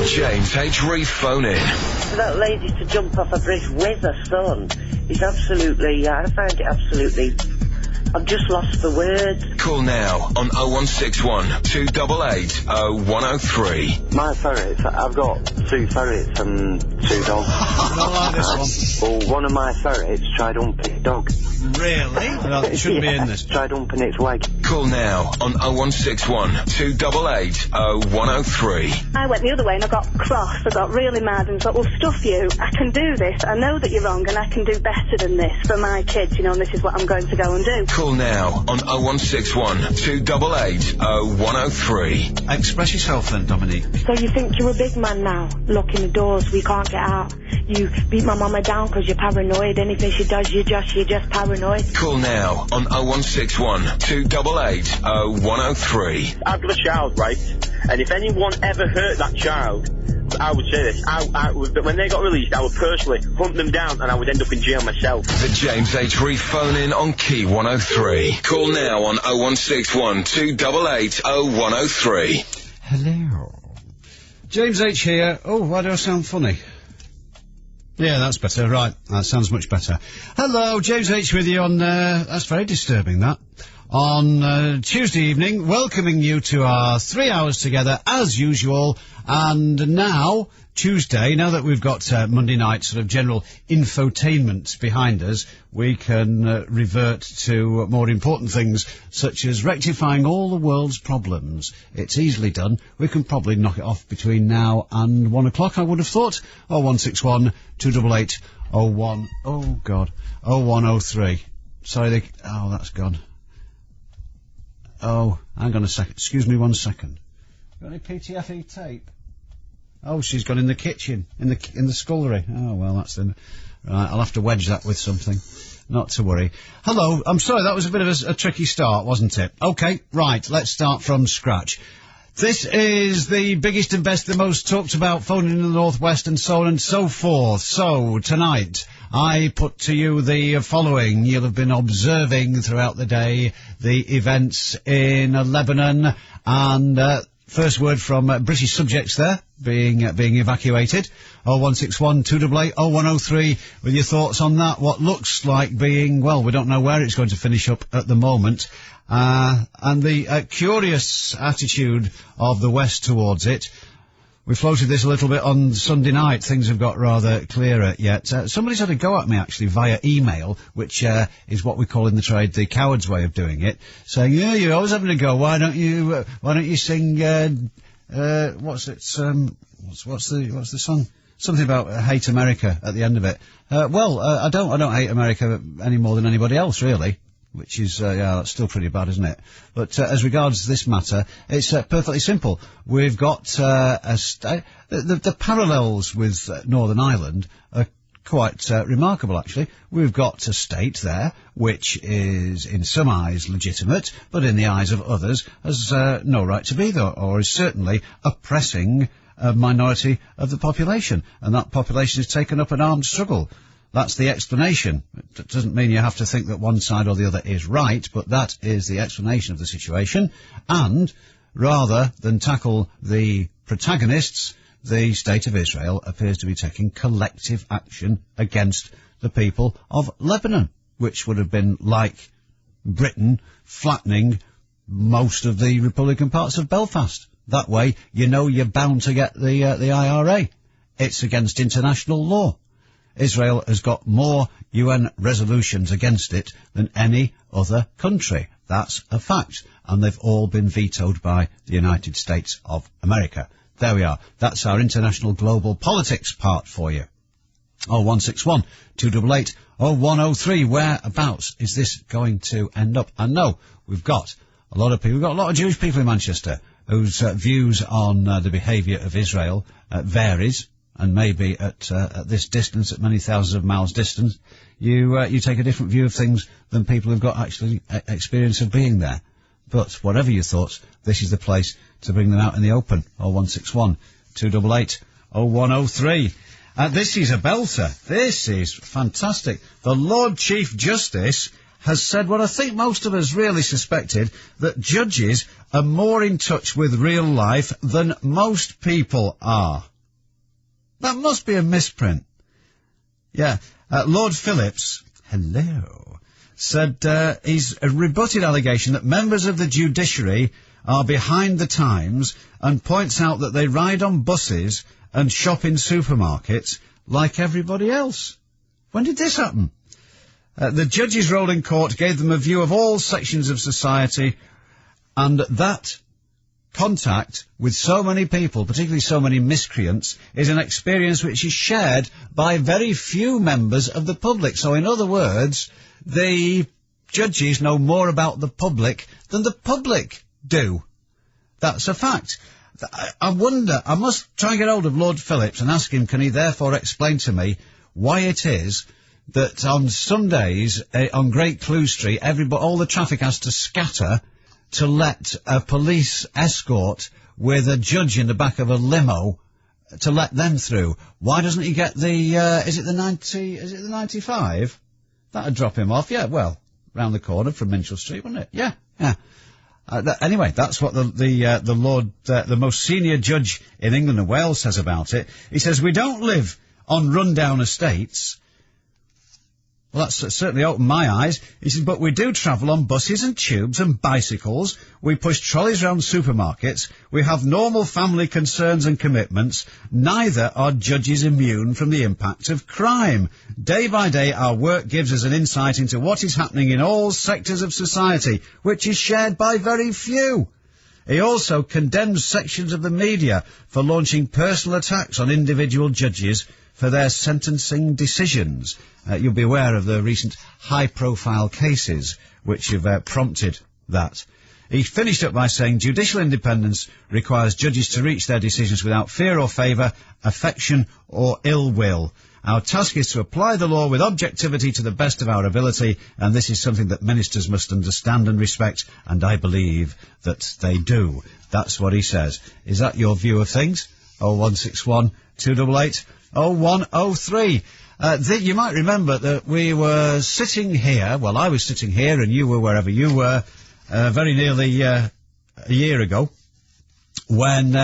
James H. Reeve phone in. For that lady to jump off a bridge with her son is absolutely, I find it absolutely, I've just lost for words. Call now on 0161 288 0103. My ferrets, I've got 2 ferrets and 2 dogs. I don't like this one. Well, one of my ferrets tried humping a dog. Really? Well, it shouldn't be in this. Tried humping its leg. Call now on 0161 288 0103. I went the other way and I got cross, I got really mad and thought, well, stuff you, I can do this, I know that you're wrong and I can do better than this for my kids, you know, and this is what I'm going to go and do. Call now on 0161 288 0103. Express yourself then, Dominique. So you think you're a big man now, locking the doors, we can't get out. You beat my mama down because you're paranoid. Anything she does, you're just paranoid. Call now on 0161 288 0103. I've got a child, right? And if anyone ever hurt that child, I would say this, when they got released, I would personally hunt them down and I would end up in jail myself. The James H. Reeve phone in on Key 103. Call now on 0161 288 0103. Hello. James H. here. Oh, why do I sound funny? Yeah, that's better. Right, that sounds much better. Hello, James H. with you on, that's very disturbing, that. On Tuesday evening, welcoming you to our 3 hours together, as usual. And now, Tuesday, now that we've got Monday night sort of general infotainment behind us, we can revert to more important things, such as rectifying all the world's problems. It's easily done. We can probably knock it off between now and 1 o'clock, I would have thought. 0161 288 01... Oh, God. 0103. Sorry, oh, that's gone. Oh, hang on a second. Excuse me 1 second. Got any PTFE tape? Oh, she's gone in the kitchen, in the scullery. Oh, well, that's the... Right, I'll have to wedge that with something. Not to worry. Hello, I'm sorry, that was a bit of a tricky start, wasn't it? Okay, right, let's start from scratch. This is the biggest and best, the most talked about phone in the Northwest and so on and so forth. So, tonight, I put to you the following. You'll have been observing throughout the day the events in Lebanon and... first word from British subjects there, being evacuated. 0161 288 0103 with your thoughts on that. What looks like being, well, we don't know where it's going to finish up at the moment. And the curious attitude of the West towards it. We floated this a little bit on Sunday night. Things have got rather clearer yet. Somebody's had a go at me, actually, via email, which is what we call in the trade the coward's way of doing it, saying, yeah, you're always having a go. Why don't you sing, what's the song? Something about hate America at the end of it. I don't hate America any more than anybody else, really. Which is, that's still pretty bad, isn't it? But as regards this matter, it's perfectly simple. We've got the parallels with Northern Ireland are quite remarkable, actually. We've got a state there which is, in some eyes, legitimate, but in the eyes of others has no right to be there, or is certainly oppressing a minority of the population, and that population has taken up an armed struggle. That's the explanation. It doesn't mean you have to think that one side or the other is right, but that is the explanation of the situation. And rather than tackle the protagonists, the State of Israel appears to be taking collective action against the people of Lebanon, which would have been like Britain flattening most of the Republican parts of Belfast. That way, you know you're bound to get the IRA. It's against international law. Israel has got more UN resolutions against it than any other country. That's a fact. And they've all been vetoed by the United States of America. There we are. That's our international global politics part for you. 0161 288 0103. Whereabouts is this going to end up? And no, we've got a lot of people. We've got a lot of Jewish people in Manchester whose views on the behaviour of Israel varies. And maybe at this distance, at many thousands of miles distance, you take a different view of things than people who've got actually experience of being there. But whatever your thoughts, this is the place to bring them out in the open. 0161 288 0103. This is a belter. This is fantastic. The Lord Chief Justice has said what I think most of us really suspected, that judges are more in touch with real life than most people are. That must be a misprint. Yeah. Lord Phillips, hello, said he's a rebutted allegation that members of the judiciary are behind the times and points out that they ride on buses and shop in supermarkets like everybody else. When did this happen? The judge's role in court gave them a view of all sections of society, and that contact with so many people, particularly so many miscreants, is an experience which is shared by very few members of the public. So, in other words, the judges know more about the public than the public do. That's a fact. I wonder, I must try and get hold of Lord Phillips and ask him, can he therefore explain to me why it is that on some days, on Great Clue Street, all the traffic has to scatter to let a police escort with a judge in the back of a limo to let them through. Why doesn't he get the, is it the 95? That'd drop him off, yeah, well, round the corner from Minchell Street, wouldn't it? Yeah. Anyway, that's what the most senior judge in England and Wales says about it. He says, we don't live on rundown estates. Well, that's certainly opened my eyes. He says, but we do travel on buses and tubes and bicycles. We push trolleys around supermarkets. We have normal family concerns and commitments. Neither are judges immune from the impact of crime. Day by day, our work gives us an insight into what is happening in all sectors of society, which is shared by very few. He also condemns sections of the media for launching personal attacks on individual judges for their sentencing decisions. You'll be aware of the recent high-profile cases which have prompted that. He finished up by saying, judicial independence requires judges to reach their decisions without fear or favour, affection or ill will. Our task is to apply the law with objectivity to the best of our ability, and this is something that ministers must understand and respect, and I believe that they do. That's what he says. Is that your view of things? 0161 288 0103. You might remember that we were sitting here, well, I was sitting here and you were wherever you were, very nearly a year ago, when,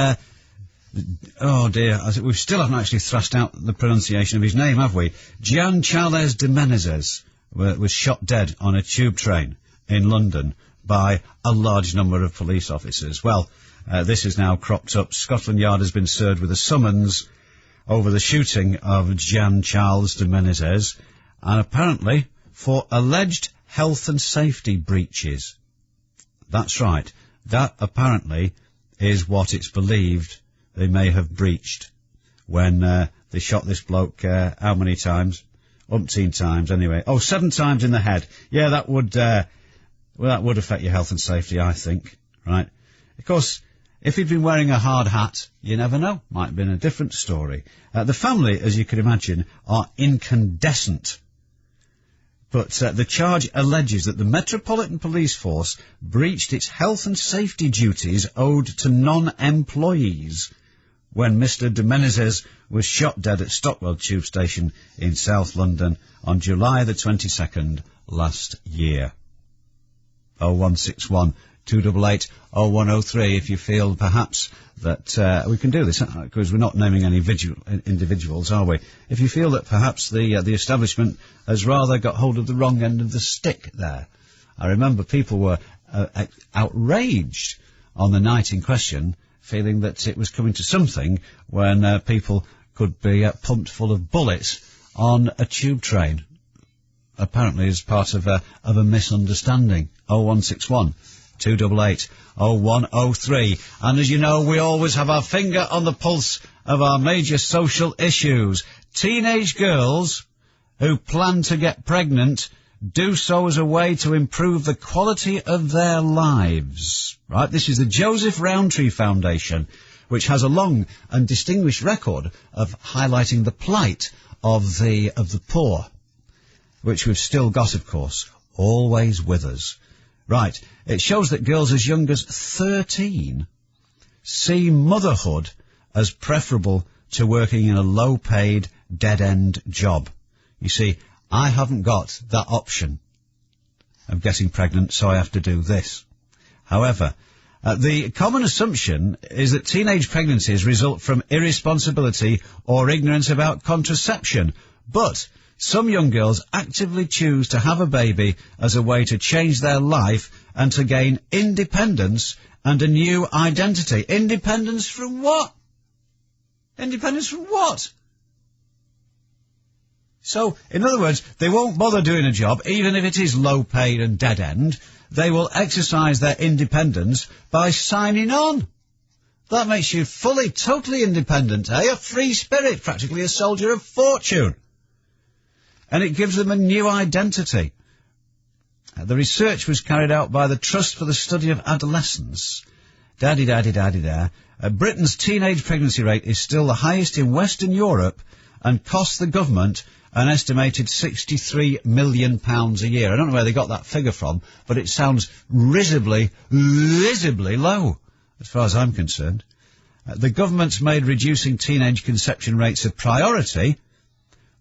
oh dear, we still haven't actually thrashed out the pronunciation of his name, have we? Gian Charles de Menezes was shot dead on a tube train in London by a large number of police officers. Well, this has now cropped up. Scotland Yard has been served with a summons over the shooting of Gian Charles de Menezes, and apparently for alleged health and safety breaches. That's right. That apparently is what it's believed they may have breached when they shot this bloke, how many times? Umpteen times, anyway. 7 times in the head. Yeah, that would affect your health and safety, I think. Right? Of course, if he'd been wearing a hard hat, you never know. Might have been a different story. The family, as you can imagine, are incandescent. But the charge alleges that the Metropolitan Police Force breached its health and safety duties owed to non-employees when Mr. de Menezes was shot dead at Stockwell Tube Station in South London on July the 22nd last year. 0161 288 0103 if you feel perhaps that we can do this, because we're not naming any individuals, are we? If you feel that perhaps the establishment has rather got hold of the wrong end of the stick there. I remember people were outraged on the night in question, feeling that it was coming to something when people could be pumped full of bullets on a tube train, apparently as part of a misunderstanding. 0161 288 0103. And as you know, we always have our finger on the pulse of our major social issues. Teenage girls who plan to get pregnant do so as a way to improve the quality of their lives. Right? This is the Joseph Rowntree Foundation, which has a long and distinguished record of highlighting the plight of the poor, which we've still got, of course, always with us. Right, it shows that girls as young as 13 see motherhood as preferable to working in a low-paid, dead-end job. You see, I haven't got that option of getting pregnant, so I have to do this. However, The common assumption is that teenage pregnancies result from irresponsibility or ignorance about contraception, but some young girls actively choose to have a baby as a way to change their life and to gain independence and a new identity. Independence from what? Independence from what? So, in other words, they won't bother doing a job, even if it is low-paid and dead-end. They will exercise their independence by signing on. That makes you fully, totally independent, eh? A free spirit, practically a soldier of fortune. And it gives them a new identity. The research was carried out by the Trust for the Study of Adolescence. Da-di-da-di-da-di-da. Britain's teenage pregnancy rate is still the highest in Western Europe and costs the government an estimated £63 million a year. I don't know where they got that figure from, but it sounds risibly low, as far as I'm concerned. The government's made reducing teenage conception rates a priority,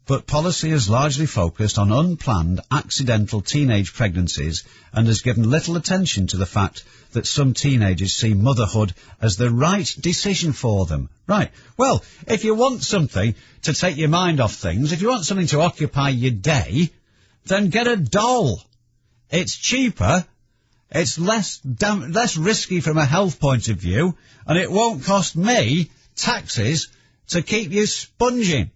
but policy has largely focused on unplanned, accidental teenage pregnancies and has given little attention to the fact that some teenagers see motherhood as the right decision for them. Right. Well, if you want something to take your mind off things, if you want something to occupy your day, then get a doll. It's cheaper, it's less risky from a health point of view, and it won't cost me taxes to keep you sponging.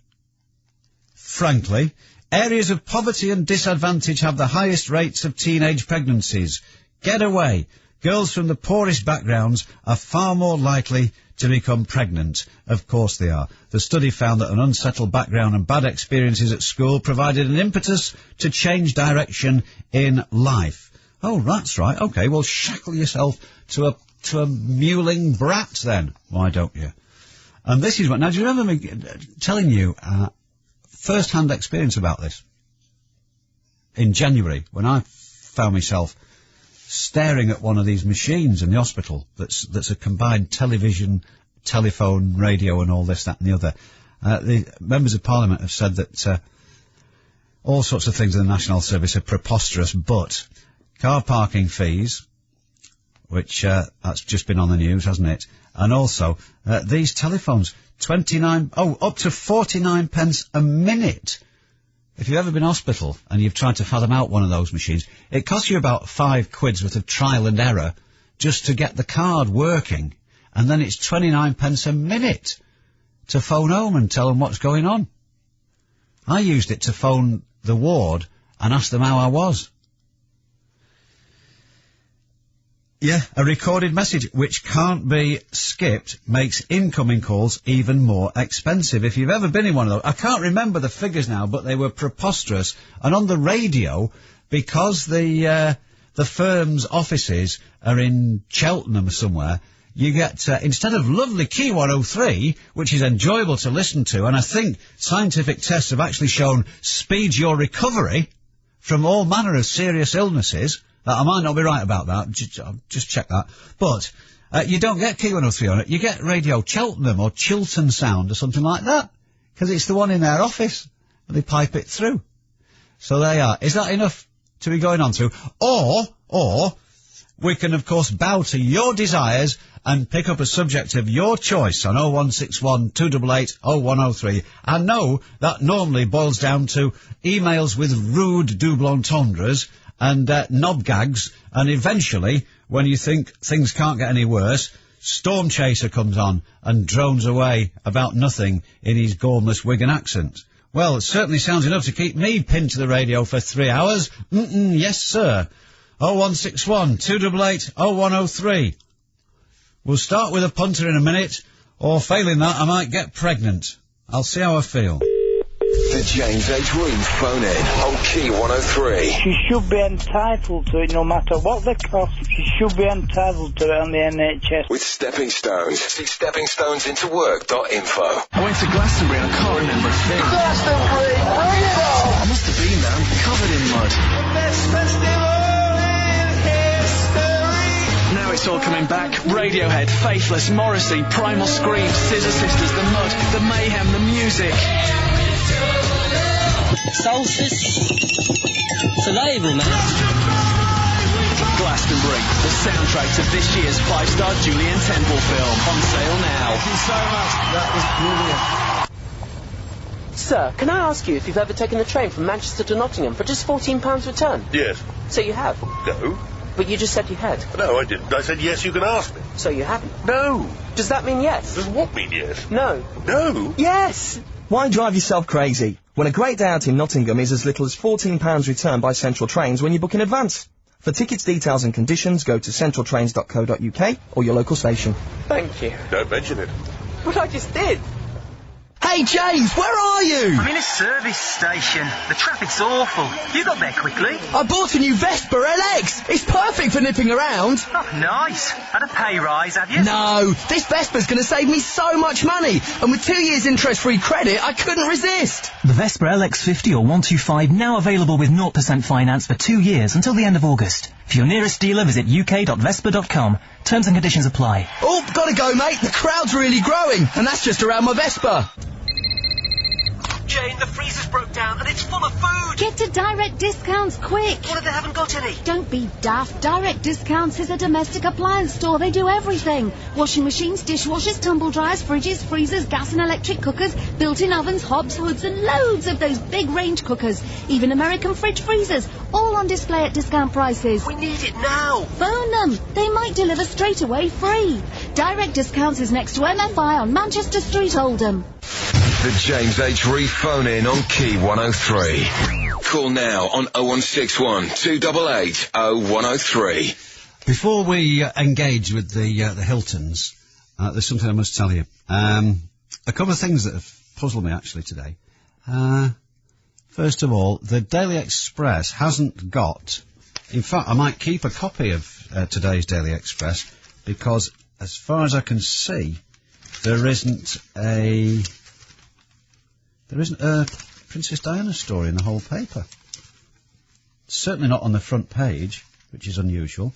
Frankly, areas of poverty and disadvantage have the highest rates of teenage pregnancies. Get away. Girls from the poorest backgrounds are far more likely to become pregnant. Of course they are. The study found that an unsettled background and bad experiences at school provided an impetus to change direction in life. Oh, that's right. OK, well, shackle yourself to a mewling brat then. Why don't you? And this is what... Now, do you remember me telling you... first-hand experience about this. In January, when I found myself staring at one of these machines in the hospital that's a combined television, telephone, radio and all this, that and the other. The members of Parliament have said that all sorts of things in the National Service are preposterous, but car parking fees, which that's just been on the news, hasn't it? And also these telephones, up to 49 pence a minute. If you've ever been in hospital and you've tried to fathom out one of those machines, it costs you about £5 worth of trial and error just to get the card working, and then it's 29 pence a minute to phone home and tell them what's going on. I used it to phone the ward and ask them how I was. Yeah, a recorded message which can't be skipped makes incoming calls even more expensive. If you've ever been in one of those, I can't remember the figures now, but they were preposterous. And on the radio, because the firm's offices are in Cheltenham somewhere, you get, instead of lovely Key 103, which is enjoyable to listen to, and I think scientific tests have actually shown speeds your recovery from all manner of serious illnesses. I might not be right about that, just check that. But you don't get Key 103 on it, you get Radio Cheltenham or Chiltern Sound or something like that, because it's the one in their office, and they pipe it through. So there you are. Is that enough to be going on to? Or we can, of course, bow to your desires and pick up a subject of your choice on 0161 288 0103. I know that normally boils down to emails with rude double entendres and knob gags, and eventually, when you think things can't get any worse, Storm Chaser comes on and drones away about nothing in his gormless Wigan accent. Well, it certainly sounds enough to keep me pinned to the radio for 3 hours. Yes, sir. 0161 288 0103. We'll start with a punter in a minute, or failing that, I might get pregnant. I'll see how I feel. The James H. Reeve phone in on Key 103. She should be entitled to it no matter what the cost. She should be entitled to it on the NHS. With Stepping Stones. See steppingstonesintowork.info. I went to Glastonbury and I can't remember a thing. Glastonbury, bring it on! I must have been there, I'm covered in mud. The best festival in history. Now it's all coming back. Radiohead, Faithless, Morrissey, Primal Scream, Scissor Sisters, The Mud, The Mayhem, The Music. Solstice. It's a label, man. Glastonbury, the soundtrack to this year's 5-star Julian Temple film. On sale now. Thank you so much. That was brilliant. Sir, can I ask you if you've ever taken the train from Manchester to Nottingham for just £14 return? Yes. So you have? No. But you just said you had. No, I didn't. I said yes, you can ask me. So you haven't? No. Does that mean yes? Does what mean yes? No. No. Yes! Why drive yourself crazy when a great day out in Nottingham is as little as £14 return by Central Trains when you book in advance? For tickets, details and conditions, go to centraltrains.co.uk or your local station. Thank you. Don't mention it. But I just did. Hey, James, where are you? I'm in a service station. The traffic's awful. You got there quickly. I bought a new Vespa LX. It's perfect for nipping around. Oh, nice. Had a pay rise, have you? No, this Vespa's going to save me so much money. And with 2 years interest-free credit, I couldn't resist. The Vespa LX50 or 125 now available with 0% finance for 2 years until the end of August. For your nearest dealer, visit uk.vespa.com. Terms and conditions apply. Oh, gotta go, mate. The crowd's really growing. And that's just around my Vespa. Jane, the freezer's broke down and it's full of food. Get to Direct Discounts quick. What if they haven't got any? Don't be daft. Direct Discounts is a domestic appliance store. They do everything. Washing machines, dishwashers, tumble dryers, fridges, freezers, gas and electric cookers, built-in ovens, hobs, hoods and loads of those big range cookers. Even American fridge freezers. All on display at discount prices. We need it now. Phone them. They might deliver straight away free. Direct Discounts is next to MFI on Manchester Street, Oldham. The James H. Reeve phone in on Key 103. Call now on 0161 288 0103. Before we engage with the Hiltons, there's something I must tell you. A couple of things that have puzzled me actually today. First of all, the Daily Express hasn't got... In fact, I might keep a copy of today's Daily Express because, as far as I can see, there isn't a Princess Diana story in the whole paper. Certainly not on the front page, which is unusual.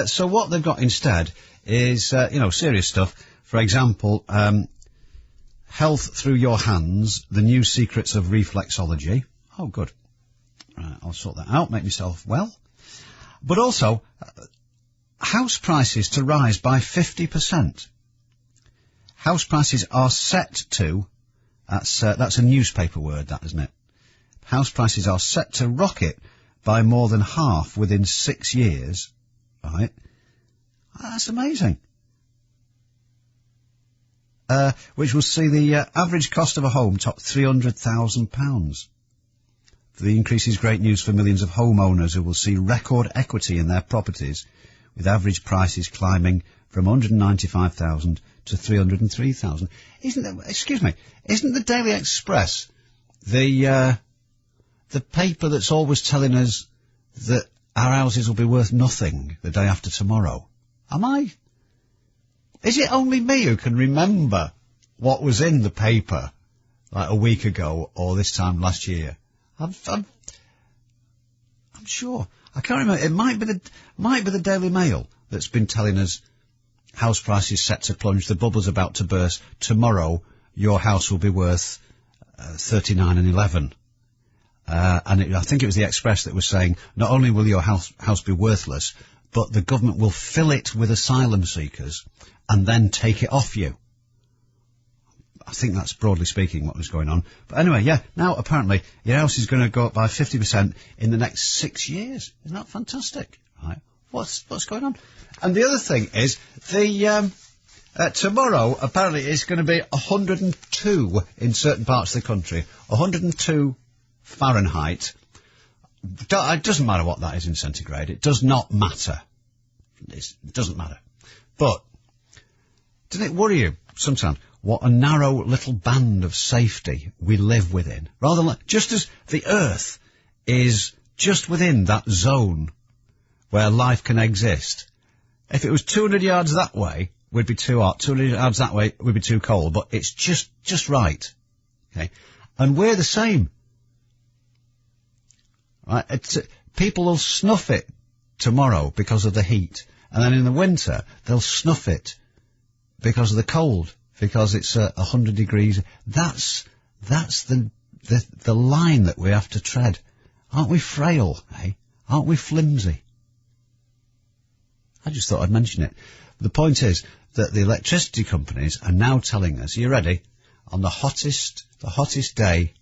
So what they've got instead is, serious stuff. For example, Health Through Your Hands, The New Secrets of Reflexology. Oh, good. Right, I'll sort that out, make myself well. But also, house prices to rise by 50%. House prices are set to... That's a newspaper word, that, isn't it? House prices are set to rocket by more than half within 6 years, right? That's amazing. Which will see the average cost of a home top £300,000. The increase is great news for millions of homeowners who will see record equity in their properties, with average prices climbing from £195,000 to £303,000. Isn't the Daily Express the paper that's always telling us that our houses will be worth nothing the day after tomorrow? Is it only me who can remember what was in the paper like a week ago or this time last year? I'm sure. I can't remember. It might be the Daily Mail that's been telling us house prices set to plunge, the bubble's about to burst, tomorrow your house will be worth 39 and 11. I think it was the Express that was saying, not only will your house be worthless, but the government will fill it with asylum seekers and then take it off you. I think that's, broadly speaking, what was going on. But anyway, yeah, now apparently your house is going to go up by 50% in the next 6 years. Isn't that fantastic? Right. What's going on? And the other thing is, tomorrow, apparently, it's going to be 102 in certain parts of the country. 102 Fahrenheit. It doesn't matter what that is in centigrade. It does not matter. It doesn't matter. But, doesn't it worry you sometimes what a narrow little band of safety we live within? Rather like, just as the Earth is just within that zone where life can exist. If it was 200 yards that way, we'd be too hot. 200 yards that way, we'd be too cold. But it's just right. Okay? And we're the same. Right? People will snuff it tomorrow because of the heat. And then in the winter, they'll snuff it because of the cold, because it's 100 degrees. That's the line that we have to tread. Aren't we frail, eh? Aren't we flimsy? I just thought I'd mention it. The point is that the electricity companies are now telling us, you ready, on the hottest day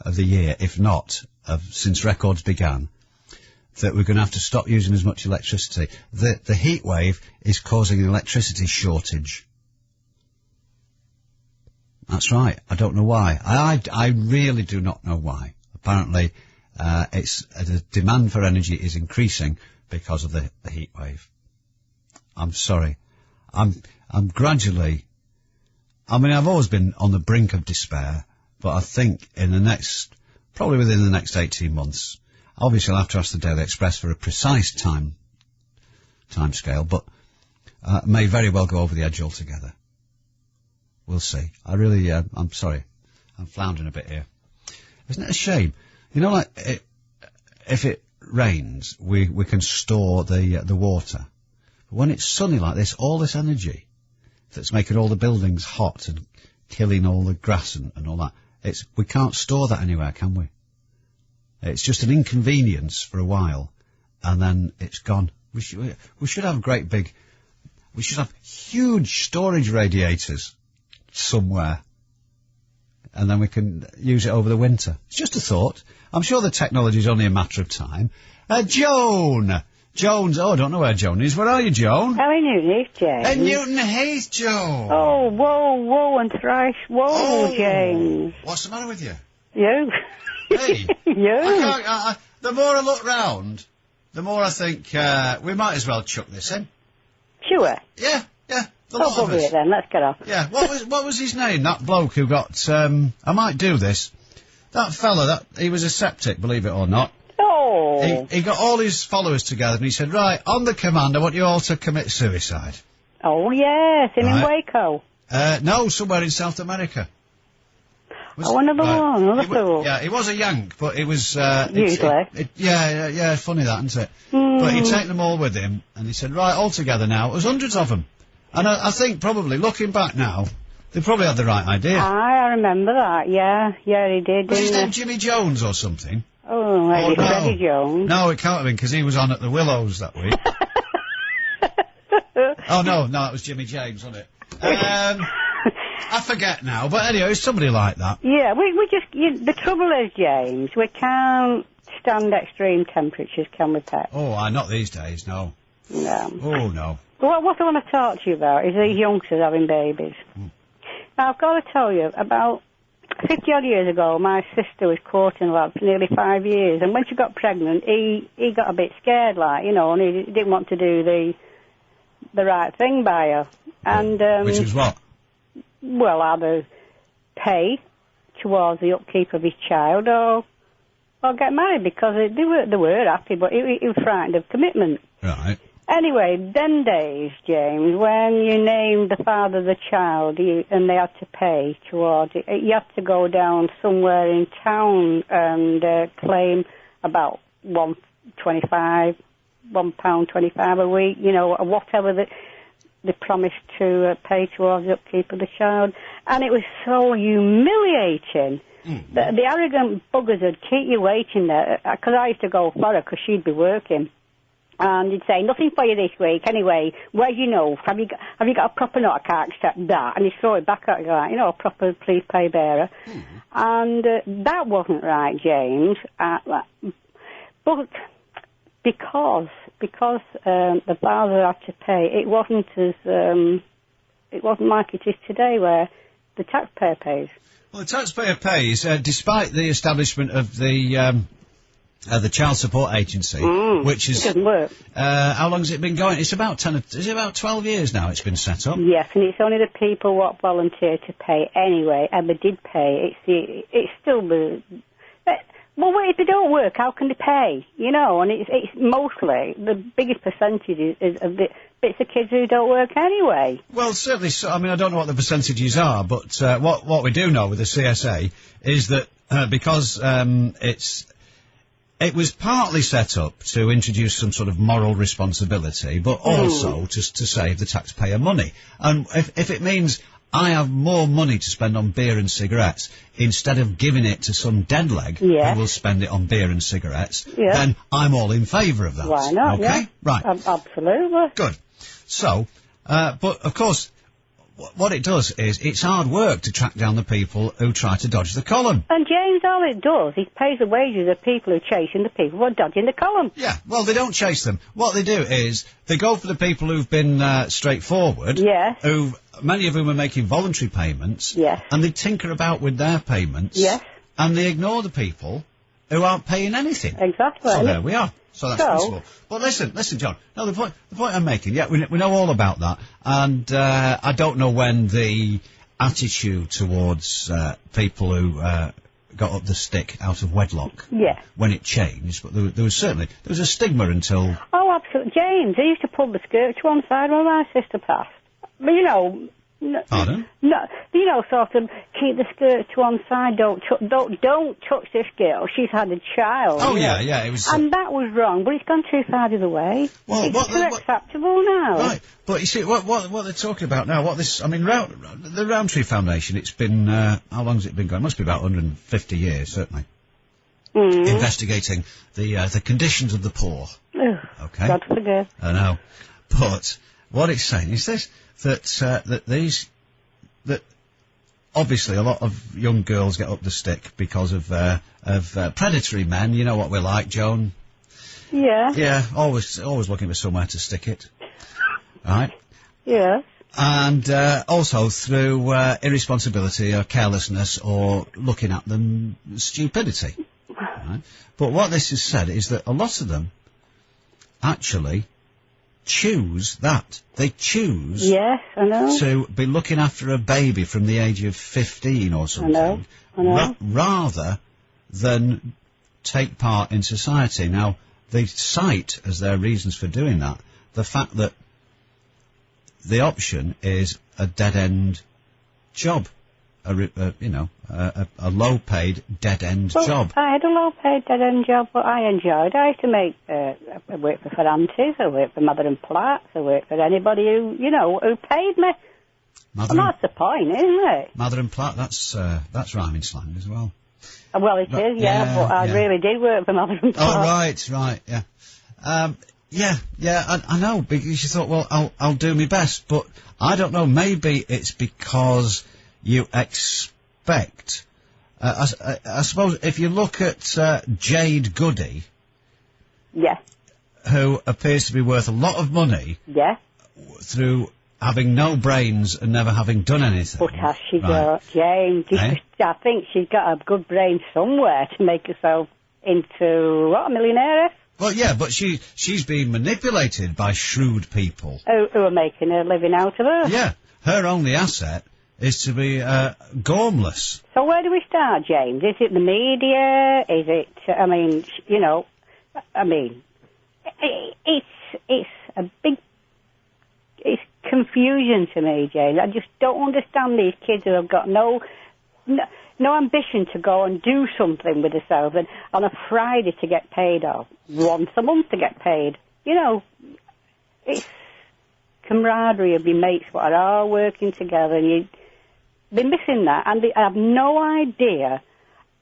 of the year, if not since records began, that we're going to have to stop using as much electricity. The heat wave is causing an electricity shortage. That's right. I don't know why. I really do not know why. Apparently, the demand for energy is increasing because of the heat wave. I'm sorry. I'm gradually... I mean, I've always been on the brink of despair, but I think probably within the next 18 months, obviously I'll have to ask the Daily Express for a precise time scale, but may very well go over the edge altogether. We'll see. I really, I'm sorry. I'm floundering a bit here. Isn't it a shame? You know, like, if it rains, we can store the water. But when it's sunny like this, all this energy that's making all the buildings hot and killing all the grass and all that, we can't store that anywhere, can we? It's just an inconvenience for a while, and then it's gone. We should have we should have huge storage radiators somewhere, and then we can use it over the winter. It's just a thought. I'm sure the technology's only a matter of time. Jones, I don't know where Joan is. Where are you, Joan? I'm in Newton Heath, James. In Newton Heath, Joan. Oh, whoa, and thrice whoa, James. What's the matter with you? You. Hey. You. The more I look round, the more I think we might as well chuck this in. Sure. Yeah. Oh, it then. Let's get off. Yeah. What was his name? That bloke who got. I might do this. That fella. He was a septic, believe it or not. Oh. He got all his followers together and he said, right, on the command, I want you all to commit suicide. Oh yes, in Waco. No, somewhere in South America. Another fool. Yeah, he was a Yank, but it was... usually. Yeah, funny that, isn't it? But he'd taken them all with him, and he said, right, all together now. It was hundreds of them. And I think probably, looking back now, they probably had the right idea. I remember that, yeah, he did. Was his name Jimmy Jones or something? Oh, maybe Freddie Jones. No, it can't have been, because he was on at the Willows that week. Oh, no, that was Jimmy James, wasn't it? I forget now, but anyway, it's somebody like that. Yeah, we just, the trouble is, James, we can't stand extreme temperatures, can we, Pet? Oh, not these days, no. No. Oh, no. Well, what I want to talk to you about is these youngsters having babies. Now, I've got to tell you, about 50-odd years ago, my sister was courting a lad for nearly 5 years, and when she got pregnant, he got a bit scared, like, you know, and he didn't want to do the right thing by her. And which was what? Well, either pay towards the upkeep of his child or get married, because they were happy, but he was frightened of commitment. Right. Anyway, them days, James, when you named the father of the child and they had to pay towards it, you had to go down somewhere in town and claim about £1.25 a week, you know, whatever they promised to pay towards the upkeep of the child. And it was so humiliating. The arrogant buggers would keep you waiting there, because I used to go for her because she'd be working. And he'd say, nothing for you this week. Anyway, where's your note? Have you got a proper note? I can't accept that. And he'd throw it back at you like, you know, a proper please pay bearer. And that wasn't right, James. But because the father had to pay, it wasn't like it is today, where the taxpayer pays. Well, the taxpayer pays, despite the establishment of the Child Support Agency, which is... It doesn't work. How long has it been going? It's about 12 years now it's been set up. Yes, and it's only the people what volunteer to pay anyway, ever did pay. It's still the... Well, if they don't work, how can they pay? You know, and it's mostly, the biggest percentage is of the bits of kids who don't work anyway. Well, certainly, I mean, I don't know what the percentages are, but what we do know with the CSA is that because it was partly set up to introduce some sort of moral responsibility, but also just to save the taxpayer money. And if it means I have more money to spend on beer and cigarettes instead of giving it to some dead leg who will spend it on beer and cigarettes, then I'm all in favour of that. Why not? Okay? Yeah. Right. Absolutely. Good. So, but of course, what it does is it's hard work to track down the people who try to dodge the column. And James, all it does is pays the wages of people who are chasing the people who are dodging the column. Yeah, well, they don't chase them. What they do is they go for the people who've been straightforward, who many of whom are making voluntary payments, and they tinker about with their payments, and they ignore the people who aren't paying anything. Exactly. So there we are. So that's possible. But listen, John. No, the point I'm making, we know all about that, and I don't know when the attitude towards people who got up the stick out of wedlock, when it changed, but there was a stigma until. Oh, absolutely, James. They used to pull the skirt to one side when my sister passed. But Pardon? No, sort of keep the skirt to one side. Don't touch this girl. She's had a child. Oh yeah, it was. And that was wrong, but it's gone too far the other way. Well, it's too acceptable now. Right, but you see, what they're talking about now, the Roundtree Foundation. It's been how long has it been going? It must be about 150 years, certainly. Investigating the conditions of the poor. Okay. God forgive. I know, but what it's saying is this. That obviously a lot of young girls get up the stick because of predatory men. You know what we're like, Joan. Yeah. Yeah, always looking for somewhere to stick it. Right. Yeah. And also through irresponsibility or carelessness or looking at them stupidity. Right? But what this has said is that a lot of them actually choose that. They choose I know. to be looking after a baby from the age of 15 or something, I know. rather than take part in society. Now, they cite as their reasons for doing that the fact that the option is a dead-end job. A low-paid, dead-end job. I had a low-paid, dead-end job, but I enjoyed. I used to make I worked for Ferrantis, I worked for Mather and Platt, I worked for anybody who paid me. And that's the point, isn't it? Mather and Platt, that's rhyming slang as well. Well, it is, but I really did work for Mather and Platt. Oh, right, yeah. I know, because you thought, well, I'll do my best, but I don't know, maybe it's because you expect, I suppose, if you look at Jade Goody, who appears to be worth a lot of money, through having no brains and never having done anything. But has she got, James? I think she's got a good brain somewhere to make herself into, a millionaire? Well, yeah, but she's being manipulated by shrewd people. Who are making a living out of her. Yeah, her only asset is to be gormless. So where do we start, James? Is it the media? Is it, it's a big, it's confusion to me, James. I just don't understand these kids who have got no ambition to go and do something with themselves, and on a Friday to get paid, or once a month to get paid. It's camaraderie of your mates what are all working together, and they're missing that, and they have no idea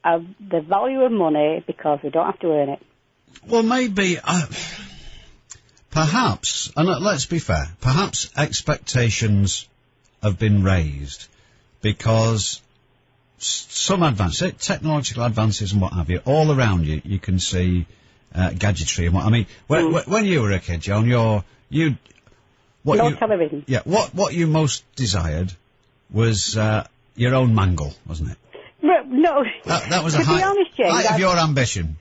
of the value of money because they don't have to earn it. Well, maybe, perhaps, and let's be fair, perhaps expectations have been raised because some technological advances and what have you, all around you, you can see gadgetry and what. I mean, when you were a kid, Joan, television. Yeah, what you most desired was your own mangle, wasn't it? No. That was a be honest, James, height of your ambition.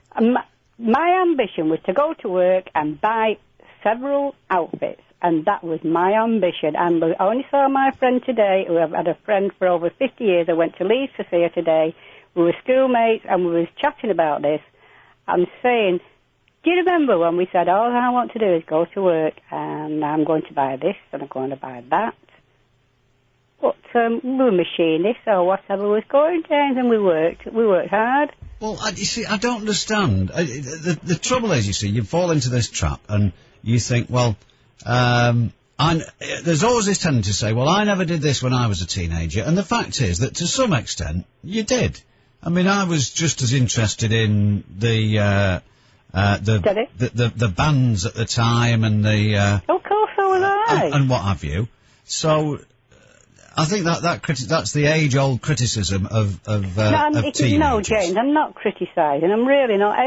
My ambition was to go to work and buy several outfits, and that was my ambition. And I only saw my friend today, who I've had a friend for over 50 years. I went to Leeds to see her today. We were schoolmates, and we were chatting about this, and saying, do you remember when we said, all I want to do is go to work, and I'm going to buy this, and I'm going to buy that? But we were machinists or whatever was going, James, and we worked hard. Well, you see, I don't understand. The trouble is, you see, you fall into this trap and you think, well, And there's always this tendency to say, well, I never did this when I was a teenager, and the fact is that to some extent, you did. I mean, I was just as interested in the bands at the time and the... Of course so was I. And what have you. So... I think that's the age-old criticism of teenagers. No, James, I'm not criticising. I'm really not.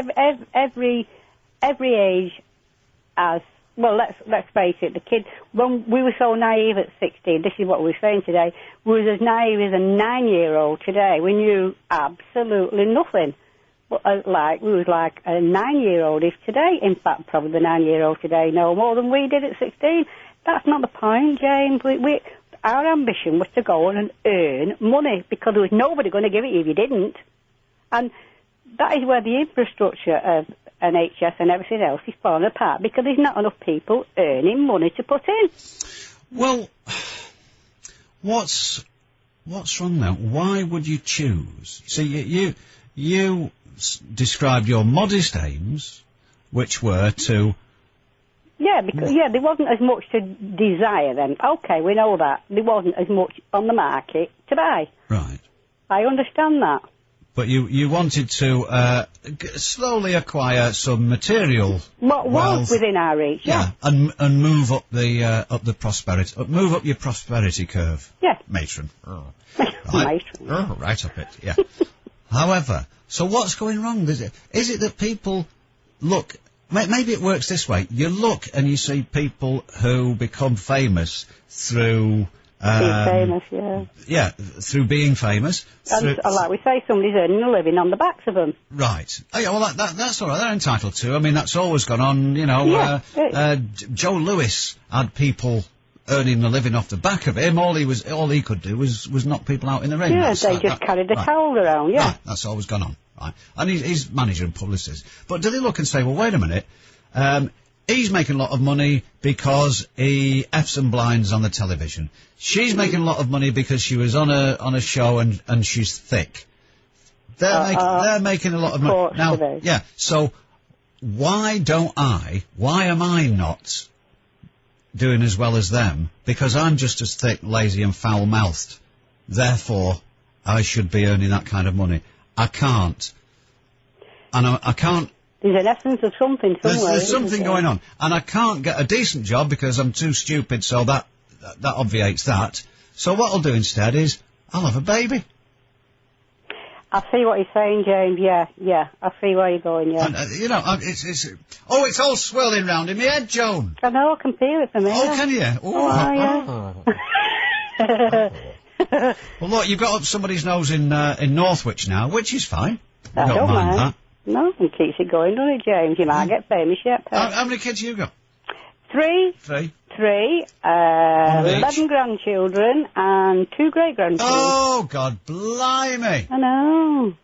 Every age has. Well, let's face it. The kids, when we were so naive at 16, this is what we were saying today. We were as naive as a 9-year-old today. We knew absolutely nothing. We was like a 9-year-old is today. In fact, probably the 9-year-old today know more than we did at 16. That's not the point, James. Our ambition was to go on and earn money because there was nobody going to give it you if you didn't. And that is where the infrastructure of NHS and everything else is falling apart because there's not enough people earning money to put in. Well, what's wrong now? Why would you choose? See, you described your modest aims, which were to... Yeah, because there wasn't as much to desire then. Okay, we know that. There wasn't as much on the market to buy. Right. I understand that. But you wanted to slowly acquire some material what wealth. Was within our reach, yeah. And move up the prosperity, move up your prosperity curve. Yeah. Matron. Right. Matron. Right up it, yeah. However, so what's going wrong? Is it that people look... Maybe it works this way. You look and you see people who become famous through... being famous, yeah. Yeah, through being famous. Like we say, somebody's earning a living on the backs of them. Right. Oh, yeah, well, that's all right. They're entitled to. I mean, that's always gone on, you know. Yeah, Joe Lewis had people earning a living off the back of him. All he could do was knock people out in the ring. Yeah, they just carried the towel around, yeah. Right, that's always gone on. Right. And he's manager and publicist. But do they look and say, well, wait a minute, he's making a lot of money because he F's and blinds on the television. She's making a lot of money because she was on a show and she's thick. They're making a lot of money. Now, yeah, so why am I not doing as well as them? Because I'm just as thick, lazy and foul-mouthed. Therefore, I should be earning that kind of money. I can't. And I can't... There's an essence of something somewhere. There's something going on. And I can't get a decent job because I'm too stupid, so that obviates that. So what I'll do instead is, I'll have a baby. I see what you're saying, James, yeah. I see where you're going, yeah. And, it's all swirling round in my head, Joan. I know, I can feel it from here. Oh, can you? Yeah. Well, look, you've got up somebody's nose in Northwich now, which is fine. I don't mind that. No, it keeps it going, doesn't it, James? You might get famous yet, Pet. How many kids you got? Three. 11 grandchildren and 2 great-grandchildren. Oh, God, blimey. I know.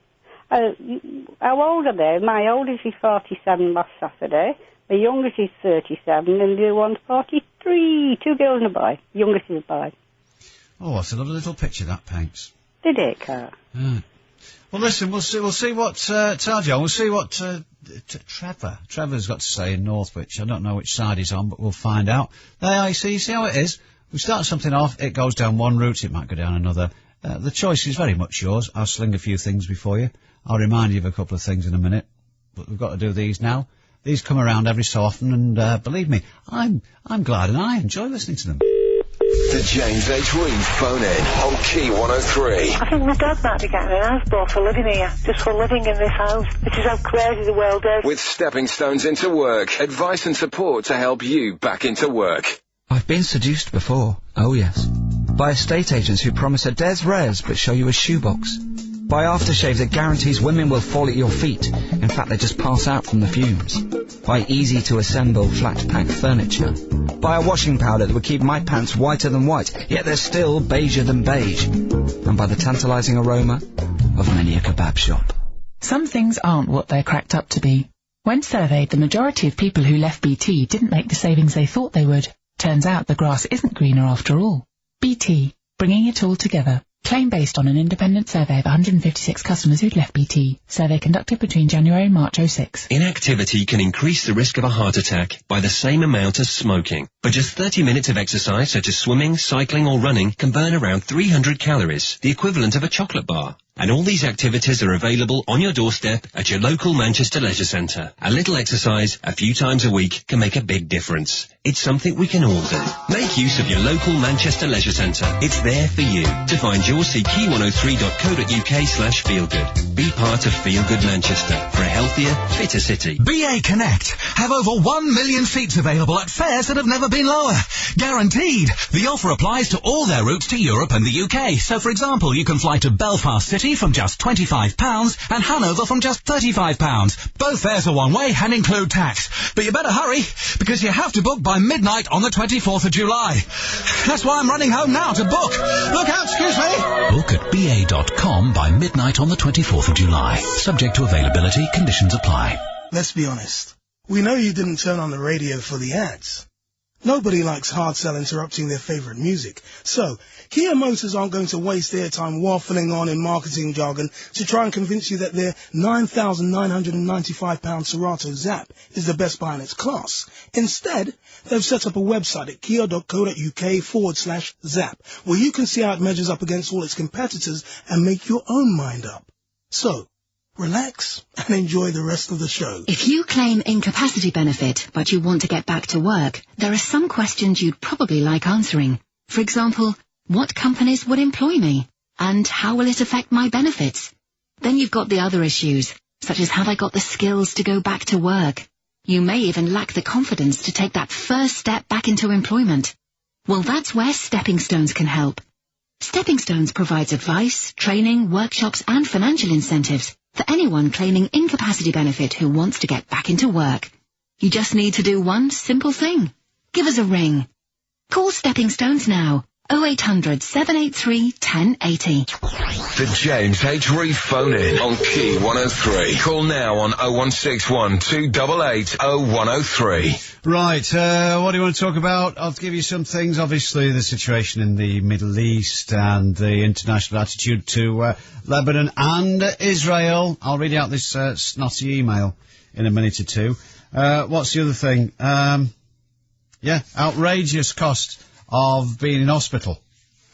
How old are they? My oldest is 47 last Saturday. The youngest is 37 and the other one's 43. 2 girls and a boy. The youngest is a boy. Oh, that's a lovely little picture that paints. Did it, Kat? Well, listen, we'll see what Tarjo, we'll see what Trevor's got to say in Northwich. I don't know which side he's on, but we'll find out. There, you see how it is. We start something off, it goes down one route, it might go down another. The choice is very much yours. I'll sling a few things before you. I'll remind you of a couple of things in a minute, but we've got to do these now. These come around every so often, and believe me, I'm glad and I enjoy listening to them. The James H. Reeve phone in on Key 103. I think my dad might be getting an house bought for living here, just for living in this house, which is how crazy the world is. With stepping stones into work, advice and support to help you back into work. I've been seduced before, oh yes. By estate agents who promise a des res but show you a shoebox. By aftershave that guarantees women will fall at your feet. In fact, they just pass out from the fumes. By easy-to-assemble flat-pack furniture. By a washing powder that would keep my pants whiter than white, yet they're still beiger than beige. And by the tantalising aroma of many a kebab shop. Some things aren't what they're cracked up to be. When surveyed, the majority of people who left BT didn't make the savings they thought they would. Turns out the grass isn't greener after all. BT, bringing it all together. Claim based on an independent survey of 156 customers who'd left BT. Survey conducted between January and March 06. Inactivity can increase the risk of a heart attack by the same amount as smoking. But just 30 minutes of exercise, such as swimming, cycling or running, can burn around 300 calories, the equivalent of a chocolate bar. And all these activities are available on your doorstep at your local Manchester Leisure Centre. A little exercise a few times a week can make a big difference. It's something we can all do. Make use of your local Manchester Leisure Centre. It's there for you. To find yours, see key103.co.uk/feelgood. Be part of Feel Good Manchester for a healthier, fitter city. BA Connect have over 1 million seats available at fares that have never been lower. Guaranteed. The offer applies to all their routes to Europe and the UK. So, for example, you can fly to Belfast City from just £25 and Hanover from just £35. Both fares are one way and include tax. But you better hurry, because you have to book by midnight on the 24th of July. That's why I'm running home now to book. Look out, excuse me. Book at ba.com by midnight on the 24th of July. Subject to availability, conditions apply. Let's be honest. We know you didn't turn on the radio for the ads. Nobody likes hard sell interrupting their favourite music. So, Kia Motors aren't going to waste their time waffling on in marketing jargon to try and convince you that their £9,995 Cerato Zap is the best buy in its class. Instead, they've set up a website at kia.co.uk/Zap, where you can see how it measures up against all its competitors and make your own mind up. So, relax and enjoy the rest of the show. If you claim incapacity benefit, but you want to get back to work, there are some questions you'd probably like answering. For example, what companies would employ me? And how will it affect my benefits? Then you've got the other issues, such as have I got the skills to go back to work? You may even lack the confidence to take that first step back into employment. Well, that's where Stepping Stones can help. Stepping Stones provides advice, training, workshops and financial incentives for anyone claiming incapacity benefit who wants to get back into work. You just need to do one simple thing. Give us a ring. Call Stepping Stones now. 0800 783 1080. The James H. Reeve phone in on Key 103. Call now on 0161 288 0103. Right, what do you want to talk about? I'll give you some things. Obviously, the situation in the Middle East and the international attitude to Lebanon and Israel. I'll read out this snotty email in a minute or two. What's the other thing? Outrageous cost of being in hospital,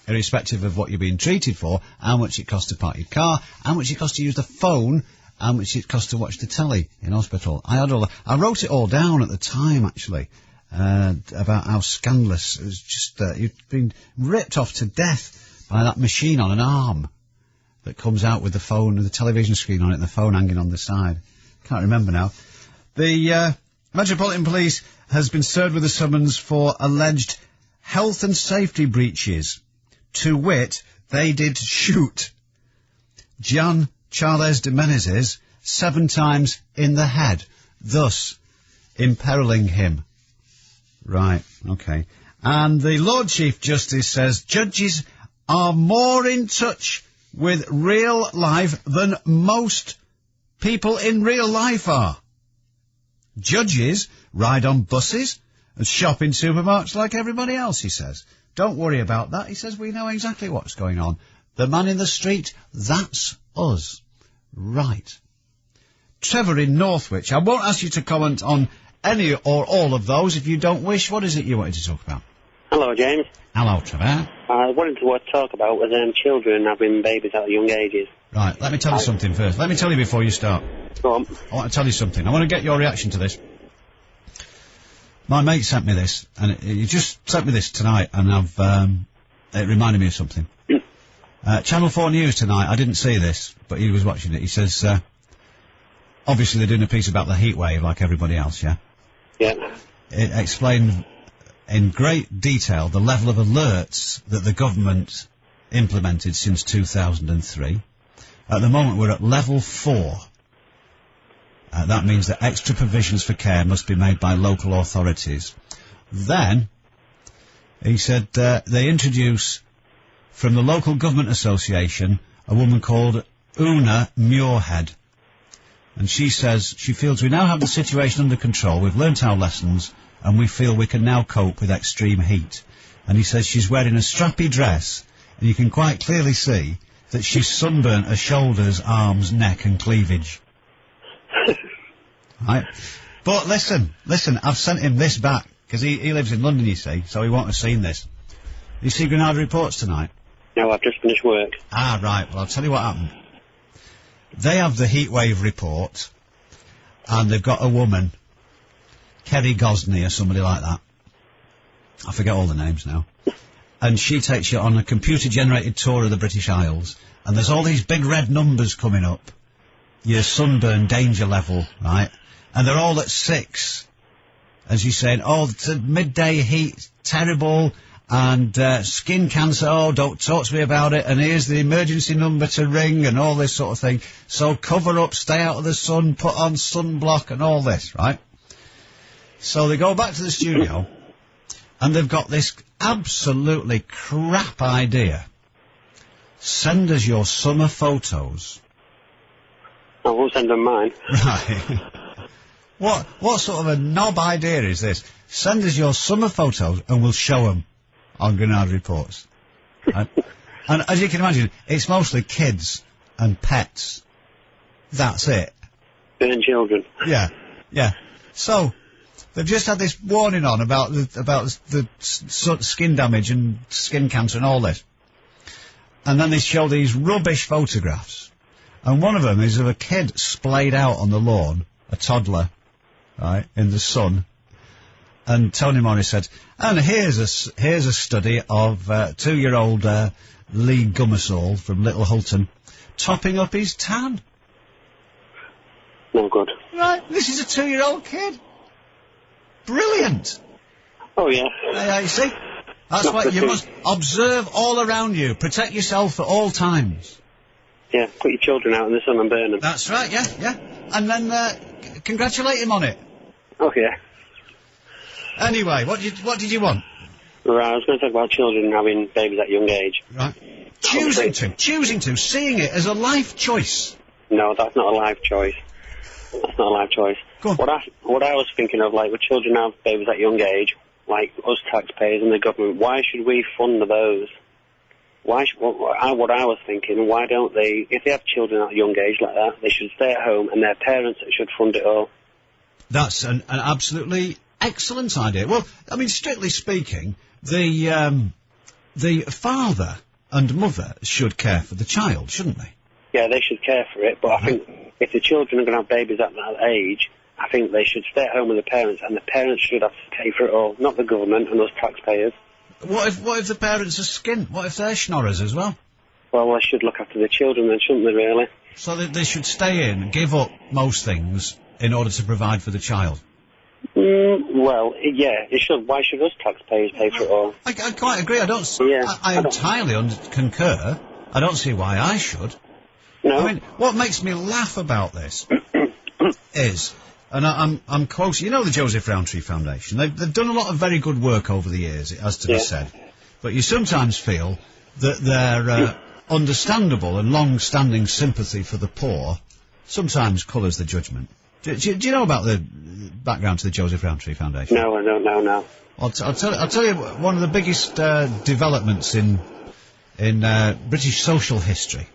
irrespective of what you're being treated for, how much it costs to park your car, how much it costs to use the phone, how much it costs to watch the telly in hospital. I wrote it all down at the time, actually, about how scandalous. It was just, you'd been ripped off to death by that machine on an arm that comes out with the phone and the television screen on it and the phone hanging on the side. Can't remember now. The Metropolitan Police has been served with a summons for alleged health and safety breaches. To wit, they did shoot Gian Charles de Menezes 7 times in the head, thus imperiling him. Right, okay. And the Lord Chief Justice says judges are more in touch with real life than most people in real life are. Judges ride on buses and shop in supermarkets like everybody else, he says. Don't worry about that. He says we know exactly what's going on. The man in the street, that's us. Right. Trevor in Northwich. I won't ask you to comment on any or all of those if you don't wish. What is it you wanted to talk about? Hello, James. Hello, Trevor. I wanted to talk about children having babies at young ages. Right, let me tell you something first. Let me tell you before you start. Go on. I want to tell you something. I want to get your reaction to this. My mate sent me this, and he just sent me this tonight, and it reminded me of something. Channel 4 News tonight, I didn't see this, but he was watching it. He says, obviously they're doing a piece about the heat wave like everybody else, yeah? Yeah. It explained in great detail the level of alerts that the government implemented since 2003. At the moment we're at level 4. That means that extra provisions for care must be made by local authorities. Then, he said, they introduce, from the local government association, a woman called Una Muirhead. And she says, she feels we now have the situation under control, we've learnt our lessons, and we feel we can now cope with extreme heat. And he says she's wearing a strappy dress and you can quite clearly see that she's sunburnt her shoulders, arms, neck and cleavage. Right? But listen, I've sent him this back, because he lives in London, you see, so he won't have seen this. You see Granada Reports tonight? No, I've just finished work. Ah, right, well I'll tell you what happened. They have the heatwave report, and they've got a woman, Kerry Gosney or somebody like that. I forget all the names now. And she takes you on a computer-generated tour of the British Isles, and there's all these big red numbers coming up. Your sunburn danger level, right? And they're all at 6. And she's saying, oh, the midday heat, terrible, and skin cancer, oh, don't talk to me about it, and here's the emergency number to ring, and all this sort of thing. So cover up, stay out of the sun, put on sunblock, and all this, right? So they go back to the studio, and they've got this absolutely crap idea. Send us your summer photos. I won't send them mine. Right. What sort of a knob idea is this? Send us your summer photos and we'll show them on Granada Reports. Right? And as you can imagine, it's mostly kids and pets. That's it. And children. Yeah. So, they've just had this warning on about the skin damage and skin cancer and all this. And then they show these rubbish photographs. And one of them is of a kid splayed out on the lawn, a toddler, right, in the sun. And Tony Morris said, and here's a study of 2-year-old Lee Gummersall from Little Hulton topping up his tan. No good. Right, this is a 2-year-old kid. Brilliant. Oh, yeah. You see? That's why you must observe all around you. Protect yourself at all times. Yeah, put your children out in the sun and burn them. That's right, yeah. And then congratulate him on it. Oh, yeah. Anyway, what did you want? Right, I was going to talk about children having babies at a young age. Right. Choosing to, seeing it as a life choice. No, that's not a life choice. That's not a life choice. Go on. What I was thinking of, like, with children have babies at a young age, like us taxpayers and the government, why should we fund those? What I was thinking, why don't they, if they have children at a young age like that, they should stay at home and their parents should fund it all. That's an absolutely excellent idea. Well, I mean, strictly speaking, the father and mother should care for the child, shouldn't they? Yeah, they should care for it, but I think if the children are going to have babies at that age, I think they should stay at home with the parents, and the parents should have to pay for it all, not the government and us taxpayers. What if the parents are skint? What if they're schnorrers as well? Well, they should look after the children then, shouldn't they, really? So they should stay in, give up most things in order to provide for the child? Well, yeah, it should. Why should us taxpayers pay for it all? I quite agree. I entirely concur. I don't see why I should. No. I mean, what makes me laugh about this is, and I'm quoting, you know, the Joseph Rowntree Foundation. They've done a lot of very good work over the years, it has to be said. But you sometimes feel that their understandable and long-standing sympathy for the poor sometimes colours the judgment. Do you know about the background to the Joseph Rowntree Foundation? No, I don't know, no. I'll tell you one of the biggest developments in British social history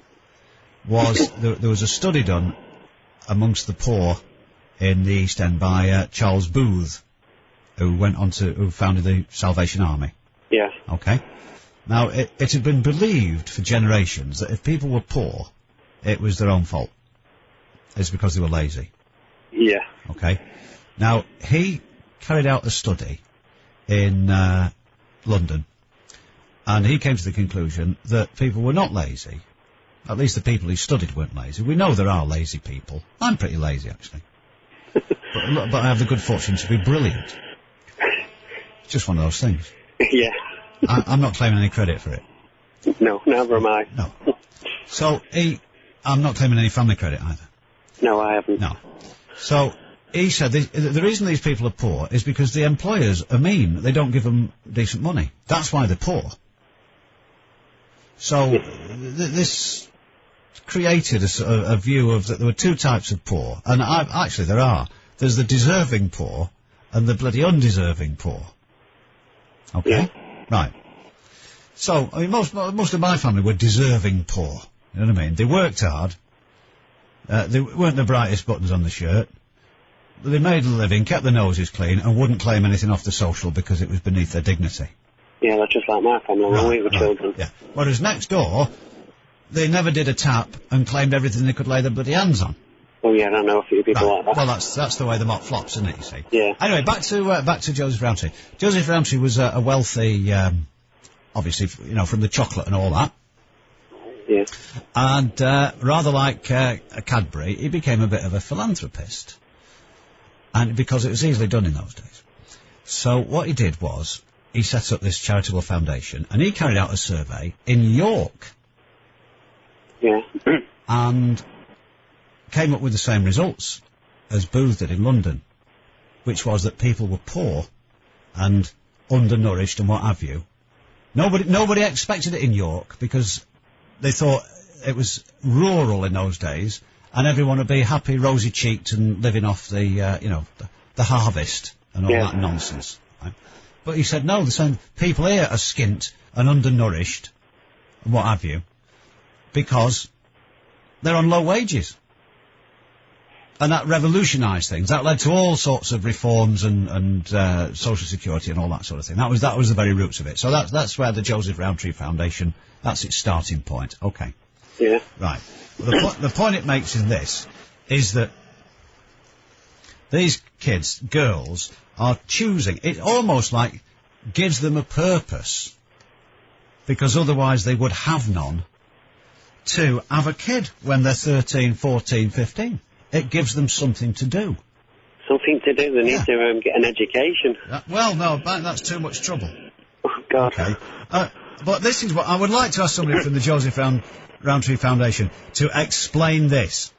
was there was a study done amongst the poor in the East End by Charles Booth, who founded the Salvation Army. Yeah. Okay. Now, it had been believed for generations that if people were poor, it was their own fault. It's because they were lazy. Yeah. Okay. Now, he carried out a study in London, and he came to the conclusion that people were not lazy. At least the people he studied weren't lazy. We know there are lazy people. I'm pretty lazy, actually. but I have the good fortune to be brilliant. It's just one of those things. Yeah. I'm not claiming any credit for it. No, never am I. No. So, I'm not claiming any family credit either. No, I haven't. No. So, he said the reason these people are poor is because the employers are mean. They don't give them decent money. That's why they're poor. So, this created a view of that there were two types of poor. And actually there are. There's the deserving poor and the bloody undeserving poor. Okay? Yeah. Right. So, I mean, most of my family were deserving poor. You know what I mean? They worked hard. They weren't the brightest buttons on the shirt. But they made a living, kept their noses clean, and wouldn't claim anything off the social because it was beneath their dignity. Yeah, that's just like my family when we were children. Yeah. Whereas next door, they never did a tap and claimed everything they could lay their bloody hands on. Oh yeah, I don't know a few people like that. Well, that's the way the mop flops, isn't it, you see? Yeah. Anyway, back to Joseph Rowntree. Joseph Rowntree was a wealthy, obviously, you know, from the chocolate and all that. Yeah. And, rather like, a Cadbury, he became a bit of a philanthropist. And because it was easily done in those days. So what he did was, he set up this charitable foundation, and he carried out a survey in York. Yeah. And came up with the same results as Booth did in London, which was that people were poor and undernourished and what have you. Nobody expected it in York because they thought it was rural in those days, and everyone would be happy, rosy-cheeked, and living off the the harvest and all that nonsense. Right? But he said, no, the people here are skint and undernourished and what have you, because they're on low wages. And that revolutionised things. That led to all sorts of reforms and social security and all that sort of thing. That was the very roots of it. So that's where the Joseph Rowntree Foundation, that's its starting point. Okay. Yeah. Right. Well, the point it makes in this is that these kids, girls, are choosing. It almost like gives them a purpose, because otherwise they would have none, to have a kid when they're 13, 14, 15. It gives them something to do. Something to do. They need to get an education. Well, no, that's too much trouble. Oh, God. Okay. But this is what I would like to ask somebody from the Joseph Rowntree Foundation to explain this.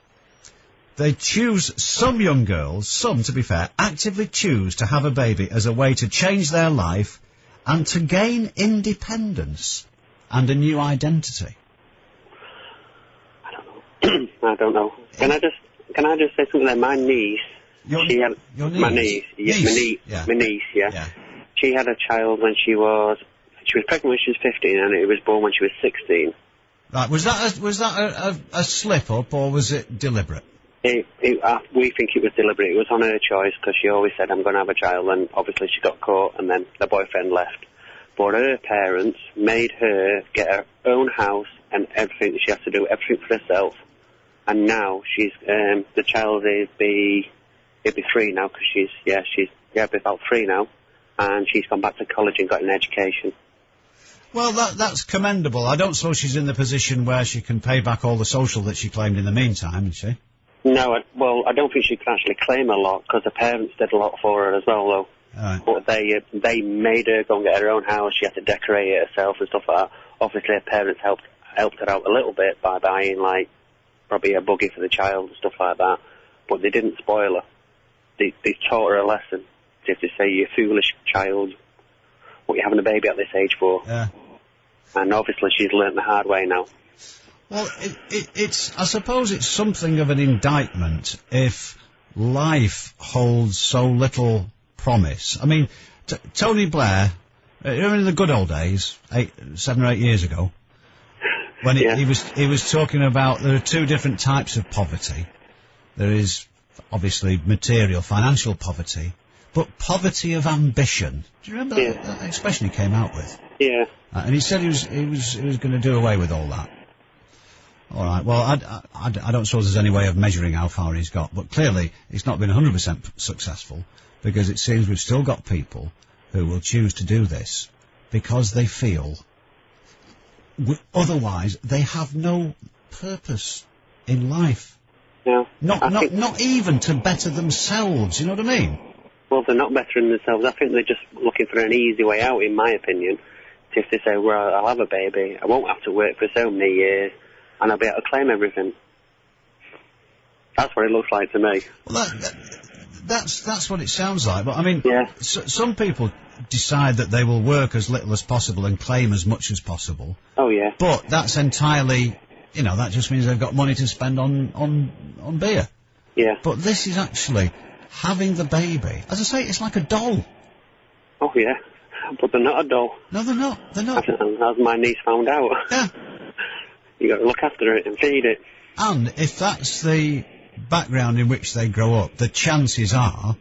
They choose, some young girls, some, to be fair, actively choose to have a baby as a way to change their life and to gain independence and a new identity. I don't know. Can I just say something there? My niece, your niece? My niece, my niece, yeah. She had a child when she was pregnant when she was 15, and it was born when she was 16. Right, was that a slip-up, or was it deliberate? We think it was deliberate. It was on her choice, because she always said, I'm going to have a child, and obviously she got caught, and then the boyfriend left. But her parents made her get her own house and everything. She has to do everything for herself. And now she's, the child it'd be 3 now, because she's about 3 now, and she's gone back to college and got an education. Well, that's commendable. I don't suppose she's in the position where she can pay back all the social that she claimed in the meantime, is she? No, I don't think she can actually claim a lot, because her parents did a lot for her as well, though. Right. But they made her go and get her own house. She had to decorate it herself and stuff like that. Obviously, her parents helped her out a little bit by buying, like, probably a buggy for the child and stuff like that. But they didn't spoil her. They taught her a lesson. If they say, you foolish child, what are you having a baby at this age for? Yeah. And obviously she's learnt the hard way now. Well, I suppose it's something of an indictment if life holds so little promise. I mean, Tony Blair, in the good old days, 7 or 8 years ago, when he was talking about there are 2 different types of poverty. There is obviously material, financial poverty, but poverty of ambition. Do you remember that expression he came out with? Yeah. And he said he was going to do away with all that. All right. Well, I don't suppose there's any way of measuring how far he's got, but clearly it's not been 100% successful, because it seems we've still got people who will choose to do this because they feel otherwise they have no purpose in life. Yeah. Not even to better themselves. You know what I mean? Well, they're not bettering themselves. I think they're just looking for an easy way out, in my opinion. If they say, well, I'll have a baby, I won't have to work for so many years, and I'll be able to claim everything. That's what it looks like to me. Well, that's what it sounds like. But I mean, some people decide that they will work as little as possible and claim as much as possible. Oh yeah. But that's entirely, that just means they've got money to spend on beer. Yeah. But this is actually having the baby. As I say, it's like a doll. Oh yeah. But they're not a doll. No, they're not. They're not. As my niece found out. Yeah. You got to look after it and feed it. And if that's the background in which they grow up, the chances are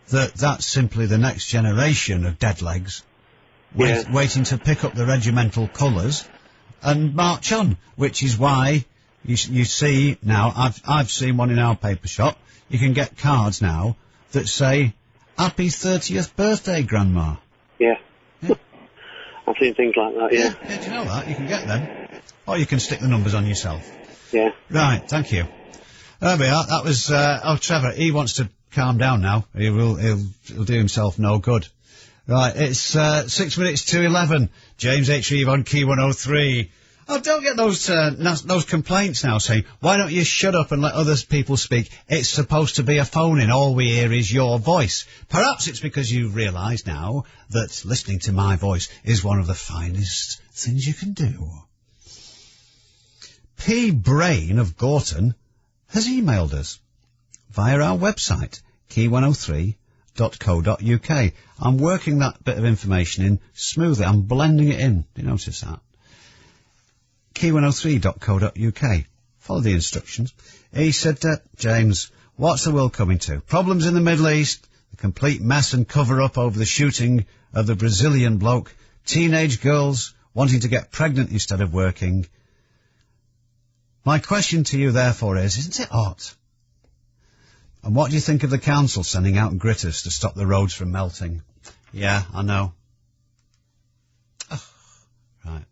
that that's simply the next generation of dead legs waiting to pick up the regimental colours and march on, which is why you see now, I've seen one in our paper shop, you can get cards now that say, Happy 30th birthday, Grandma. Yeah. I've seen things like that, yeah. Yeah, do you know that? You can get them. Or you can stick the numbers on yourself. Yeah. Right, thank you. There we are. That was, Trevor, he wants to calm down now. He'll do himself no good. Right, it's 6 minutes to 11. James H. Reeve on Key 103. Oh, don't get those complaints now saying, why don't you shut up and let other people speak? It's supposed to be a phone-in. All we hear is your voice. Perhaps it's because you've realised now that listening to my voice is one of the finest things you can do. P. Brain of Gorton has emailed us via our website, key103.co.uk. I'm working that bit of information in smoothly. I'm blending it in. Do you notice that? key103.co.uk. Follow the instructions. He said, James, what's the world coming to? Problems in the Middle East, the complete mess and cover-up over the shooting of the Brazilian bloke, teenage girls wanting to get pregnant instead of working. My question to you, therefore, is, isn't it hot? And what do you think of the council sending out gritters to stop the roads from melting? Yeah, I know. Oh, right.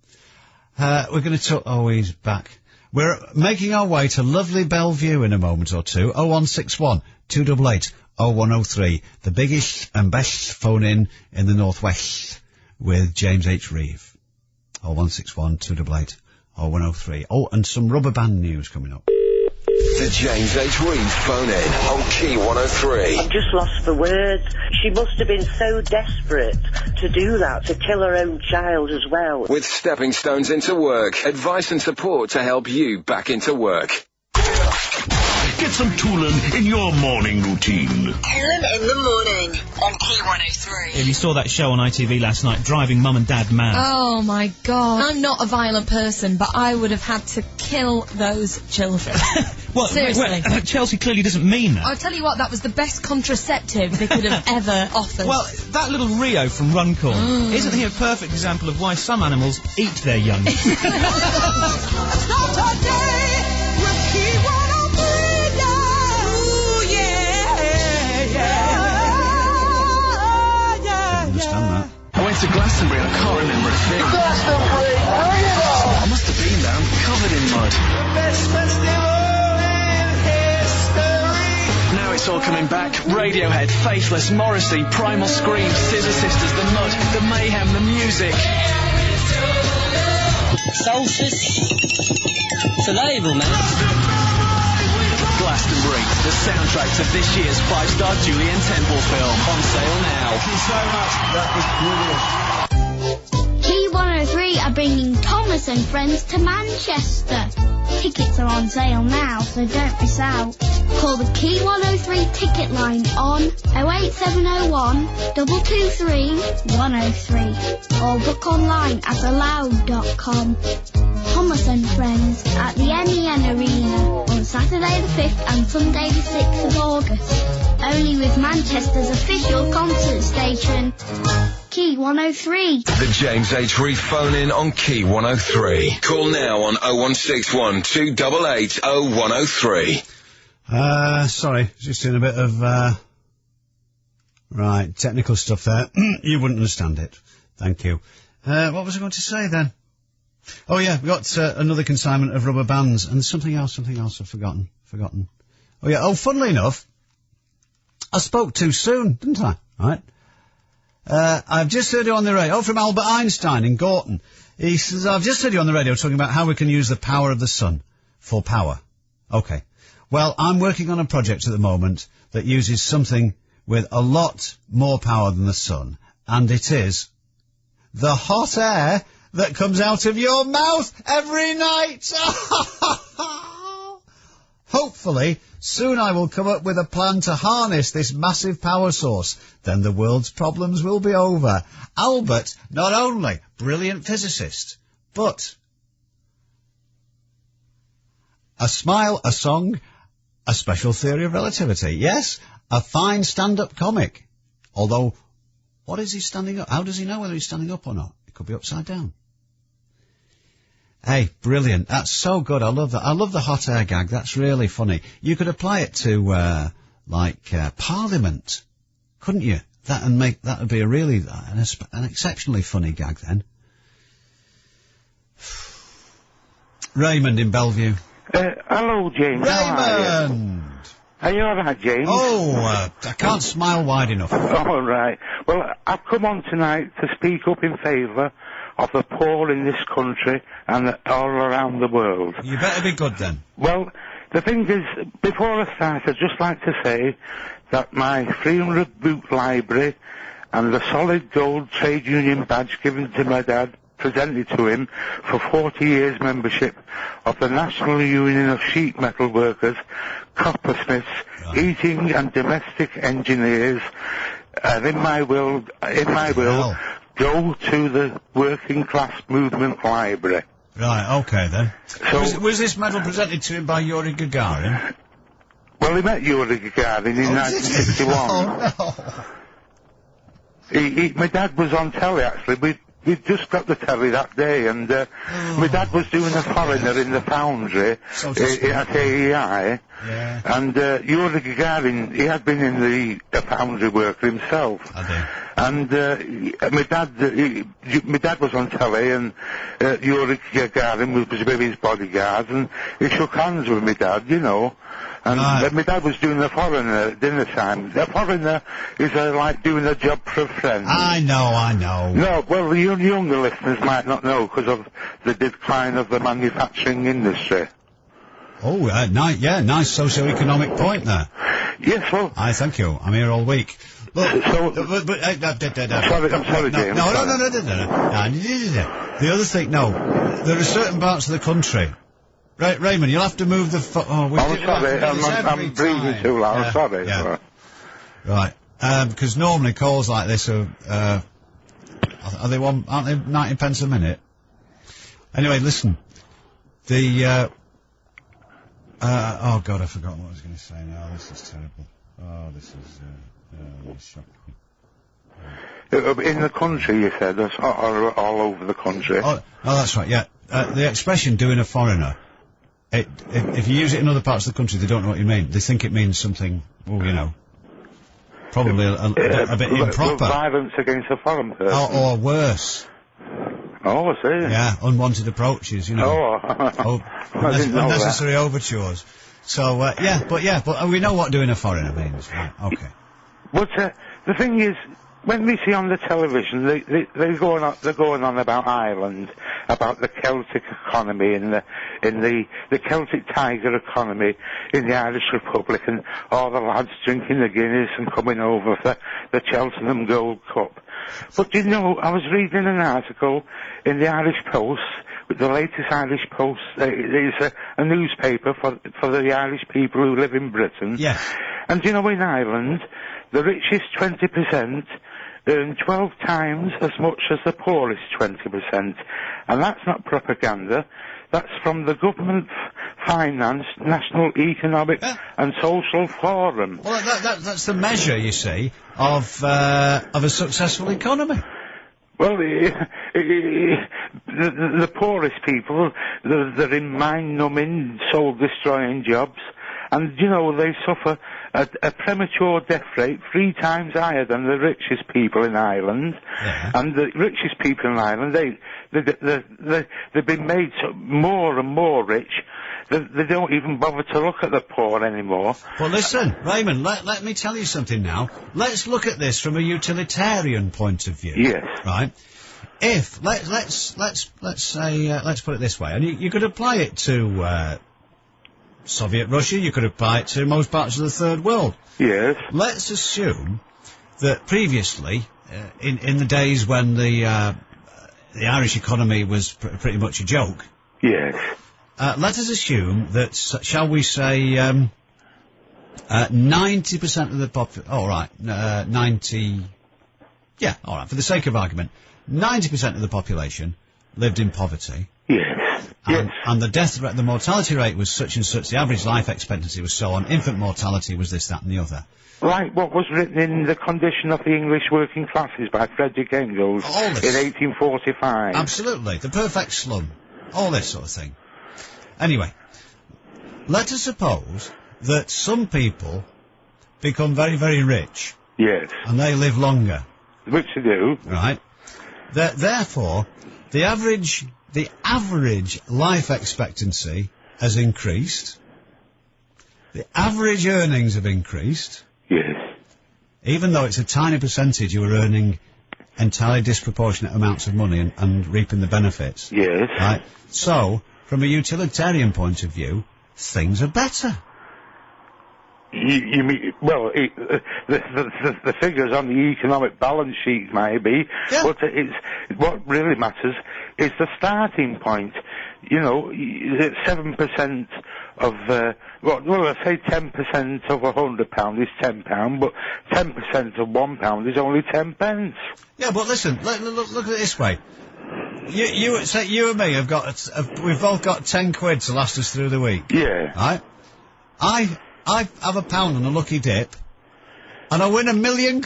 We're going to talk... Oh, he's back. We're making our way to lovely Bellevue in a moment or two. 0161 288 0103. The biggest and best phone-in the Northwest with James H. Reeve. 0161 288 0103. Oh, and some rubber band news coming up. The James H. Reeve phone-in on Key 103. I've just lost for words. She must have been so desperate to do that, to kill her own child as well. With stepping stones into work, advice and support to help you back into work. Get some Toolin in your morning routine. Toolin in the morning on Key 103. If you saw that show on ITV last night, driving mum and dad mad. Oh my God. I'm not a violent person, but I would have had to kill those children. What? Seriously. Chelsea clearly doesn't mean that. I'll tell you what, that was the best contraceptive they could have ever offered. Well, that little Rio from Runcorn, isn't he a perfect example of why some animals eat their young? I went to Glastonbury and I can't remember a thing. Glastonbury! I must have been there. I'm covered in mud. The best festival in history. Now it's all coming back. Radiohead, Faithless, Morrissey, Primal Scream, Scissor Sisters, The Mud, The Mayhem, the music. Solstice. It's a label, man. Glastonbury, the soundtrack to this year's 5-star Julian Temple film. On sale now. Thank you so much. That was brilliant. Key 103 are bringing Thomas and Friends to Manchester. Tickets are on sale now, so don't miss out. Call the Key 103 ticket line on 08701 223 103 or book online at aloud.com. Thomas and Friends at the MEN Arena on Saturday the 5th and Sunday the 6th of August. Only with Manchester's official concert station, Key 103. The James H. Reeve phone-in on Key 103. Call now on 0161 288 0103. Sorry, just doing a bit of, right, technical stuff there. You wouldn't understand it. Thank you. What was I going to say then? Oh yeah, we got another consignment of rubber bands, and something else I've forgotten. Oh yeah, funnily enough, I spoke too soon, didn't I? Right. I've just heard you on the radio, from Albert Einstein in Gorton. He says, I've just heard you on the radio talking about how we can use the power of the sun for power. Okay. Well, I'm working on a project at the moment that uses something with a lot more power than the sun, and it is the hot air that comes out of your mouth every night. Hopefully hopefully, soon I will come up with a plan to harness this massive power source. Then the world's problems will be over. Albert, not only brilliant physicist, but a smile, a song, a special theory of relativity. Yes, a fine stand-up comic. Although, what is he standing up? How does he know whether he's standing up or not? It could be upside down. Hey, brilliant. That's so good. I love that. I love the hot air gag. That's really funny. You could apply it to, Parliament, couldn't you? That would be a really, an exceptionally funny gag then. Raymond in Bellevue. Hello, James. Raymond! Are you alright, James? Oh, I can't smile wide enough. All right. Well, I've come on tonight to speak up in favour of the poor in this country and all around the world. You better be good then. Well, the thing is, before I start, I'd just like to say that my 300 book library and the solid gold trade union badge given to my dad, presented to him for 40 years membership of the National Union of Sheet Metal Workers, Coppersmiths, Heating and Domestic Engineers, and in my will, go to the Working Class Movement Library. Right, okay then. So, was this medal presented to him by Yuri Gagarin? Well, he met Yuri Gagarin in 1961. Oh, no. My dad was on telly, actually. We'd just got the telly that day, and my dad was doing a foreigner in the foundry at AEI, and Yuri Gagarin, he had been in the foundry work himself. And my dad was on telly, and Yuri Gagarin was with his bodyguards, and he shook hands with my dad, you know. And my dad was doing the foreigner at dinner time. The foreigner is like doing a job for a friend. I know. No, well, the younger listeners might not know because of the decline of the manufacturing industry. Oh, nice socio-economic point there. Yes, well... I thank you. I'm here all week. Look, I'm sorry, James. No. The other thing, there are certain parts of the country... Right, Raymond, you'll have to move the... I'm sorry, I'm breathing too loud, I'm sorry. Yeah. Right, because normally calls like this are aren't they 90 pence a minute? Anyway, listen, oh God, I've forgotten what I was going to say now, this is terrible. Oh, this is shocking. In the country, you said, that's all over the country. Oh, that's right, yeah. The expression doing a foreigner... If you use it in other parts of the country, they don't know what you mean. They think it means something, probably a bit improper. Violence against a foreign person. Or worse. Oh, I see. Yeah, unwanted approaches, unnecessary overtures. So, but we know what doing a foreigner means. Right, okay. But the thing is, when we see on the television, they're going on about Ireland, about the Celtic economy and the Celtic tiger economy in the Irish Republic, and all the lads drinking the Guinness and coming over for the Cheltenham Gold Cup. But I was reading an article in the Irish Post, the latest Irish Post. It's a newspaper for the Irish people who live in Britain. Yes. And in Ireland, the richest 20% earn 12 times as much as the poorest 20%. And that's not propaganda. That's from the government-financed National Economic and Social Forum. Well, that's the measure, you see, of a successful economy. Well, the poorest people, they're in mind-numbing, soul-destroying jobs. And, they suffer a premature death rate 3 times higher than the richest people in Ireland. Yeah. And the richest people in Ireland, they've been made more and more rich. They don't even bother to look at the poor anymore. Well, listen, Raymond, let me tell you something now. Let's look at this from a utilitarian point of view. Yes. Right? If, let's say, let's put it this way, and you could apply it to, Soviet Russia, you could apply it to most parts of the Third World. Yes. Let's assume that previously, in the days when the Irish economy was pretty much a joke. Yes. let us assume that, shall we say, 90% of the population... 90... Yeah, all right, for the sake of argument, 90% of the population lived in poverty. Yes. And the death rate, the mortality rate was such and such, the average life expectancy was so on, infant mortality was this, that and the other. Like what was written in The Condition of the English Working Classes by Frederick Engels in 1845. Absolutely. The perfect slum. All this sort of thing. Anyway, let us suppose that some people become very, very rich. Yes. And they live longer. Which they do. Right. Therefore, the average life expectancy has increased. The average earnings have increased. Yes. Even though it's a tiny percentage who are earning entirely disproportionate amounts of money and reaping the benefits. Yes. Right? So, from a utilitarian point of view, things are better. You mean, well, the figures on the economic balance sheet maybe, but what really matters is the starting point. You know, 7% of, let's say 10% of £100 is £10, but 10% of £1 is only 10 pence. Yeah, but listen, look at it this way. You and me we've both got 10 quid to last us through the week. Yeah. Right? I have a pound on a lucky dip, and I win £1 million.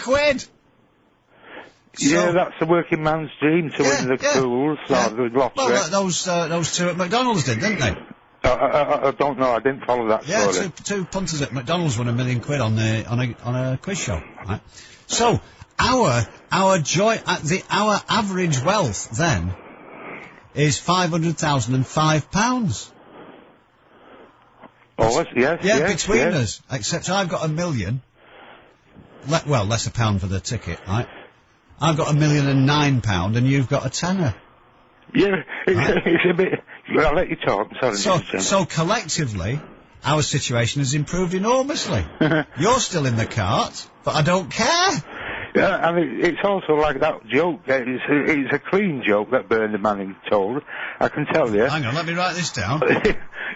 Yeah, that's the working man's dream to win the pools or the lottery. Well, those two at McDonald's did, didn't they? I don't know. I didn't follow that story. Yeah, two punters at McDonald's won £1 million on a quiz show. Right? So our average wealth then is £500,005. Oh, yes, between us. Except I've got £1 million. Less a pound for the ticket, right? I've got £1,009,000 and you've got a tenner. Yeah, it's a bit... I'll let you talk. Sorry, so collectively, our situation has improved enormously. You're still in the cart, but I don't care. Yeah, I mean, it's also like that joke. It's a clean joke that Bernard Manning told. I can tell you. Hang on, let me write this down.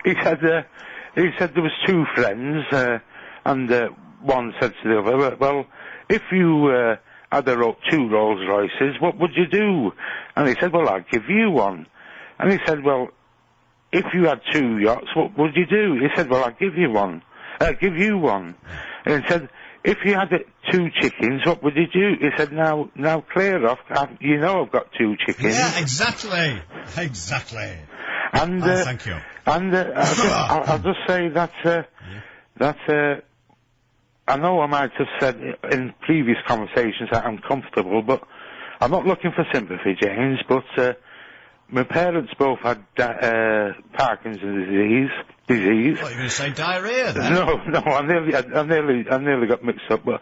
He said there was two friends, and one said to the other, well, if you had two Rolls Royces, what would you do? And he said, well, I'd give you one. And he said, well, if you had two yachts, what would you do? He said, well, I'd give you one. And he said, if you had two chickens, what would you do? He said, now clear off. You know I've got two chickens. Yeah, exactly. And thank you. And I'll just say that I know I might have said in previous conversations that I'm comfortable, but I'm not looking for sympathy, James. But my parents both had Parkinson's disease. What, you're going to say diarrhea then? No, I nearly got mixed up, but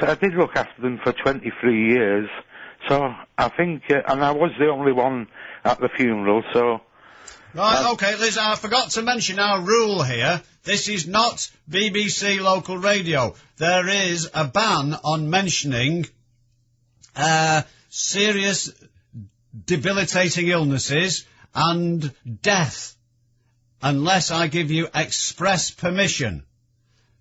I did look after them for 23 years, so I think, and I was the only one at the funeral, so... Right, okay, Liz, I forgot to mention our rule here. This is not BBC local radio. There is a ban on mentioning, serious, debilitating illnesses and death, unless I give you express permission.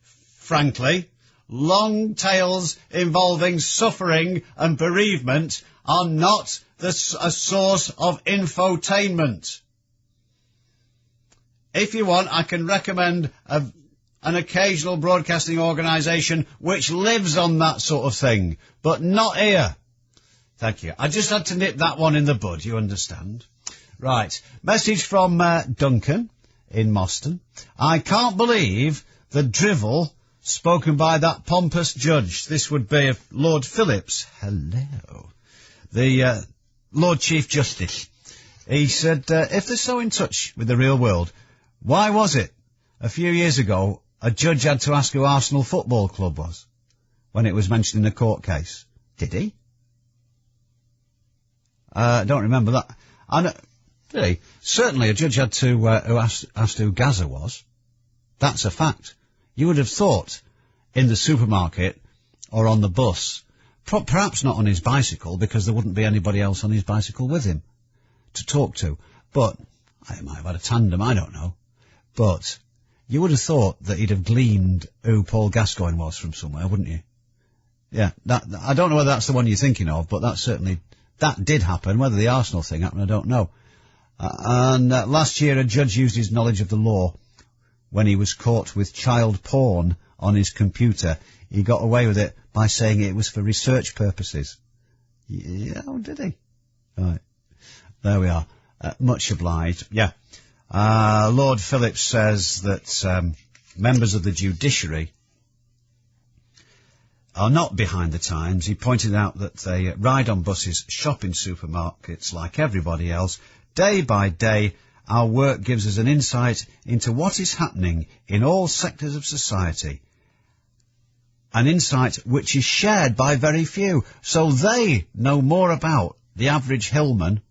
Frankly, long tales involving suffering and bereavement are not a source of infotainment. If you want, I can recommend an occasional broadcasting organisation which lives on that sort of thing, but not here. Thank you. I just had to nip that one in the bud, you understand? Right. Message from Duncan in Moston. I can't believe the drivel spoken by that pompous judge. This would be Lord Phillips. Hello. The Lord Chief Justice. He said, if they're so in touch with the real world, why was it, a few years ago, a judge had to ask who Arsenal Football Club was, when it was mentioned in a court case? Did he? Don't remember that. Did he? Certainly a judge had to, asked who Gaza was. That's a fact. You would have thought, in the supermarket, or on the bus, perhaps not on his bicycle, because there wouldn't be anybody else on his bicycle with him to talk to. But I might have had a tandem, I don't know. But you would have thought that he'd have gleaned who Paul Gascoigne was from somewhere, wouldn't you? Yeah, I don't know whether that's the one you're thinking of, but that did happen. Whether the Arsenal thing happened, I don't know. Last year a judge used his knowledge of the law when he was caught with child porn on his computer. He got away with it by saying it was for research purposes. Yeah, did he? Right. There we are. Much obliged. Yeah. Lord Phillips says that members of the judiciary are not behind the times. He pointed out that they ride on buses, shop in supermarkets like everybody else. Day by day, our work gives us an insight into what is happening in all sectors of society. An insight which is shared by very few. So they know more about the average hillman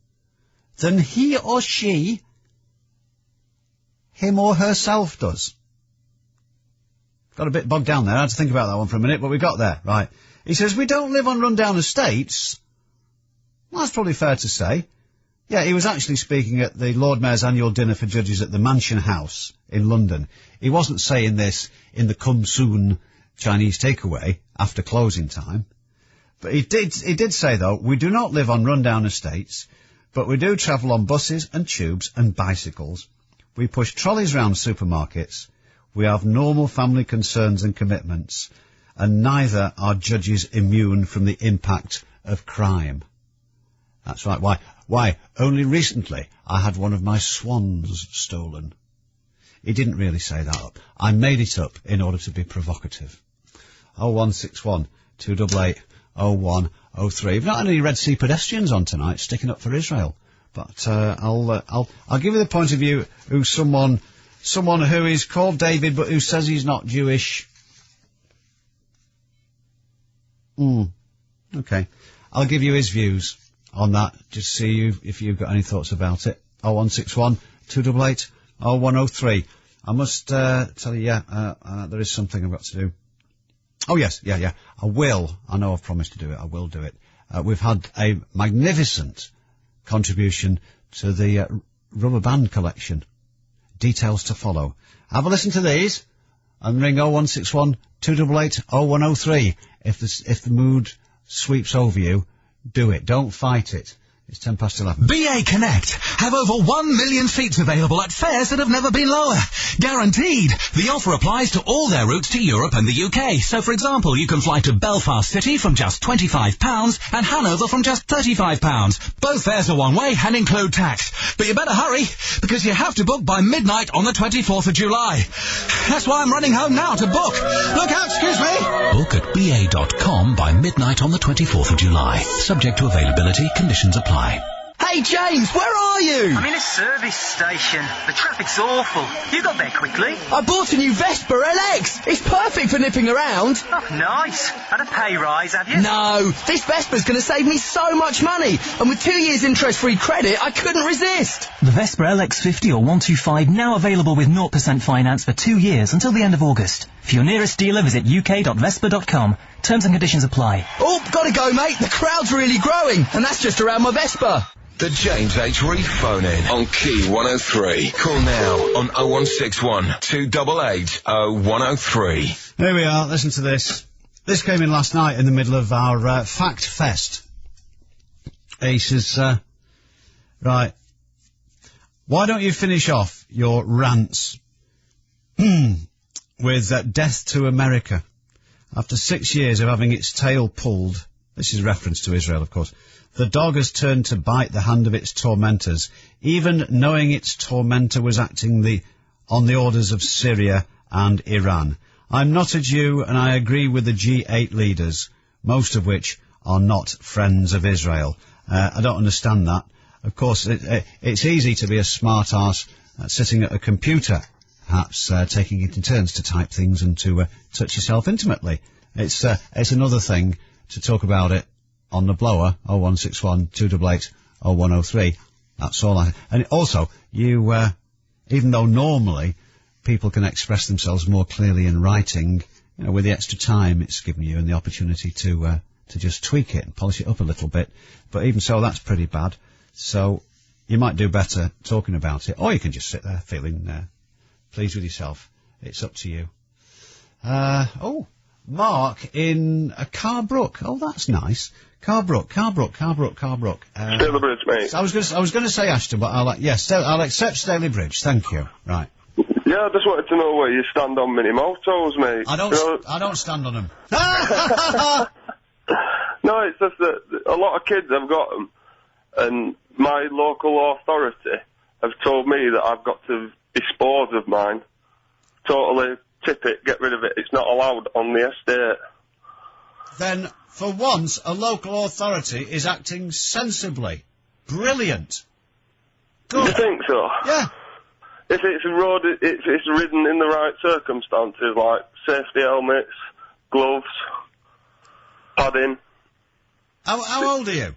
than he or she, him or herself does. Got a bit bogged down there. I had to think about that one for a minute, but we got there. Right. He says, we don't live on rundown estates. Well, that's probably fair to say. Yeah, he was actually speaking at the Lord Mayor's annual dinner for judges at the Mansion House in London. He wasn't saying this in the come soon Chinese takeaway after closing time. But he did say, though, we do not live on rundown estates, but we do travel on buses and tubes and bicycles. We push trolleys round supermarkets. We have normal family concerns and commitments, and neither are judges immune from the impact of crime. That's right. Why? Only recently I had one of my swans stolen. He didn't really say that up. I made it up in order to be provocative. 0161 288 0103. We've not had any Red Sea pedestrians on tonight sticking up for Israel, but I'll give you the point of view of someone who is called David but who says he's not Jewish. Okay. I'll give you his views on that, just see if you've got any thoughts about it. 0161 288 0103. I must tell you, there is something I've got to do. Oh yes, yeah. I will. I know I've promised to do it. I will do it. We've had a magnificent contribution to the rubber band collection. Details to follow. Have a listen to these and ring 0161 288 0103. If the mood sweeps over you, do it. Don't fight it. It's 11:10. BA Connect have over 1 million seats available at fares that have never been lower. Guaranteed. The offer applies to all their routes to Europe and the UK. So, for example, you can fly to Belfast City from just £25 and Hanover from just £35. Both fares are one way and include tax. But you better hurry, because you have to book by midnight on the 24th of July. That's why I'm running home now to book. Look out, excuse me. Book at ba.com by midnight on the 24th of July. Subject to availability, conditions apply. Hey James, where are you? I'm in a service station. The traffic's awful. You got there quickly. I bought a new Vespa LX. It's perfect for nipping around. Oh, nice. Had a pay rise, have you? No, this Vespa's going to save me so much money. And with 2 years interest-free credit, I couldn't resist. The Vespa LX50 or 125 now available with 0% finance for 2 years until the end of August. For your nearest dealer, visit uk.vespa.com. Terms and conditions apply. Oh, gotta go, mate. The crowd's really growing. And that's just around my Vespa. The James H. Reeve phone-in on Key 103. Call now on 0161 288 0103. There we are. Listen to this. This came in last night in the middle of our Fact Fest. He says, right, why don't you finish off your rants with Death to America? After 6 years of having its tail pulled, this is reference to Israel, of course, the dog has turned to bite the hand of its tormentors, even knowing its tormentor was acting on the orders of Syria and Iran. I'm not a Jew, and I agree with the G8 leaders, most of which are not friends of Israel. I don't understand that. Of course, it's easy to be a smart-arse sitting at a computer, perhaps taking it in turns to type things and to touch yourself intimately. It's another thing to talk about it on the blower, 0161 288 0103. That's all and also, you, even though normally people can express themselves more clearly in writing, you know, with the extra time it's given you and the opportunity to just tweak it and polish it up a little bit. But even so, that's pretty bad. So, you might do better talking about it, or you can just sit there feeling pleased with yourself. It's up to you. Mark in Carbrook. Oh, that's nice. Carbrook. Staley Bridge, mate. I was going to say Ashton, but I'll accept Staley Bridge. Thank you. Right. Yeah, I just wanted to know where you stand on mini motos, mate. I don't stand on them. No, it's just that a lot of kids have got them, and my local authority have told me that I've got to dispose of mine. Totally tip it, get rid of it. It's not allowed on the estate. Then, for once, a local authority is acting sensibly. Brilliant. Good. You think so? Yeah. If it's ridden in the right circumstances, like safety helmets, gloves, padding. How old are you?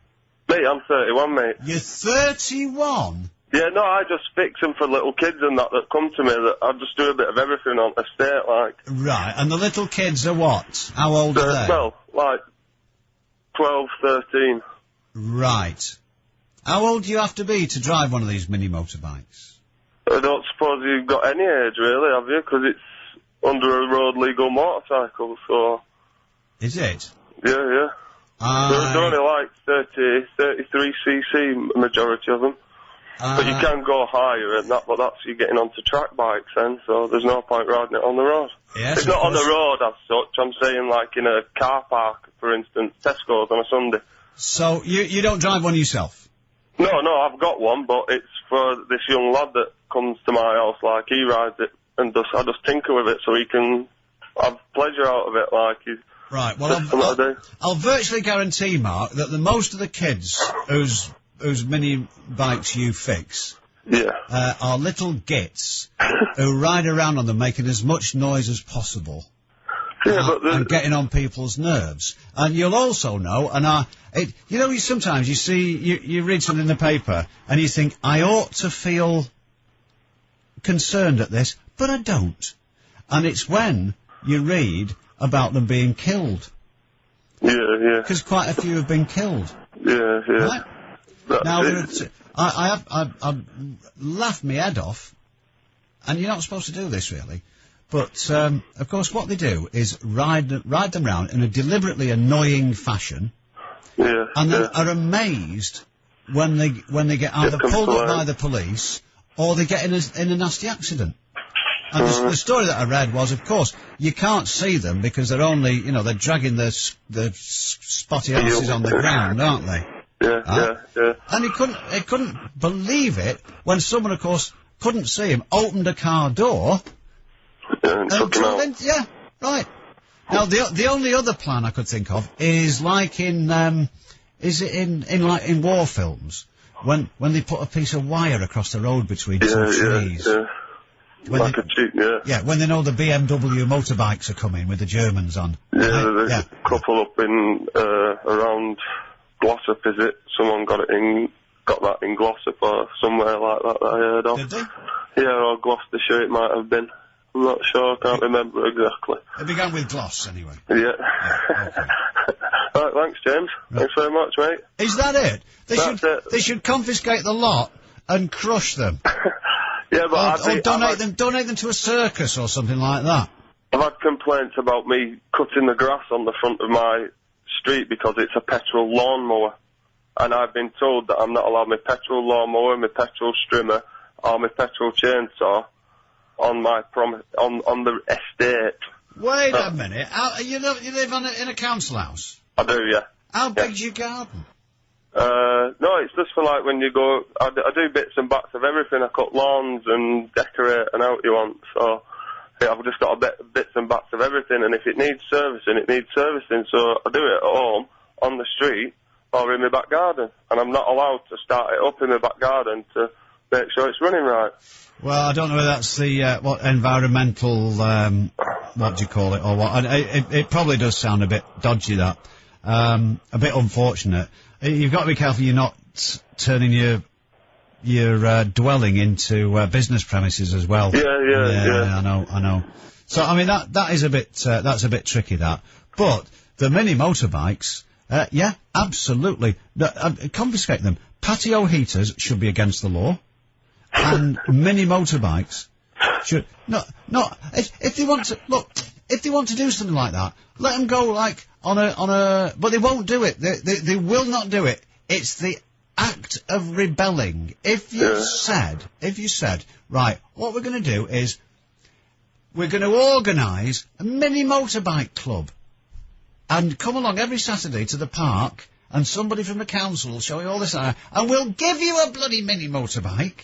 Me, I'm 31, mate. You're 31? Yeah, no, I just fix them for little kids and that come to me. That I just do a bit of everything on the estate, like. Right, and the little kids are what? How old are they? Well, like 12, 13. Right. How old do you have to be to drive one of these mini motorbikes? I don't suppose you've got any age, really, have you? Because it's under a road legal motorcycle, so... Is it? Yeah. They're only like 33cc, majority of them. But you can go higher and that, but that's you getting onto track bikes then, so there's no point riding it on the road. Yes, it's not on the road as such, I'm saying like in a car park, for instance, Tesco's on a Sunday. So, you don't drive one yourself? No, I've got one, but it's for this young lad that comes to my house, like, he rides it, and I just tinker with it so he can have pleasure out of it, like, right, well, I'll virtually guarantee, Mark, that the most of the kids whose mini bikes you fix are little gits who ride around on them making as much noise as possible. And getting on people's nerves. And you'll also know, sometimes you see, you read something in the paper, and you think, I ought to feel concerned at this, but I don't. And it's when you read about them being killed. Yeah. Because quite a few have been killed. Yeah. Right? Now, I've laughed my head off, and you're not supposed to do this, really. But, of course, what they do is ride them round in a deliberately annoying fashion, and then are amazed when they get either pulled up by the police or they get in a nasty accident. And the story that I read was, of course, you can't see them because they're only, they're dragging the spotty asses on the ground, aren't they? Yeah. And he couldn't believe it when someone, of course, couldn't see him, opened a car door. And took him out. Yeah, right. Now, the only other plan I could think of is like in war films, when they put a piece of wire across the road between two trees. Yeah. Like a jeep, Yeah, when they know the BMW motorbikes are coming with the Germans on. Yeah, there's a couple up in, around Glossop, is it? Someone got that in Glossop or somewhere like that I heard of. Did they? Yeah, or Gloucestershire it might have been. I'm not sure, I can't remember exactly. It began with gloss, anyway. Yeah. Okay. Right, thanks, James. Right. Thanks very much, mate. Is that it? They It. should confiscate the lot and crush them. Yeah, but or donate them to a circus or something like that. I've had complaints about me cutting the grass on the front of my street because it's a petrol lawnmower. And I've been told that I'm not allowed my petrol lawnmower, my petrol strimmer, or my petrol chainsaw on the estate. Wait a minute. You live in a council house? I do, yeah. How big's your garden? No, it's just for like when you go, I do bits and bats of everything. I cut lawns and decorate and out you want, so yeah, I've just got bits and bats of everything, and if it needs servicing, it needs servicing, so I do it at home, on the street, or in my back garden, and I'm not allowed to start it up in my back garden to make sure it's running right. Well, I don't know whether that's the, what environmental, what do you call it, or what, it probably does sound a bit dodgy, that, a bit unfortunate. You've got to be careful you're not turning your dwelling into business premises as well. Yeah. I know. So I mean that is a bit that's a bit tricky, that. But the mini motorbikes, yeah, absolutely, confiscate them. patio heaters should be against the law, and mini motorbikes should if they want to if they want to do something like that, let them go like on a but they won't do it. They will not do it. It's the act of rebelling. If you said, right, what we're going to do is we're going to organise a mini motorbike club and come along every Saturday to the park, and somebody from the council will show you all this, and we'll give you a bloody mini motorbike.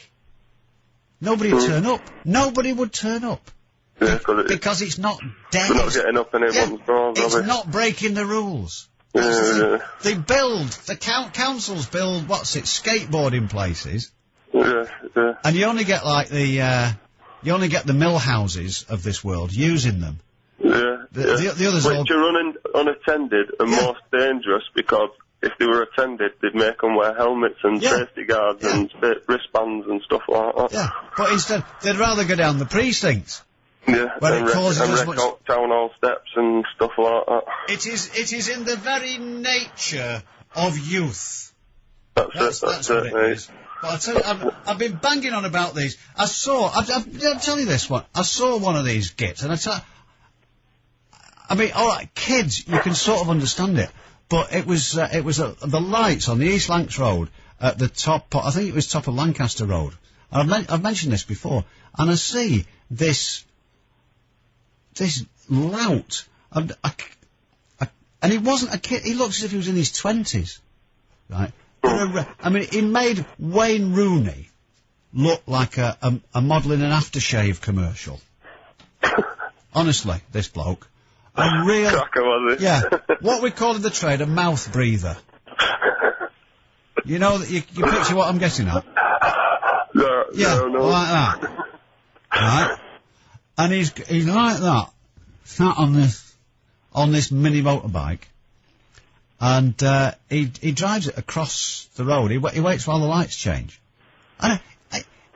Nobody would turn up. Nobody would turn up. Yeah, because it's not dead. We're not getting up anyone's doors, it's not breaking the rules. They build, the councils build, skateboarding places. And you only get like you only get the mill houses of this world using them. The others which are running unattended and most dangerous, because if they were attended, they'd make them wear helmets and safety guards and wristbands and stuff like that. Yeah, but instead, they'd rather go down the precincts. Yeah, where and it causes as wreck much... out town hall steps and stuff like that. It is in the very nature of youth. That's what it is. But I tell you, I've been banging on about these. I'll tell you this one. I saw one of these gits, and I mean, all right, kids, you can sort of understand it, but it was the lights on the East Lancs Road at the top. I think it was top of Lancaster Road. And I've mentioned this before, and I see this lout, and he wasn't a kid. He looks as if he was in his 20s, right? I mean, he made Wayne Rooney look like a model in an aftershave commercial. Honestly, this bloke. A real... Cracker, was it? Yeah. What we call in the trade a mouth breather. You know, that you picture what I'm getting at? No. Like that. Right? And he's like that, sat on this mini motorbike, and he drives it across the road. He waits while the lights change. And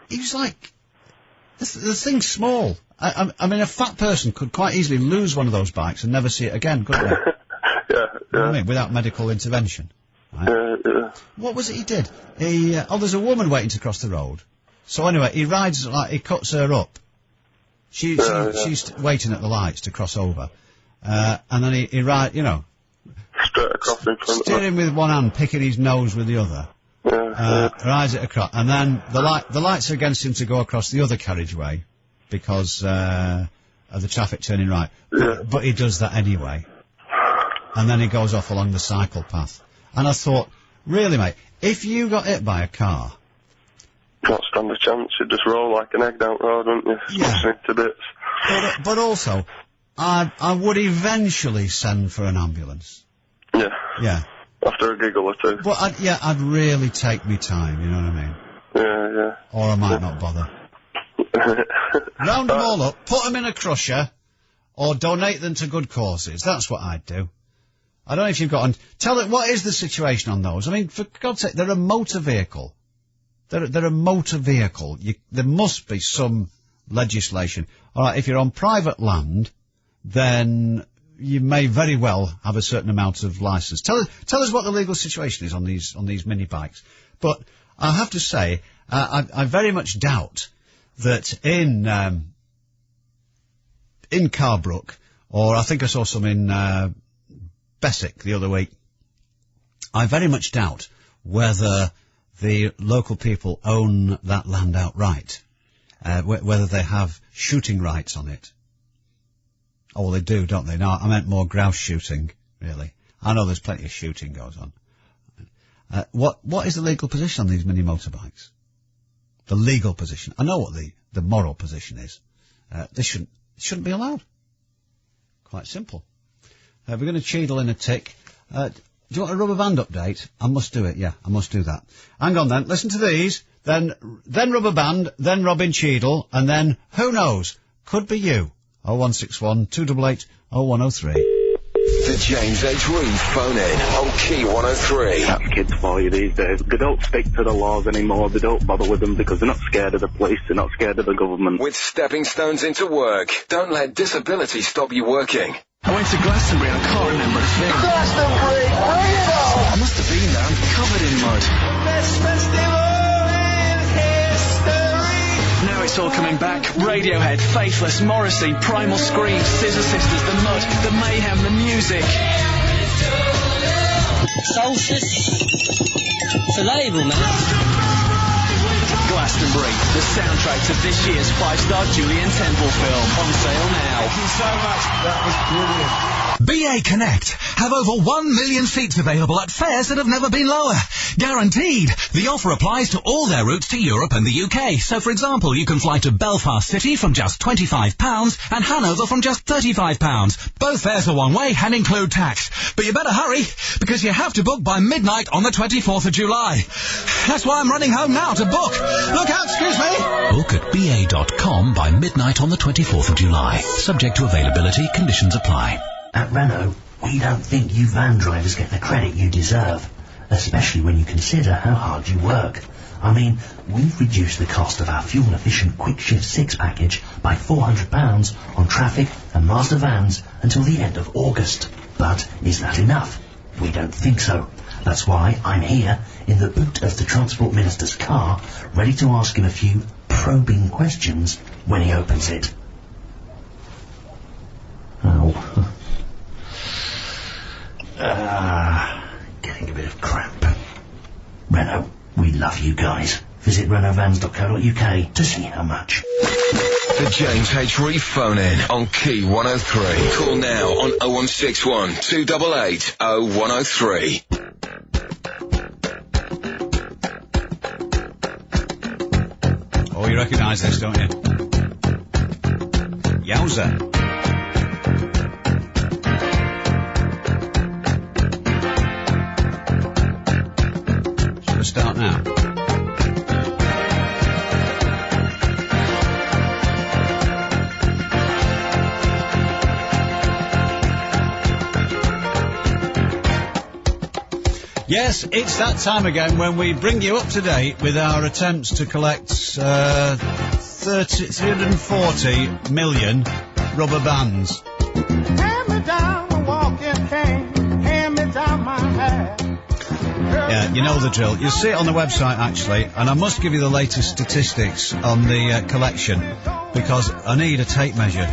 he was like, the thing's small. I mean, a fat person could quite easily lose one of those bikes and never see it again, couldn't they? Yeah. You know what I mean? Without medical intervention. Right? What was it he did? There's a woman waiting to cross the road. So anyway, he cuts her up. She's waiting at the lights to cross over. And then he rides, straight across in front steering with one hand, picking his nose with the other. Rides it across. And then the lights are against him to go across the other carriageway because of the traffic turning right. But he does that anyway. And then he goes off along the cycle path. And I thought, really, mate, if you got hit by a car... Not stand a chance, you'd just roll like an egg down the road, wouldn't you? Smashing it to bits. But also, I would eventually send for an ambulance. Yeah. Yeah. After a giggle or two. But I'd really take me time, you know what I mean? Yeah. Or I might not bother. Round them all up, put them in a crusher, or donate them to good causes. That's what I'd do. I don't know if you've got... Tell it, what is the situation on those? I mean, for God's sake, they're a motor vehicle. They're a motor vehicle. There must be some legislation. All right, if you're on private land, then you may very well have a certain amount of licence. Tell us what the legal situation is on these mini bikes. But I have to say, I very much doubt that in Carbrook, or I think I saw some in Bessick the other week, I very much doubt whether the local people own that land outright, whether they have shooting rights on it. Oh, well, they do, don't they? No, I meant more grouse shooting, really. I know there's plenty of shooting goes on. What is the legal position on these mini motorbikes? The legal position. I know what the moral position is. This shouldn't be allowed. Quite simple. We're going to cheadle in a tick. Do you want a rubber band update? I must do it, yeah, I must do that. Hang on then, listen to these, then rubber band, then Robin Cheadle, and then, who knows, could be you. 0161 288 0103. The James H. Reeve phone in on Key 103. That's kids for you these days. They don't stick to the laws anymore. They don't bother with them because they're not scared of the police. They're not scared of the government. With stepping stones into work, don't let disability stop you working. I went to Glastonbury and I can't remember a thing. Glastonbury, bring it on! I must have been there. I'm covered in mud. Now it's all coming back. Radiohead, Faithless, Morrissey, Primal Scream, Scissor Sisters, The Mud, The Mayhem, The Music. Solstice. It's a label, man. Glastonbury, the soundtrack to this year's 5-star Julian Temple film. On sale now. Thank you so much. That was brilliant. BA Connect have over 1 million seats available at fares that have never been lower. Guaranteed. The offer applies to all their routes to Europe and the UK. So, for example, you can fly to Belfast City from just £25 and Hanover from just £35. Both fares are one way and include tax. But you better hurry, because you have to book by midnight on the 24th of July. That's why I'm running home now to book. Look out, excuse me. Book at ba.com by midnight on the 24th of July. Subject to availability, conditions apply. At Renault, we don't think you van drivers get the credit you deserve, especially when you consider how hard you work. I mean, we've reduced the cost of our fuel-efficient Quick Shift 6 package by £400 on traffic and master vans until the end of August. But is that enough? We don't think so. That's why I'm here in the boot of the Transport Minister's car, ready to ask him a few probing questions when he opens it. Oh. Getting a bit of cramp. Renault, we love you guys. Visit renaultvans.co.uk to see how much. The James H. Reeve phone in on Key 103. Call now on 0161 288 0103. Oh, you recognise this, don't you? Yowza. Start now. Yes, it's that time again when we bring you up to date with our attempts to collect 340 million rubber bands. Hand me down the walking cane, hand me down my hat. Yeah, you know the drill. You'll see it on the website, actually, and I must give you the latest statistics on the collection, because I need a tape measure,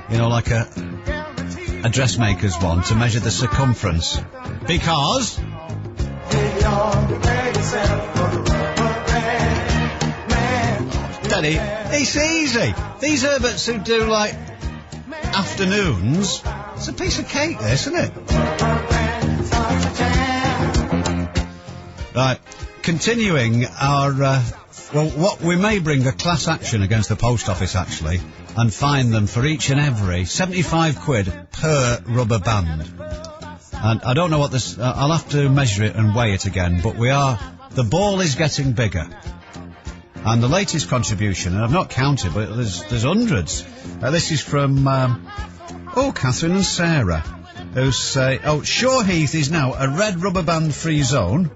you know, like a dressmaker's one, to measure the circumference, because... Daddy, it's easy. These Herberts who do, like, afternoons, it's a piece of cake, this, isn't it? Right, continuing our, what we may bring a class action against the post office, actually, and fine them for each and every 75 quid per rubber band. And I don't know what this, I'll have to measure it and weigh it again, but the ball is getting bigger. And the latest contribution, and I've not counted, but there's hundreds. This is from, Catherine and Sarah, who say, Shore Heath is now a red rubber band free zone.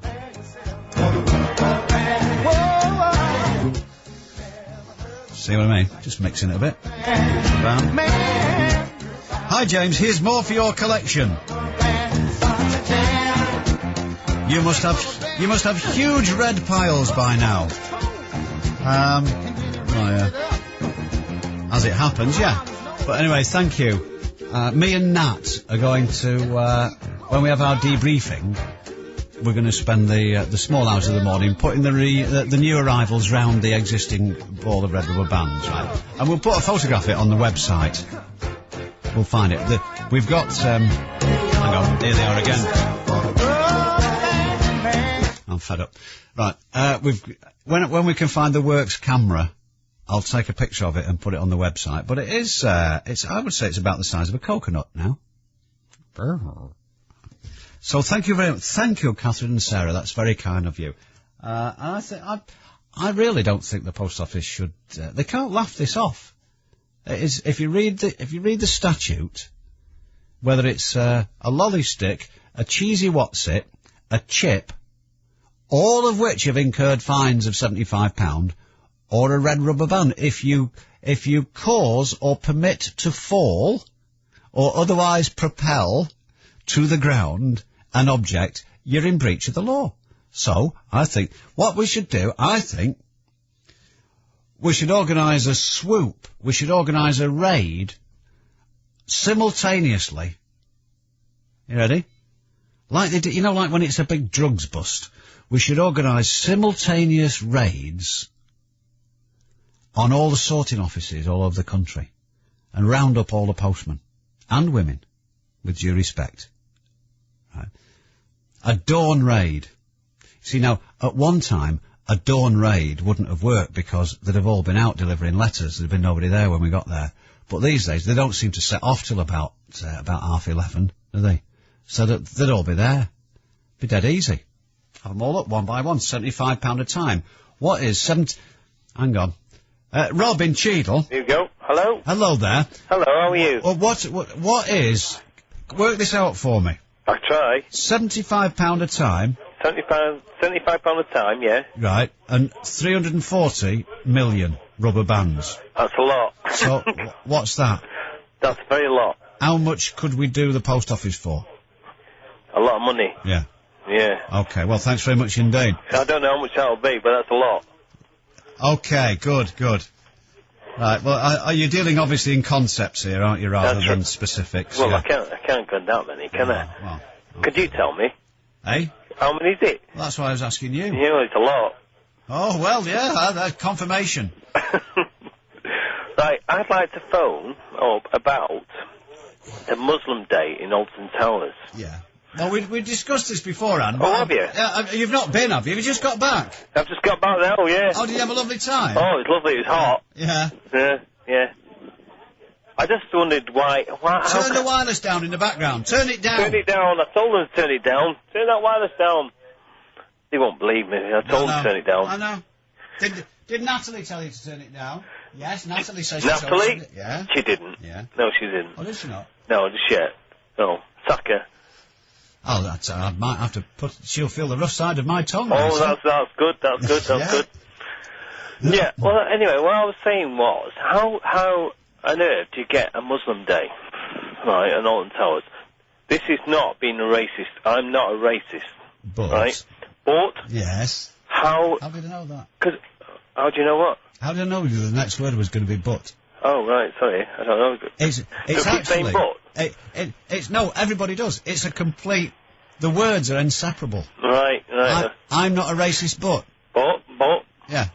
See what I mean? Just mixing it a bit. Bam. Hi James, here's more for your collection. You must have huge red piles by now. As it happens, yeah. But anyway, thank you. Me and Nat are going to, when we have our debriefing, we're going to spend the small hours of the morning putting the new arrivals round the existing ball of red rubber bands, right? And we'll put a photograph of it on the website. We'll find it. We've got, hang on, here they are again. I'm fed up. Right, when we can find the works camera, I'll take a picture of it and put it on the website. But it is, I would say it's about the size of a coconut now. So thank you very much. Thank you, Catherine and Sarah. That's very kind of you. And I really don't think the post office should. They can't laugh this off. It is, if you read the statute, whether it's a lolly stick, a cheesy what's-it, a chip, all of which have incurred fines of £75, or a red rubber band, if you cause or permit to fall, or otherwise propel to the ground an object, you're in breach of the law. So, I think, what we should do, we should organise a swoop, we should organise a raid, simultaneously. You ready? Like they do, you know, like when it's a big drugs bust, we should organise simultaneous raids on all the sorting offices all over the country, and round up all the postmen, and women, with due respect. Right. A dawn raid. See, now, at one time, a dawn raid wouldn't have worked because they'd have all been out delivering letters. There'd been nobody there when we got there. But these days, they don't seem to set off till about 11:30, do they? So that they'd all be there. Be dead easy. Have them all up one by one, £75 a time. What is hang on. Rob in Cheadle. Here you go. Hello? Hello there. Hello, how are you? Well, what is, work this out for me. I try. £75 a time. £75 a time, yeah. Right, and 340 million rubber bands. That's a lot. So, what's that? That's very lot. How much could we do the post office for? A lot of money. Yeah. Yeah. Okay, well, thanks very much indeed. I don't know how much that'll be, but that's a lot. Okay, good. Right, well, are you dealing obviously in concepts here, aren't you, rather than specifics? Well, yeah. I can't go that many, can I? Well, okay. Could you tell me? Eh? How many is it? Well, that's why I was asking you. Yeah, it's a lot. Oh, well, yeah, confirmation. Right, I'd like to phone up about the Muslim Day in Alton Towers. Yeah. Well, we discussed this beforehand. Oh, have you? You've not been, have you? Have you just got back? I've just got back now, yeah. Oh, did you have a lovely time? Oh, it was lovely, it was hot. Yeah. Yeah. I just wondered why turn the wireless down in the background. Turn it down. Turn it down. I told them to turn it down. Turn that wireless down. They won't believe me. I told them to turn it down. I know. Did Natalie tell you to turn it down? Yes, Natalie says Natalie? She told you. Yeah. She didn't. Yeah. No, she didn't. Oh, did she not? No, just yet. No. Sack her. Oh, that's, I might have to she'll feel the rough side of my tongue. Oh, that's good. That's good. Yeah, well, anyway, what I was saying was, how on earth do you get a Muslim Day, right, on Alton Towers? This is not being a racist. I'm not a racist. But. Right? But. Yes. How did I know that? Because, how do you know what? How did I know the next word was going to be but? Oh, right, sorry, I don't know. It's actually... saying but? It's no, everybody does. It's a complete... The words are inseparable. Right. I'm not a racist, but... But? Yeah.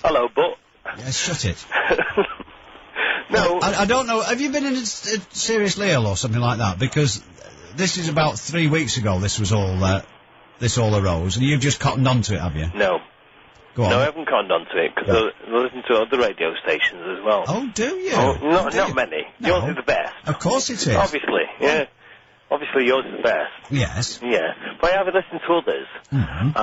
Hello, but? Yeah, shut it. No. I don't know. Have you been seriously ill or something like that? Because this is about 3 weeks ago this was all... this all arose, and you've just cottoned onto it, have you? No. Go on. No, I haven't cottoned onto it, because I listen to other radio stations as well. Oh, do you? Oh, not many. No. Yours is the best. Of course it is. Obviously, yeah. Obviously yours is the best. Yes. Yeah. But I have listened to others, and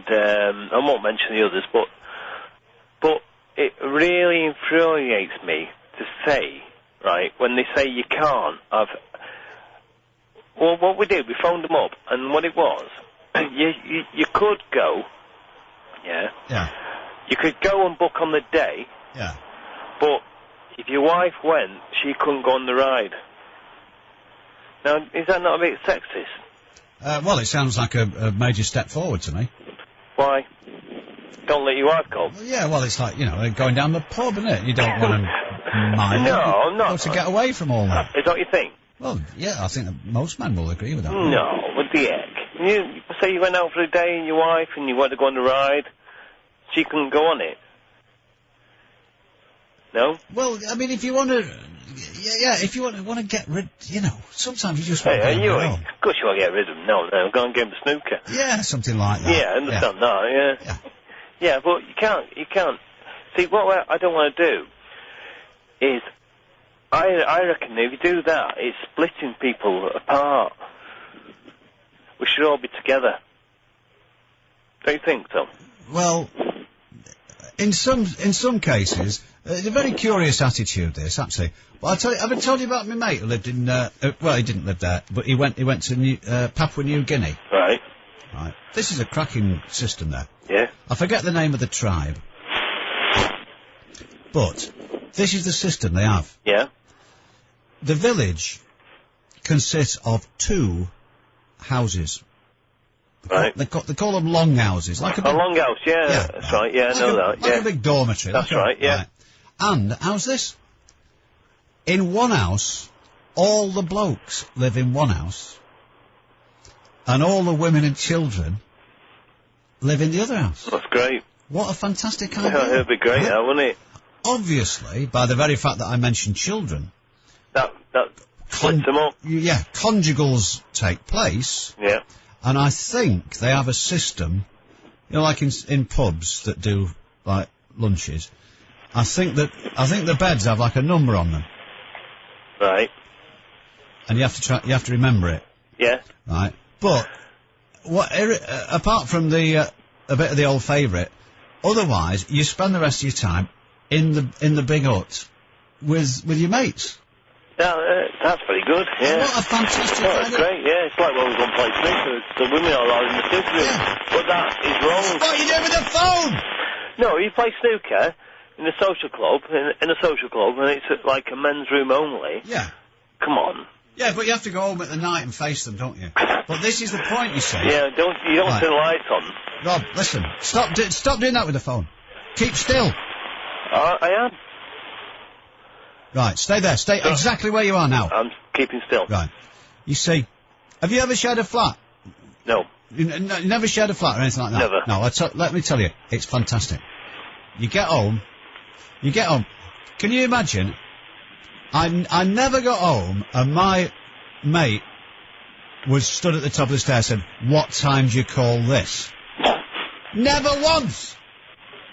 I won't mention the others, but it really infuriates me to say, right, when they say you can't have... Well, what we did, we phoned them up, and what it was, you could go... Yeah. You could go and book on the day. Yeah. But if your wife went, she couldn't go on the ride. Now, is that not a bit sexist? Well, it sounds like a major step forward to me. Why? Don't let your wife go. Well, yeah, well, it's like, going down the pub, isn't it? You don't want to mind. No, not. To get away from all that. Is that what you think? Well, yeah, I think that most men will agree with that. No, what the heck? You say you went out for a day and your wife and you wanted to go on the ride, she couldn't go on it. No? Well, I mean, if you want to... Yeah, if you want to get rid... sometimes you just want to get rid of them. Of course you want to get rid of them. No, go and give them a snooker. Yeah, something like that. Yeah, I understand that, yeah. Yeah, but you can't... See, what I don't want to do is... I reckon if you do that, it's splitting people apart. We should all be together. Don't you think so? Well, in some cases, it's a very curious attitude, this, actually. But have I told you about my mate who lived in, well, he didn't live there, but he went to Papua New Guinea. Right. Right. This is a cracking system there. Yeah. I forget the name of the tribe. But this is the system they have. Yeah. The village consists of 2 houses. Right. They call them longhouses. Like a big, longhouse, yeah, that's right, yeah, I know that, like yeah. a big dormitory. That's right, yeah. Right. And, how's this? In one house, all the blokes live in one house, and all the women and children live in the other house. That's great. What a fantastic idea. Yeah, it'd be great, wouldn't it? Obviously, by the very fact that I mentioned children... That splits them up. Yeah, conjugals take place. Yeah. And I think they have a system, like in pubs that do, like, lunches. I think the beds have, like, a number on them. Right. And you have to remember it. Yeah. Right. But, apart from a bit of the old favourite, otherwise, you spend the rest of your time in the big hut with your mates. Yeah, that's pretty good, yeah. What a fantastic idea. That's great, yeah. It's like when we go and play snooker, the women are allowed in the snooker room. Yeah. But that is wrong. What are you doing with the phone? No, you play snooker in a social club, in a social club, and it's like a men's room only. Yeah. Come on. Yeah, but you have to go home at the night and face them, don't you? But this is the point, you see. Yeah, you don't Right. turn the lights on. Rob, listen, stop doing that with the phone. Keep still. I am. Right, stay there. Stay exactly where you are now. I'm keeping still. Right. You see, have you ever shared a flat? No. You never shared a flat or anything like that? Never. No, let me tell you, it's fantastic. You get home. Can you imagine? I never got home and my mate was stood at the top of the stairs and said, "What time do you call this?" Never once!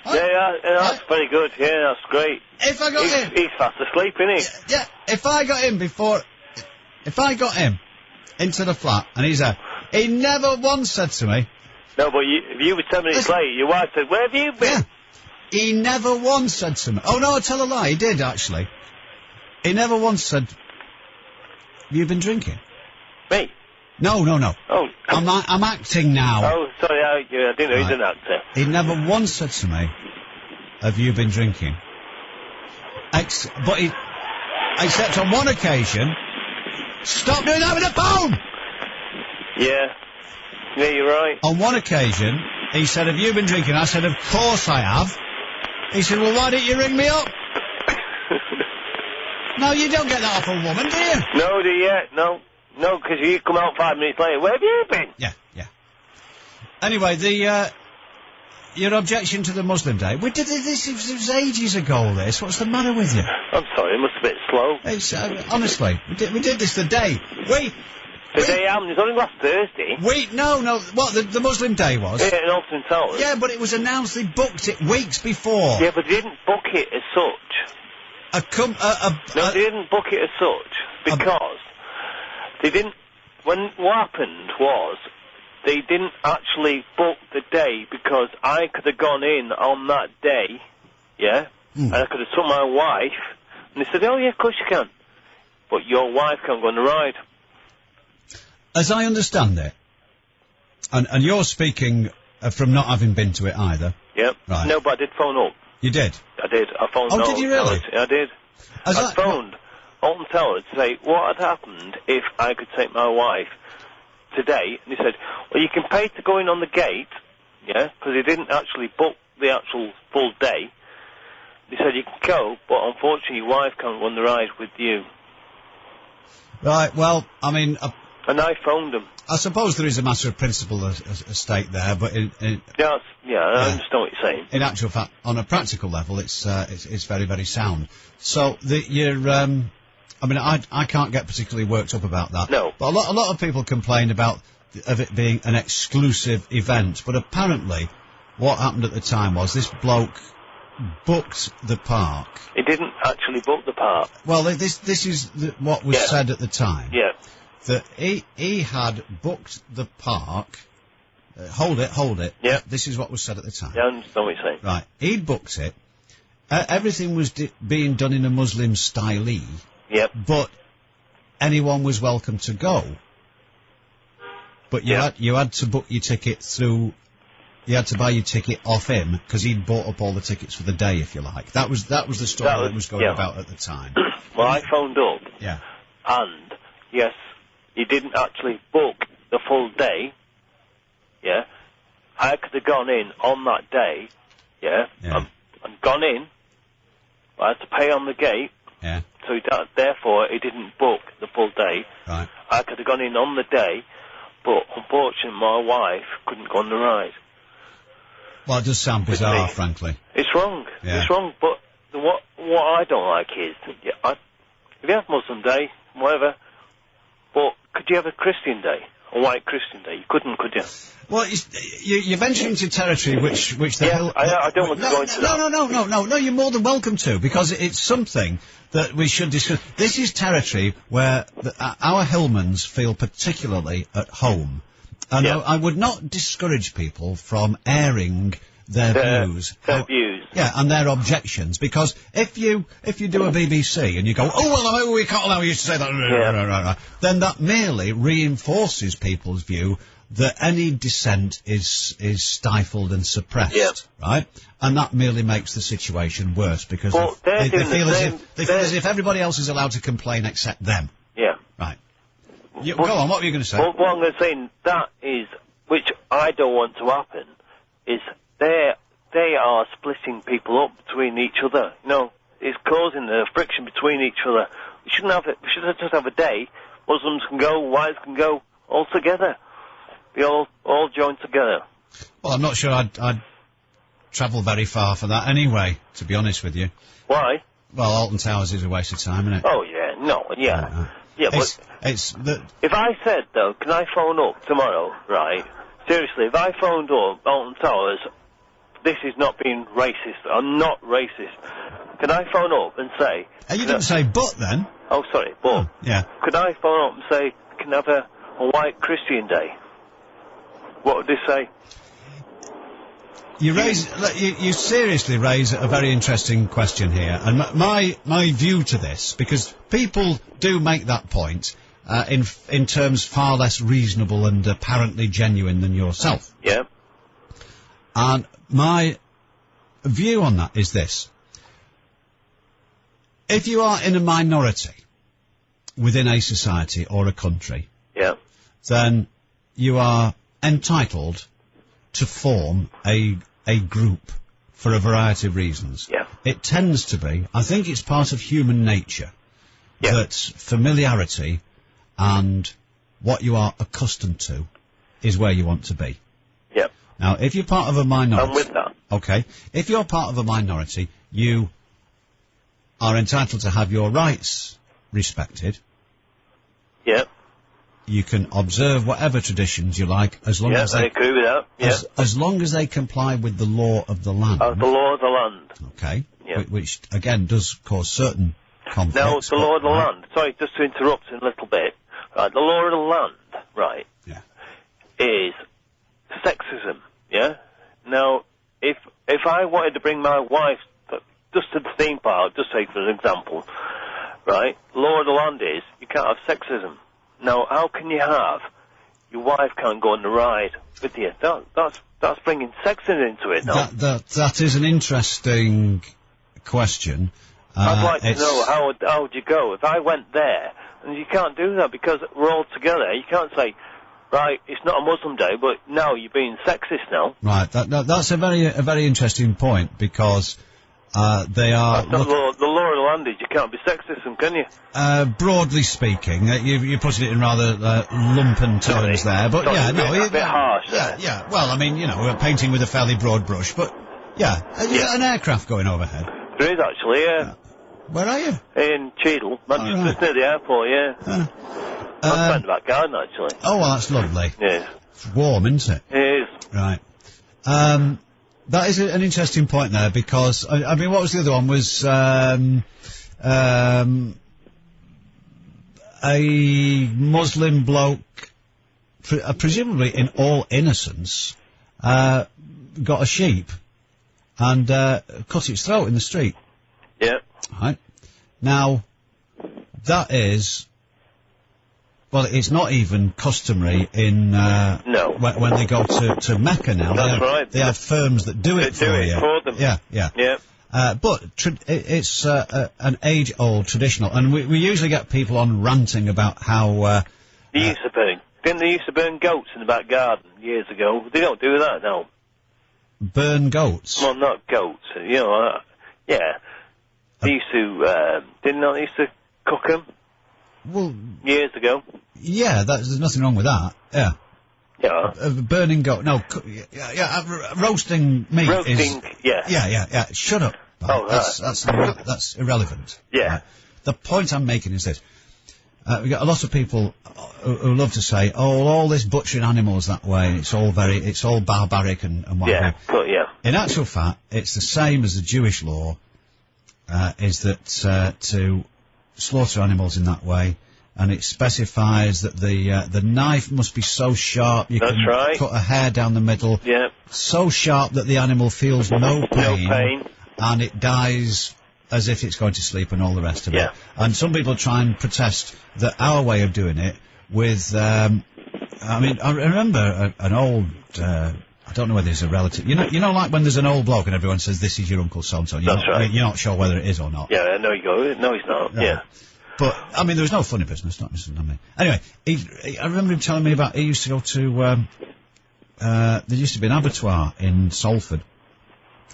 Yeah, that's very good. Yeah, that's great. If I got him... He's fast asleep, isn't he? Yeah, if I got him into the flat and he's there, he never once said to me... No, but if you were 10 minutes late, your wife said, "Where have you been?" Yeah. He never once said to me... Oh, no, I tell a lie, he did, actually. He never once said, "Have you been drinking?" Me? No. Oh. I'm acting now. Oh, sorry, I didn't know he's an actor. He never once said to me, "Have you been drinking?" Except on one occasion, stop doing that with the phone! Yeah, you're right. On one occasion, he said, "Have you been drinking?" I said, "Of course I have." He said, "Well, why didn't you ring me up?" No, you don't get that off a woman, do you? No, do you? No, because you come out 5 minutes later. "Where have you been?" Yeah. Anyway, your objection to the Muslim Day. We did this, it was ages ago, this. What's the matter with you? I'm sorry, it must have been slow. It's, honestly, we did this the day. The day happened, it's only last Thursday. No, what, the Muslim Day was? Yeah, in Alton Towers. Yeah, but it was announced, they booked it weeks before. Yeah, but they didn't book it as such. No, they didn't book it as such, because they didn't... What happened was, they didn't actually book the day, because I could have gone in on that day, yeah, and I could have took my wife, and they said, "Oh yeah, of course you can, but your wife can't go on the ride." As I understand it, and you're speaking from not having been to it either. Yep. Right. No, but I did phone up. You did? I did. I phoned Oh, did you really? I did. I phoned Alton Towers to say what had happened if I could take my wife today, and he said, "Well, you can pay to go in on the gate, yeah, because he didn't actually book the actual full day." He said, "You can go, but unfortunately your wife can't go on the ride with you." Right, well, I mean... and I phoned him. I suppose there is a matter of principle at stake there, but I understand what you're saying. In actual fact, on a practical level, it's very, very sound. So I can't get particularly worked up about that. No. But a lot of people complain of it being an exclusive event. But apparently, what happened at the time was this bloke booked the park. He didn't actually book the park. Well, this is what was said at the time. Yeah. That he had booked the park. Hold it. Yeah. This is what was said at the time. Yeah, I understand what you're saying. Right. He'd booked it. Everything was being done in a Muslim style. Yep. But anyone was welcome to go. But you had to book your ticket through. You had to buy your ticket off him because he'd bought up all the tickets for the day, if you like. That was the story that was going about at the time. Well, I phoned up. Yeah. And yes, he didn't actually book the full day. yeah, I could have gone in on that day, yeah, and gone in, I had to pay on the gate, yeah. So therefore he didn't book the full day. Right. I could have gone in on the day, but unfortunately my wife couldn't go on the ride. Well, it does sound bizarre, frankly. It's wrong. Yeah. It's wrong, but what I don't like is, if you have Muslim Day, whatever, but could you have a Christian Day? A white Christian Day? You couldn't, could you? Well, you're venturing into territory which the hell... I don't want to go into that. No, you're more than welcome to, because it's something that we should discuss. This is territory where our Hillmans feel particularly at home. And I would not discourage people from airing their views. Their views. Yeah, and their objections, because if you do a BBC and you go, oh, well, we can't allow you to say that, then that merely reinforces people's view that any dissent is stifled and suppressed, right? And that merely makes the situation worse, because they feel as if everybody else is allowed to complain except them. Yeah. Right. Go on, what were you going to say? Well, what I'm going to say, that is, which I don't want to happen, is they are splitting people up between each other. You know, it's causing the friction between each other. We shouldn't have it. We should just have a day. Muslims can go, whites can go, all together. Be all joined together. Well, I'm not sure I'd travel very far for that anyway, to be honest with you. Why? Well, Alton Towers is a waste of time, isn't it? Oh, yeah, no, yeah. Yeah, but if I said, though, can I phone up tomorrow, right? Seriously, if I phoned up Alton Towers, this is not being racist. I'm not racist. Can I phone up and say... You didn't say but, then. Oh, sorry, but... Oh, yeah. Could I phone up and say, can I have a white Christian Day? What would they say? You seriously raise a very interesting question here, and my view to this, because people do make that point in terms far less reasonable and apparently genuine than yourself. Yeah. And my view on that is this: if you are in a minority within a society or a country, then you are entitled to form a group for a variety of reasons. Yeah. It tends to be, I think it's part of human nature, that familiarity and what you are accustomed to is where you want to be. Yeah. Now, if you're part of a minority... I'm with that. Okay. If you're part of a minority, you are entitled to have your rights respected. Yeah. You can observe whatever traditions you like, as long as I agree with that. Yeah. As long as they comply with the law of the land. The law of the land. Okay. Yeah. Which again does cause certain conflicts. Now, the law of the land. Sorry, just to interrupt in a little bit. Right, the law of the land, right? Yeah. Is sexism. Yeah. Now, if I wanted to bring my wife just to the theme park, just say for an example, right? Law of the land is you can't have sexism. Now, how can you have your wife can't go on the ride with you? That's bringing sexism into it. No? That is an interesting question. I'd like to know how would you go if I went there, and you can't do that because we're all together. You can't say, right, it's not a Muslim day, but now you're being sexist now. Right. That's a very interesting point, because they are... The law of the land is you can't be sexist, can you? Broadly speaking, you're putting it in rather lumpen terms there, but a bit harsh. Yeah. Well, I mean, we're painting with a fairly broad brush, but an aircraft going overhead. There is actually, yeah. Where are you? In Cheadle, just near the airport, yeah. I'm friend of that garden, actually. Oh, well, that's lovely. Yes. It's warm, isn't it? It is. Right. That is an interesting point there, because, I mean, what was the other one? Was, a Muslim bloke, presumably in all innocence, got a sheep and cut its throat in the street. Yeah. Right. Now, that is... Well, it's not even customary in when they go to Mecca now. That's right. They have firms that do it for you. For them. Yeah. But it's an age-old traditional, and we usually get people on ranting about how the use of pain. Didn't they used to burn goats in the back garden years ago? They don't do that now. Burn goats? Well, not goats. You know, yeah. They used to, didn't they used to cook them? Well... Years ago. Yeah, there's nothing wrong with that. Yeah. Yeah. Burning goat. No, roasting meat is... Yeah. Yeah. Shut up. Oh, that's irrelevant. Yeah. Right. The point I'm making is this. We got a lot of people who love to say, oh, all this butchering animals that way, it's all barbaric and what have you. Yeah. In actual fact, it's the same as the Jewish law, is that, to slaughter animals in that way, and it specifies that the knife must be so sharp you can cut a hair down the middle, so sharp that the animal feels no pain, and it dies as if it's going to sleep and all the rest of it. And some people try and protest that our way of doing it with, I mean, I remember an old, I don't know whether it's a relative, you know like when there's an old bloke and everyone says this is your Uncle so-and-so, you're not sure whether it is or not. Yeah, no, no, he's not, yeah. But, I mean, there was no funny business, not listening to me. Anyway, I remember him telling me about, he used to go to, there used to be an abattoir in Salford,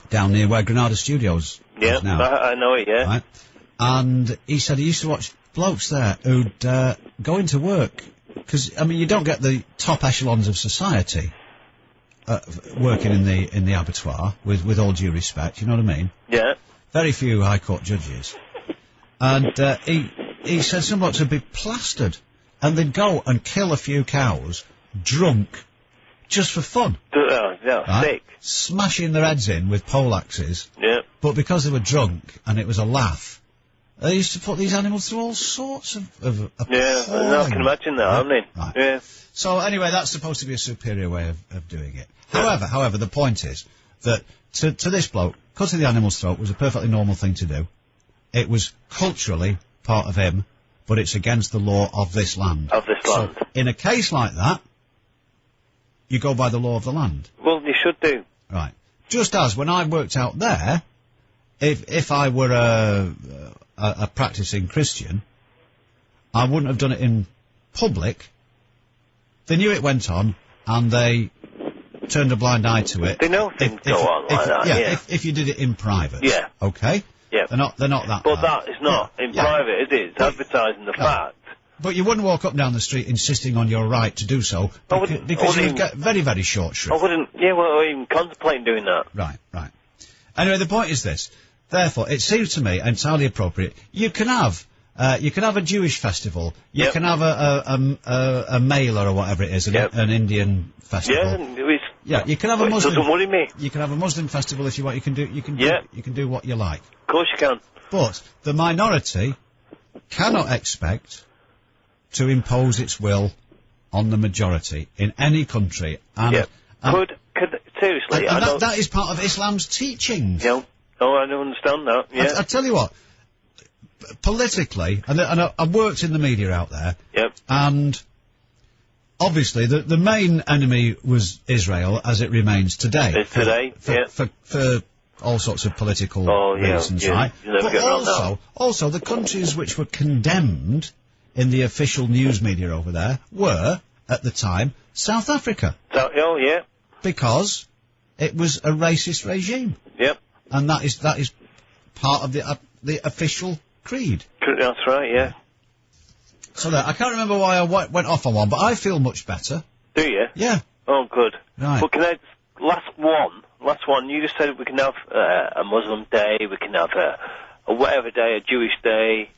down near where Granada Studios is now. I know it, yeah. Right? And he said he used to watch blokes there who'd go into work, because, I mean, you don't get the top echelons of society working in the abattoir, with all due respect, you know what I mean? Yeah. Very few High Court judges. And he said some blokes would be plastered, and they'd go and kill a few cows, drunk, just for fun. Sick. Smashing their heads in with pole axes. Yeah. But because they were drunk, and it was a laugh, they used to put these animals through all sorts of yeah, I can imagine that, I mean. Right. Yeah. So anyway, that's supposed to be a superior way of doing it. However, the point is that to this bloke, cutting the animal's throat was a perfectly normal thing to do. It was culturally part of him, but it's against the law of this land. So, in a case like that, you go by the law of the land. Well, you should do. Right. Just as when I worked out there, if I were a practicing Christian, I wouldn't have done it in public. They knew it went on, and they turned a blind eye to it. They know things go on like that, yeah. If you did it in private. Yeah. Okay? Yeah. They're not that But bad. that is not in private, is it? It's advertising the fact. But you wouldn't walk up and down the street insisting on your right to do so, because you would get very, very short shrift. I wouldn't even contemplate doing that. Right. Anyway, the point is this. Therefore, it seems to me entirely appropriate. You can have a Jewish festival. You can have a Mela or whatever it is, an Indian festival. Yeah, you can have a Muslim. It doesn't worry me. You can have a Muslim festival if you want. You can do what you like. Of course you can. But the minority cannot expect to impose its will on the majority in any country. And, seriously, that is part of Islam's teachings. Yeah. Oh, I don't understand that. Yeah. I tell you what, politically, and I worked in the media out there. Yep. And obviously, the main enemy was Israel, as it remains today. It's today. For all sorts of political reasons, right? But also the countries which were condemned in the official news media over there were, at the time, South Africa. Because it was a racist regime. Yep. And that is part of the official creed. That's right, yeah. So I can't remember why I went off on one, but I feel much better. Do you? Yeah. Oh, good. Right. But can I, last one, you just said we can have a Muslim day, we can have a whatever day, a Jewish day.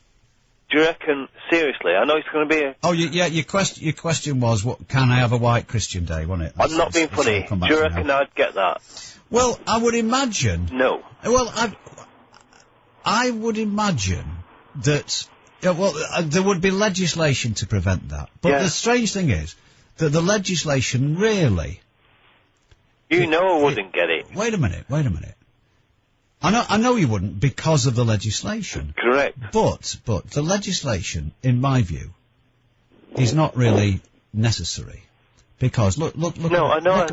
Do you reckon, seriously, I know it's going to be a... Oh, your question was, can I have a white Christian day, wasn't it? I'm not being funny. Do you reckon I'd get that? Well, I would imagine... No. Well, I would imagine that... there would be legislation to prevent that. But the strange thing is that the legislation really... I wouldn't get it. Wait a minute. I know you wouldn't because of the legislation. Correct. But the legislation, in my view, is not really necessary. Because, look... No, I know.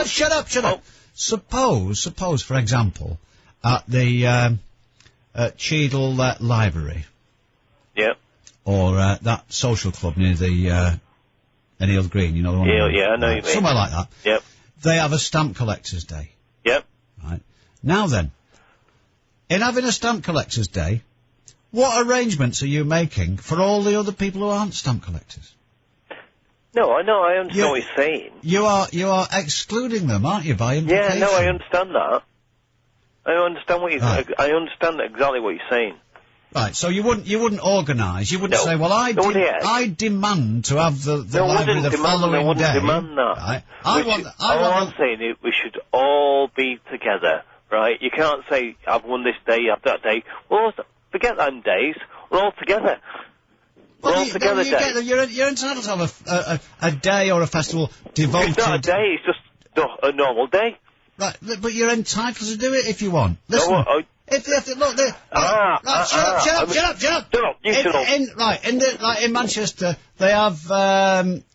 Shut up! Suppose, for example, at the Cheadle Library... Yep. Or that social club near the in Eel Green, you know the one? Yeah, I know you mean. Somewhere like that. Yep. They have a stamp collector's day. Yep. Right. Now then, in having a stamp collector's day, what arrangements are you making for all the other people who aren't stamp collectors? No, I know, I understand what you're saying. You are excluding them, aren't you, by implication? Yeah, no, I understand that. I understand what Right. I understand exactly what you're saying. Right, so you wouldn't organise, you wouldn't say, well, I demand to have the library the following day. I wouldn't demand that. Right? I'm saying is we should all be together, right? You can't say, I've won this day, I've that day. Well, forget them days. We're all together. We're all together days. You're entitled to have a day or a festival devoted... It's not a day, it's just a normal day. Right, but you're entitled to do it if you want. Listen, No, if look, shut up. You shut up. In Manchester, they have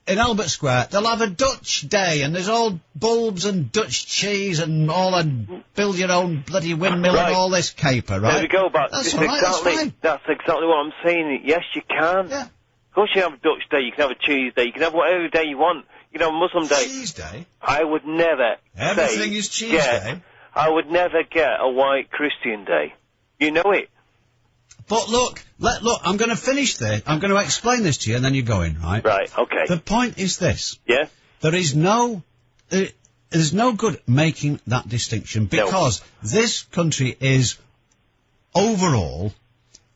in Albert Square, they'll have a Dutch day, and there's all bulbs and Dutch cheese and all, and build your own bloody windmill and all this caper, right? There we go, but that's all right. That's fine. That's exactly what I'm saying. Yes, you can. Yeah. Of course, you have a Dutch day. You can have a cheese day. You can have whatever day you want. You can have a Muslim day. Cheese day. I would never. Everything is cheese day. I would never get a white Christian day. You know it. But look, I'm going to finish this. I'm going to explain this to you, and then you're going, right? Right, okay. The point is this. Yeah? There's no good making that distinction, because this country is, overall,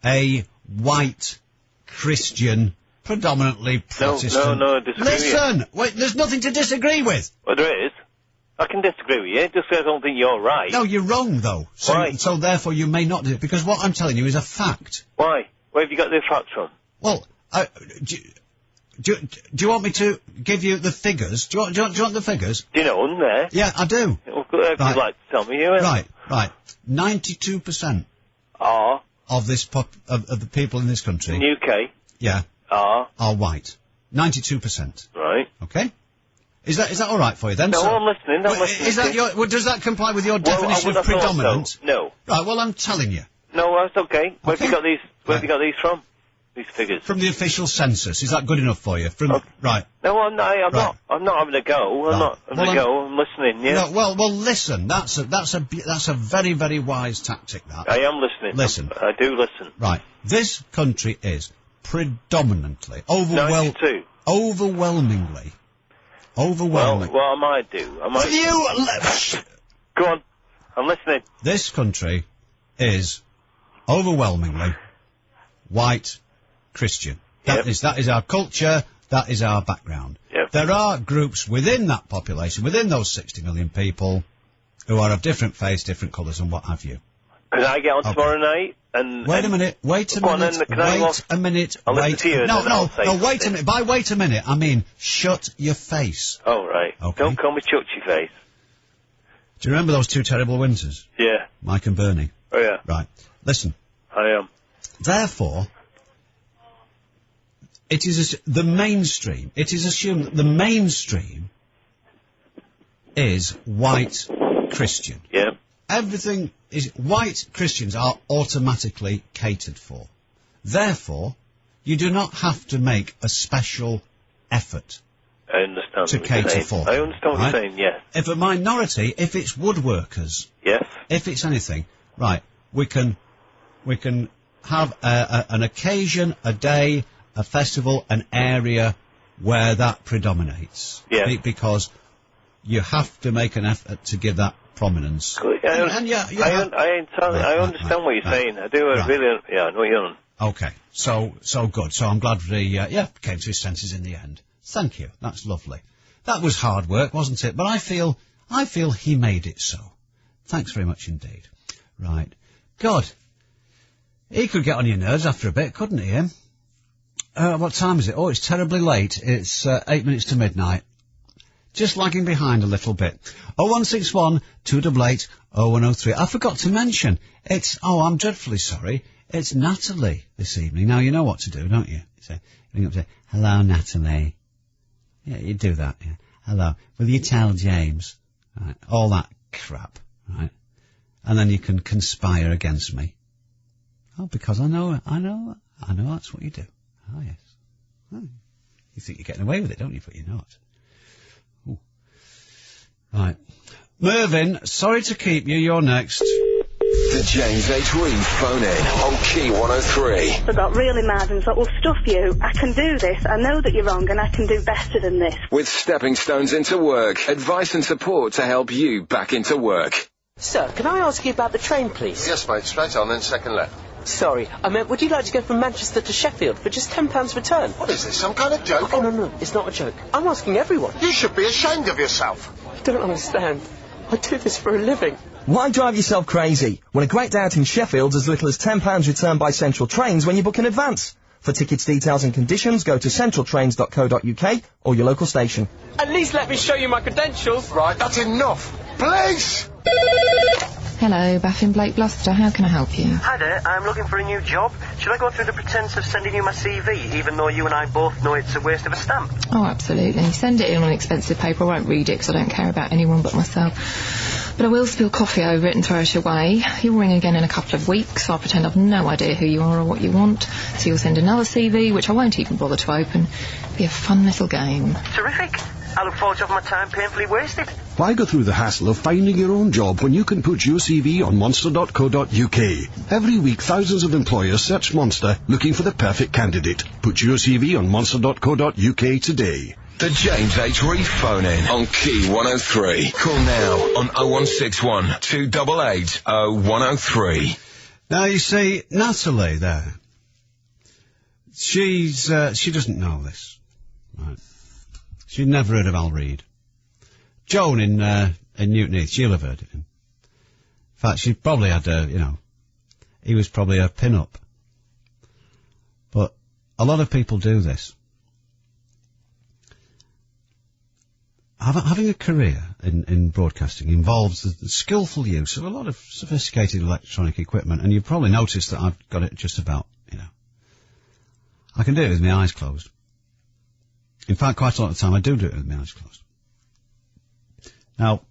a white Christian, predominantly Protestant... No, I disagree with you. Listen! Wait, there's nothing to disagree with! Well, there is. I can disagree with you, just 'cause I don't think you're right. No, you're wrong, though. Why? So therefore you may not do it, because what I'm telling you is a fact. Why? Where have you got the facts from? Well, do you want me to give you the figures? Do you want the figures? Do you know them there? Yeah, I do. Well, if you'd like to tell me, you will. Right. 92% are of this of the people in this country. In the UK? Yeah. Are white. 92%. Right. Okay? Is that all right for you then? No, I'm listening. Is that does that comply with your definition of predominant? So. No. Right. Well, I'm telling you. No, that's okay. Where have you got these? Where have you got these from? These figures. From the official census. Is that good enough for you? Right. No, I'm not. I'm not having a go. I'm not having a go. I'm listening. Yeah. No, well, listen. That's a very, very wise tactic. That. I am listening. Listen. I do listen. Right. This country is predominantly, 92. overwhelmingly. Well, what I might do, Go on, I'm listening. This country is overwhelmingly white Christian. That is our culture, that is our background. Yep. There are groups within that population, within those 60 million people, who are of different faiths, different colours and what have you. Can I get on tomorrow night? Wait a minute. No, wait a minute. By wait a minute, I mean shut your face. Oh, right. Okay. Don't call me Chuchy Face. Do you remember those two terrible winters? Yeah. Mike and Bernie? Oh, yeah. Right. Listen. I am. Therefore, it is the mainstream. It is assumed that the mainstream is white Christian. Yeah. Everything is white Christians are automatically catered for. Therefore, you do not have to make a special effort I understand to cater for. I understand what you're saying, yes. If a minority, if it's woodworkers, yes. If it's anything, right, we can have an occasion, a day, a festival, an area where that predominates. Yeah. Because you have to make an effort to give that prominence. I understand what you're saying. I do. I know you're on. Okay, so good. So I'm glad he came to his senses in the end. Thank you. That's lovely. That was hard work, wasn't it? But I feel he made it so. Thanks very much indeed. Right. God, he could get on your nerves after a bit, couldn't he, him? What time is it? Oh, it's terribly late. It's 8 minutes to midnight. Just lagging behind a little bit. 0161 288 0103. I forgot to mention, I'm dreadfully sorry, it's Natalie this evening. Now, you know what to do, don't you? You ring up and say, hello, Natalie. Yeah, you do that, yeah. Hello. Will you tell James? Right. All that crap, right? And then you can conspire against me. Oh, because I know that's what you do. Oh, yes. Oh. You think you're getting away with it, don't you? But you're not. Ooh. Right. Mervyn, sorry to keep you. You're next. The James H. Reeve phone in on Key 103. I got really mad and thought, well, stuff you. I can do this. I know that you're wrong and I can do better than this. With stepping stones into work, advice and support to help you back into work. Sir, can I ask you about the train, please? Yes, mate. Straight on, then second left. Sorry, I meant, would you like to go from Manchester to Sheffield for just £10 return? What is this, some kind of joke? Oh, no, it's not a joke. I'm asking everyone. You should be ashamed of yourself. You don't understand. I do this for a living. Why drive yourself crazy when a great day out in Sheffield's as little as £10 returned by Central Trains when you book in advance? For tickets, details and conditions, go to centraltrains.co.uk or your local station. At least let me show you my credentials. Right, that's enough. Please! Hello, Baffin Blake Bluster. How can I help you? Hi there, I'm looking for a new job. Should I go through the pretence of sending you my CV, even though you and I both know it's a waste of a stamp? Oh, absolutely. Send it in on expensive paper. I won't read it because I don't care about anyone but myself. But I will spill coffee over it and throw it away. You'll ring again in a couple of weeks. I'll pretend I've no idea who you are or what you want. So you'll send another CV, which I won't even bother to open. It'll be a fun little game. Terrific. I look forward to having my time painfully wasted. Why go through the hassle of finding your own job when you can put your CV on monster.co.uk? Every week, thousands of employers search Monster looking for the perfect candidate. Put your CV on monster.co.uk today. The James H. Reeve phone in on Key 103. Call now on 0161 288 0103. Now, you see, Natalie there, she doesn't know this. Right. She'd never heard of Al Reed. Joan in Newton Heath, she'll have heard of him. In fact, she probably had he was probably a pin-up. But a lot of people do this. Having a career in broadcasting involves the skillful use of a lot of sophisticated electronic equipment, and you've probably noticed that I've got it just about, I can do it with my eyes closed. In fact, quite a lot of the time I do it with my eyes closed. Now,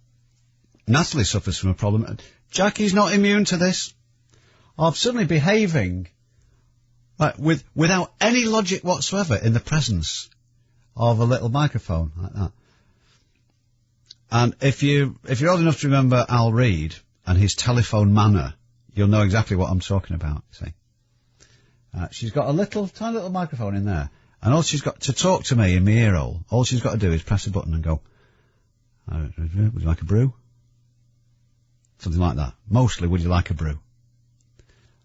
Natalie suffers from a problem. Jackie's not immune to this. Of suddenly behaving without any logic whatsoever in the presence of a little microphone like that. And if you're old enough to remember Al Reed and his telephone manner, you'll know exactly what I'm talking about, see. She's got a tiny little microphone in there, and all she's got to talk to me in my ear hole, all she's got to do is press a button and go, would you like a brew? Something like that. Mostly, would you like a brew?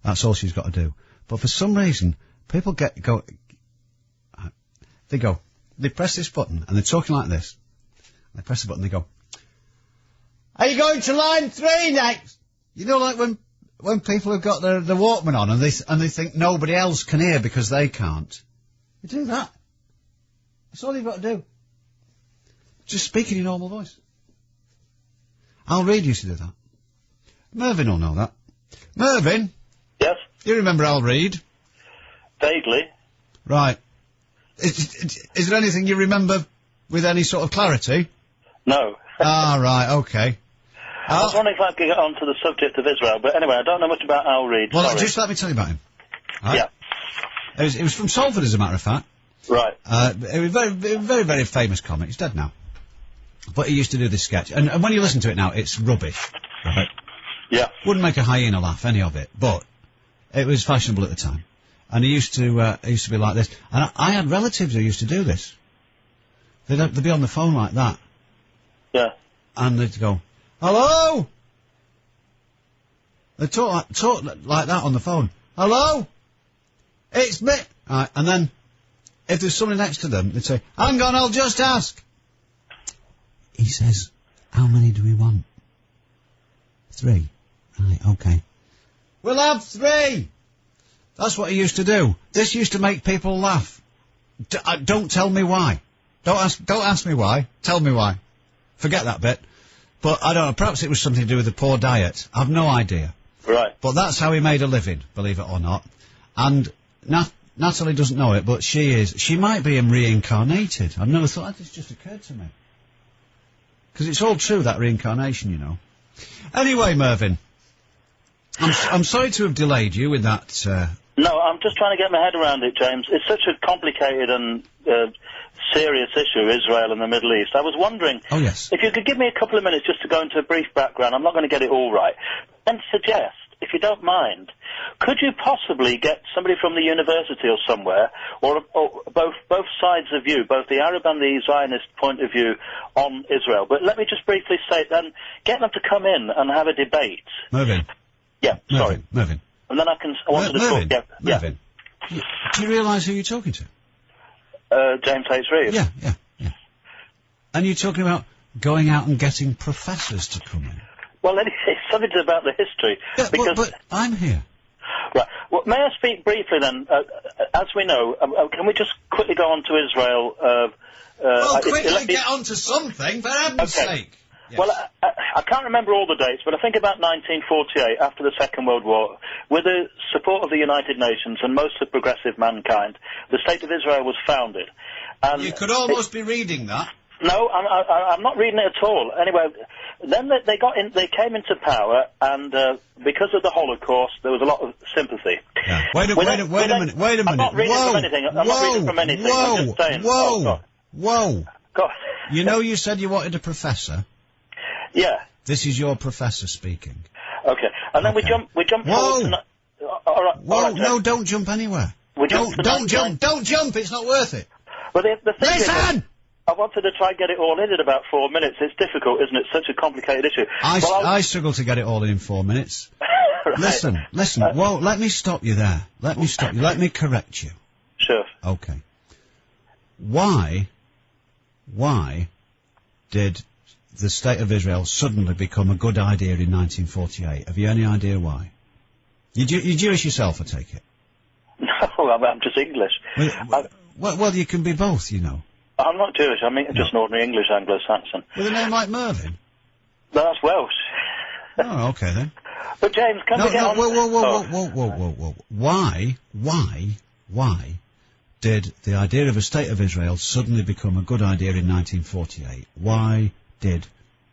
That's all she's got to do. But for some reason, people they press this button, and they're talking like this. They press the button, they go, are you going to line 3 next? You know, like when people have got the Walkman on and they think nobody else can hear because they can't. You do that. That's all you've got to do. Just speak in your normal voice. Al Reed used to do that. Mervyn will know that. Mervyn? Yes? You remember Al Reed? Vaguely. Right. Is there anything you remember with any sort of clarity? No. Right, okay. I was wondering if I could get on to the subject of Israel, but anyway, I don't know much about Al Reed. Well, sorry. just let me tell you about him. Right? Yeah. It was from Salford, as a matter of fact. Right. It was a very, very famous comic. He's dead now. But he used to do this sketch. And when you listen to it now, it's rubbish. Right? Yeah. Wouldn't make a hyena laugh, any of it. But it was fashionable at the time. And he used to be like this. And I had relatives who used to do this. They'd be on the phone like that. Yeah. And they'd go, hello? They'd talk like that on the phone. Hello? It's me. Right, and then, if there's somebody next to them, they'd say, hang on, I'll just ask. He says, how many do we want? 3. Right, okay. We'll have 3! That's what he used to do. This used to make people laugh. Don't tell me why. Don't ask me why. Tell me why. Forget that bit. But I don't know, perhaps it was something to do with the poor diet. I've no idea. Right. But that's how he made a living, believe it or not. And Natalie doesn't know it, but she is. She might be reincarnated. I've never thought, this just occurred to me. Because it's all true, that reincarnation, you know. Anyway, Mervyn, I'm sorry to have delayed you with that No, I'm just trying to get my head around it, James. It's such a complicated and serious issue, Israel and the Middle East. I was wondering if you could give me a couple of minutes just to go into a brief background. I'm not going to get it all right. And suggest, if you don't mind, could you possibly get somebody from the university or somewhere, or both sides of view, both the Arab and the Zionist point of view on Israel? But let me just briefly say, then, get them to come in and have a debate. Mervyn. Yeah, sorry. Mervyn. And then I wanted to Mervyn. talk. Mervyn. Do you realise who you're talking to? James H. Reeve. Yeah. And you're talking about going out and getting professors to come in. Well, it's something about the history. Yeah, because but I'm here. Right. Well, may I speak briefly then? As we know, can we just quickly go on to Israel? Quickly get on to something, for heaven's sake. Yes. Well, I can't remember all the dates, but I think about 1948, after the Second World War, with the support of the United Nations and most of progressive mankind, the State of Israel was founded. And you could almost be reading that. No, I'm not reading it at all. Anyway, then they came into power, and because of the Holocaust, there was a lot of sympathy. Yeah. Wait a minute. I'm not reading from anything. I'm not reading from anything. I'm just saying. Whoa. God. You know you said you wanted a professor? Yeah. This is your professor speaking. Okay. And then we jump forward to... All right, no, don't jump anywhere. Don't jump, it's not worth it. Well, the thing Listen! Is, I wanted to try and get it all in about 4 minutes. It's difficult, isn't it? Such a complicated issue. I struggle to get it all in 4 minutes. Right. Listen. Well, let me stop you there. Let me correct you. Sure. Okay. Why did the State of Israel suddenly become a good idea in 1948? Have you any idea why? You're Jewish yourself, I take it? No, I'm just English. Well, you can be both, you know. I'm not Jewish. I'm just an ordinary English Anglo-Saxon. With a name like Mervyn? No, that's Welsh. Oh, okay then. But James, can we get on... Whoa. Why did the idea of a State of Israel suddenly become a good idea in 1948? Why did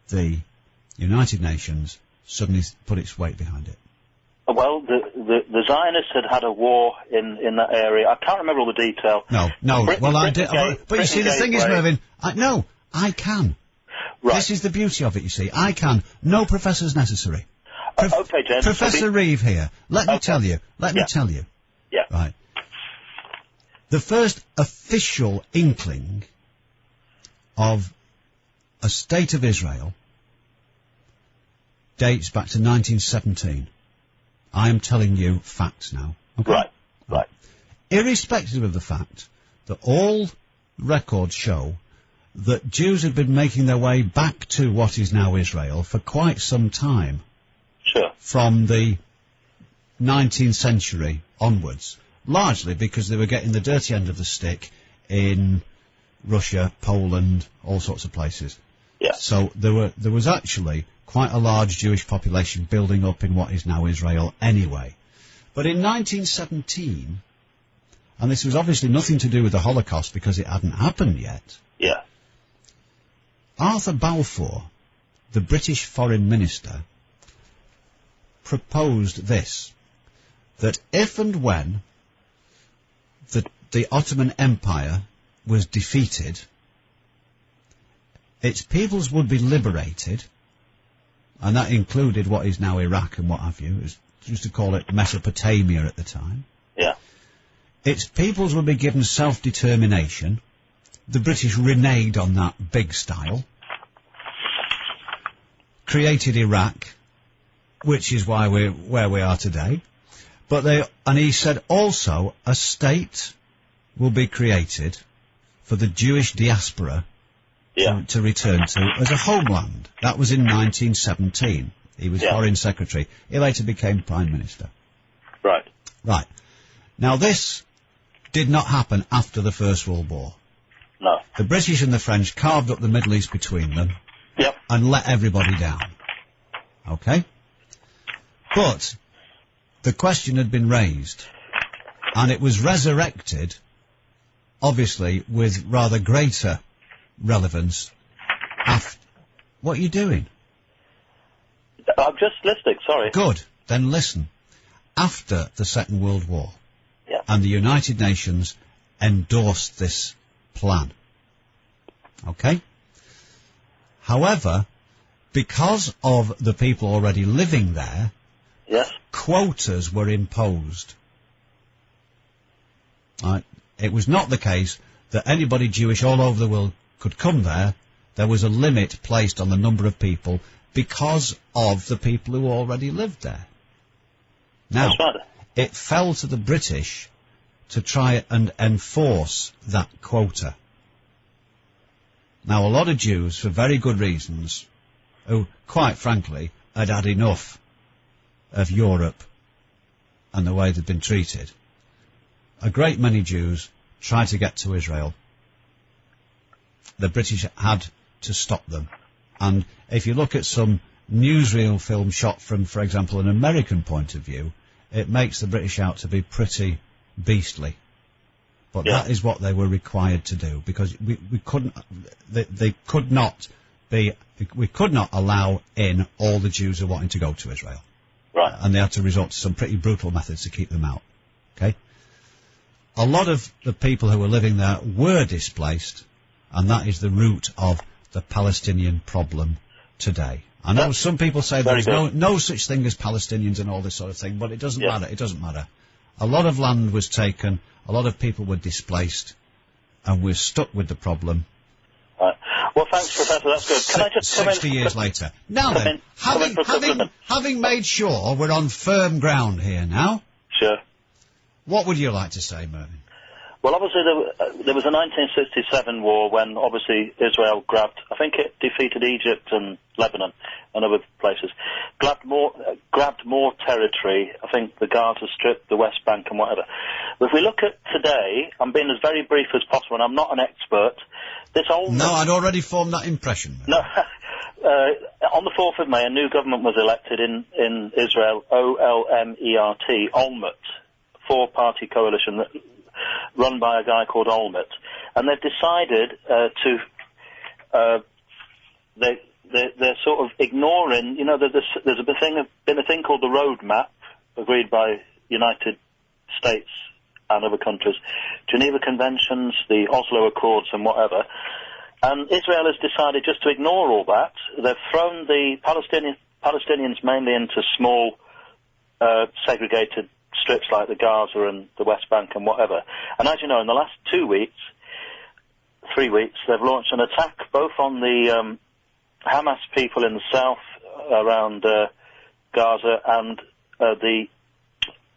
the United Nations suddenly put its weight behind it? Well, the Zionists had a war in that area. I can't remember all the detail. No. I did. But you see, the thing is, Mervyn, I can. Right. This is the beauty of it, you see. I can. No professors necessary. Okay, James. Professor Reeve here. Let me tell you. Yeah. Right. The first official inkling of a State of Israel dates back to 1917. I am telling you facts now. Okay? Right. Irrespective of the fact that all records show that Jews had been making their way back to what is now Israel for quite some time. Sure. From the 19th century onwards, largely because they were getting the dirty end of the stick in Russia, Poland, all sorts of places. Yeah. So there was actually quite a large Jewish population building up in what is now Israel anyway. But in 1917, and this was obviously nothing to do with the Holocaust because it hadn't happened yet. Yeah. Arthur Balfour, the British Foreign Minister, proposed this, that if and when the Ottoman Empire was defeated, its peoples would be liberated, and that included what is now Iraq and what have you. It used to call it Mesopotamia at the time. Yeah. Its peoples would be given self-determination. The British reneged on that big style, created Iraq, which is why we're where we are today. And he said also a state will be created for the Jewish diaspora to return to as a homeland. That was in 1917. He was Foreign Secretary. He later became Prime Minister. Right. Now this did not happen after the First World War. No. The British and the French carved up the Middle East between them and let everybody down. Okay? But the question had been raised, and it was resurrected, obviously, with rather greater relevance after... What are you doing? I'm just listening, sorry. Good. Then listen. After the Second World War. And the United Nations endorsed this plan. Okay? However, because of the people already living there, quotas were imposed. It was not the case that anybody Jewish all over the world could come there. There was a limit placed on the number of people because of the people who already lived there. Now, it fell to the British to try and enforce that quota. Now, a lot of Jews, for very good reasons, who, quite frankly, had had enough of Europe and the way they'd been treated, a great many Jews tried to get to Israel. The British had to stop them. And if you look at some newsreel film shot from, for example, an American point of view, it makes the British out to be pretty beastly. But that is what they were required to do, because we couldn't, they could not be, we could not allow in all the Jews who wanted to go to Israel. Right. And they had to resort to some pretty brutal methods to keep them out. Okay? A lot of the people who were living there were displaced, and that is the root of the Palestinian problem today. I know some people say there's no such thing as Palestinians and all this sort of thing, but it doesn't matter. It doesn't matter. A lot of land was taken, a lot of people were displaced, and we're stuck with the problem. Right. Well, thanks, Professor, that's good. Can I just 60 years later. Now then, having made sure we're on firm ground here now, sure. What would you like to say, Mervyn? Well, obviously there was a 1967 war when obviously Israel grabbed, I think it defeated Egypt and Lebanon and other places, grabbed more territory, I think the Gaza Strip, the West Bank and whatever. But if we look at today, I'm being as very brief as possible and I'm not an expert, this old... No, I'd already formed that impression. No, on the 4th of May a new government was elected in Israel, O-L-M-E-R-T, Olmert, four-party coalition that run by a guy called Olmert, and they've decided they're sort of ignoring, you know, there's been a thing called the roadmap, agreed by United States and other countries, Geneva Conventions, the Oslo Accords and whatever, and Israel has decided just to ignore all that. They've thrown the Palestinians mainly into small segregated strips like the Gaza and the West Bank and whatever. And as you know, in the last 3 weeks, they've launched an attack both on the Hamas people in the south around Gaza and the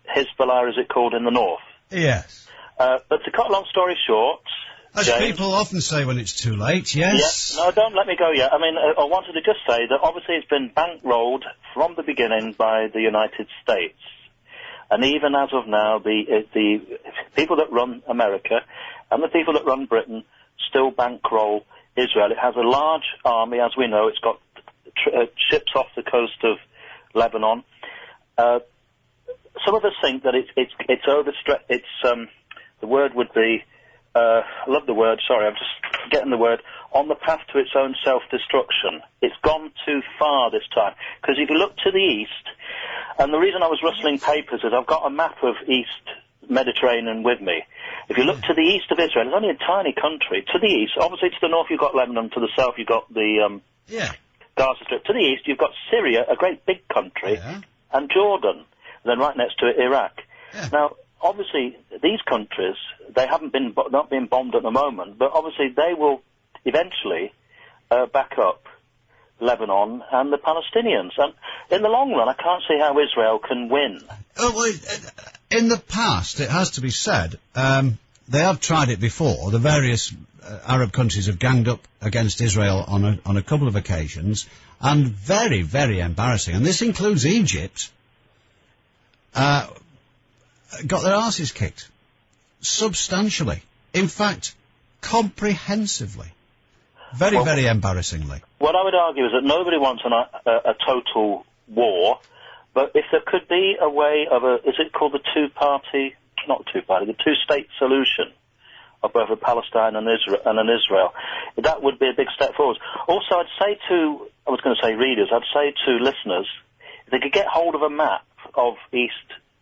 Hezbollah, is it called, in the north. Yes. But to cut a long story short... As James, people often say when it's too late, yes. Yeah, no, don't let me go yet. I mean, I wanted to just say that obviously it's been bankrolled from the beginning by the United States. And even as of now, the people that run America and the people that run Britain still bankroll Israel. It has a large army, as we know. It's got ships off the coast of Lebanon. Some of us think that it's overstretched. The word would be, I love the word, sorry, I'm just forgetting the word, on the path to its own self-destruction. It's gone too far this time. Because if you look to the east, and the reason I was rustling papers is I've got a map of East Mediterranean with me. If you look to the east of Israel, it's only a tiny country. To the east, obviously to the north you've got Lebanon, to the south you've got the Gaza Strip. To the east you've got Syria, a great big country, and Jordan. And then right next to it, Iraq. Yeah. Now, obviously, these countries, they haven't been not being bombed at the moment, but obviously they will eventually back up Lebanon and the Palestinians. And in the long run, I can't see how Israel can win. Well, in the past, it has to be said, they have tried it before. The various Arab countries have ganged up against Israel on a couple of occasions, and very, very embarrassing. And this includes Egypt. Got their arses kicked. Substantially. In fact, comprehensively. Very, very embarrassingly. What I would argue is that nobody wants a total war, but if there could be a way of is it called the the two-state solution of both a Palestine and an Israel, that would be a big step forward. Also, I'd say readers, I'd say to listeners, if they could get hold of a map of East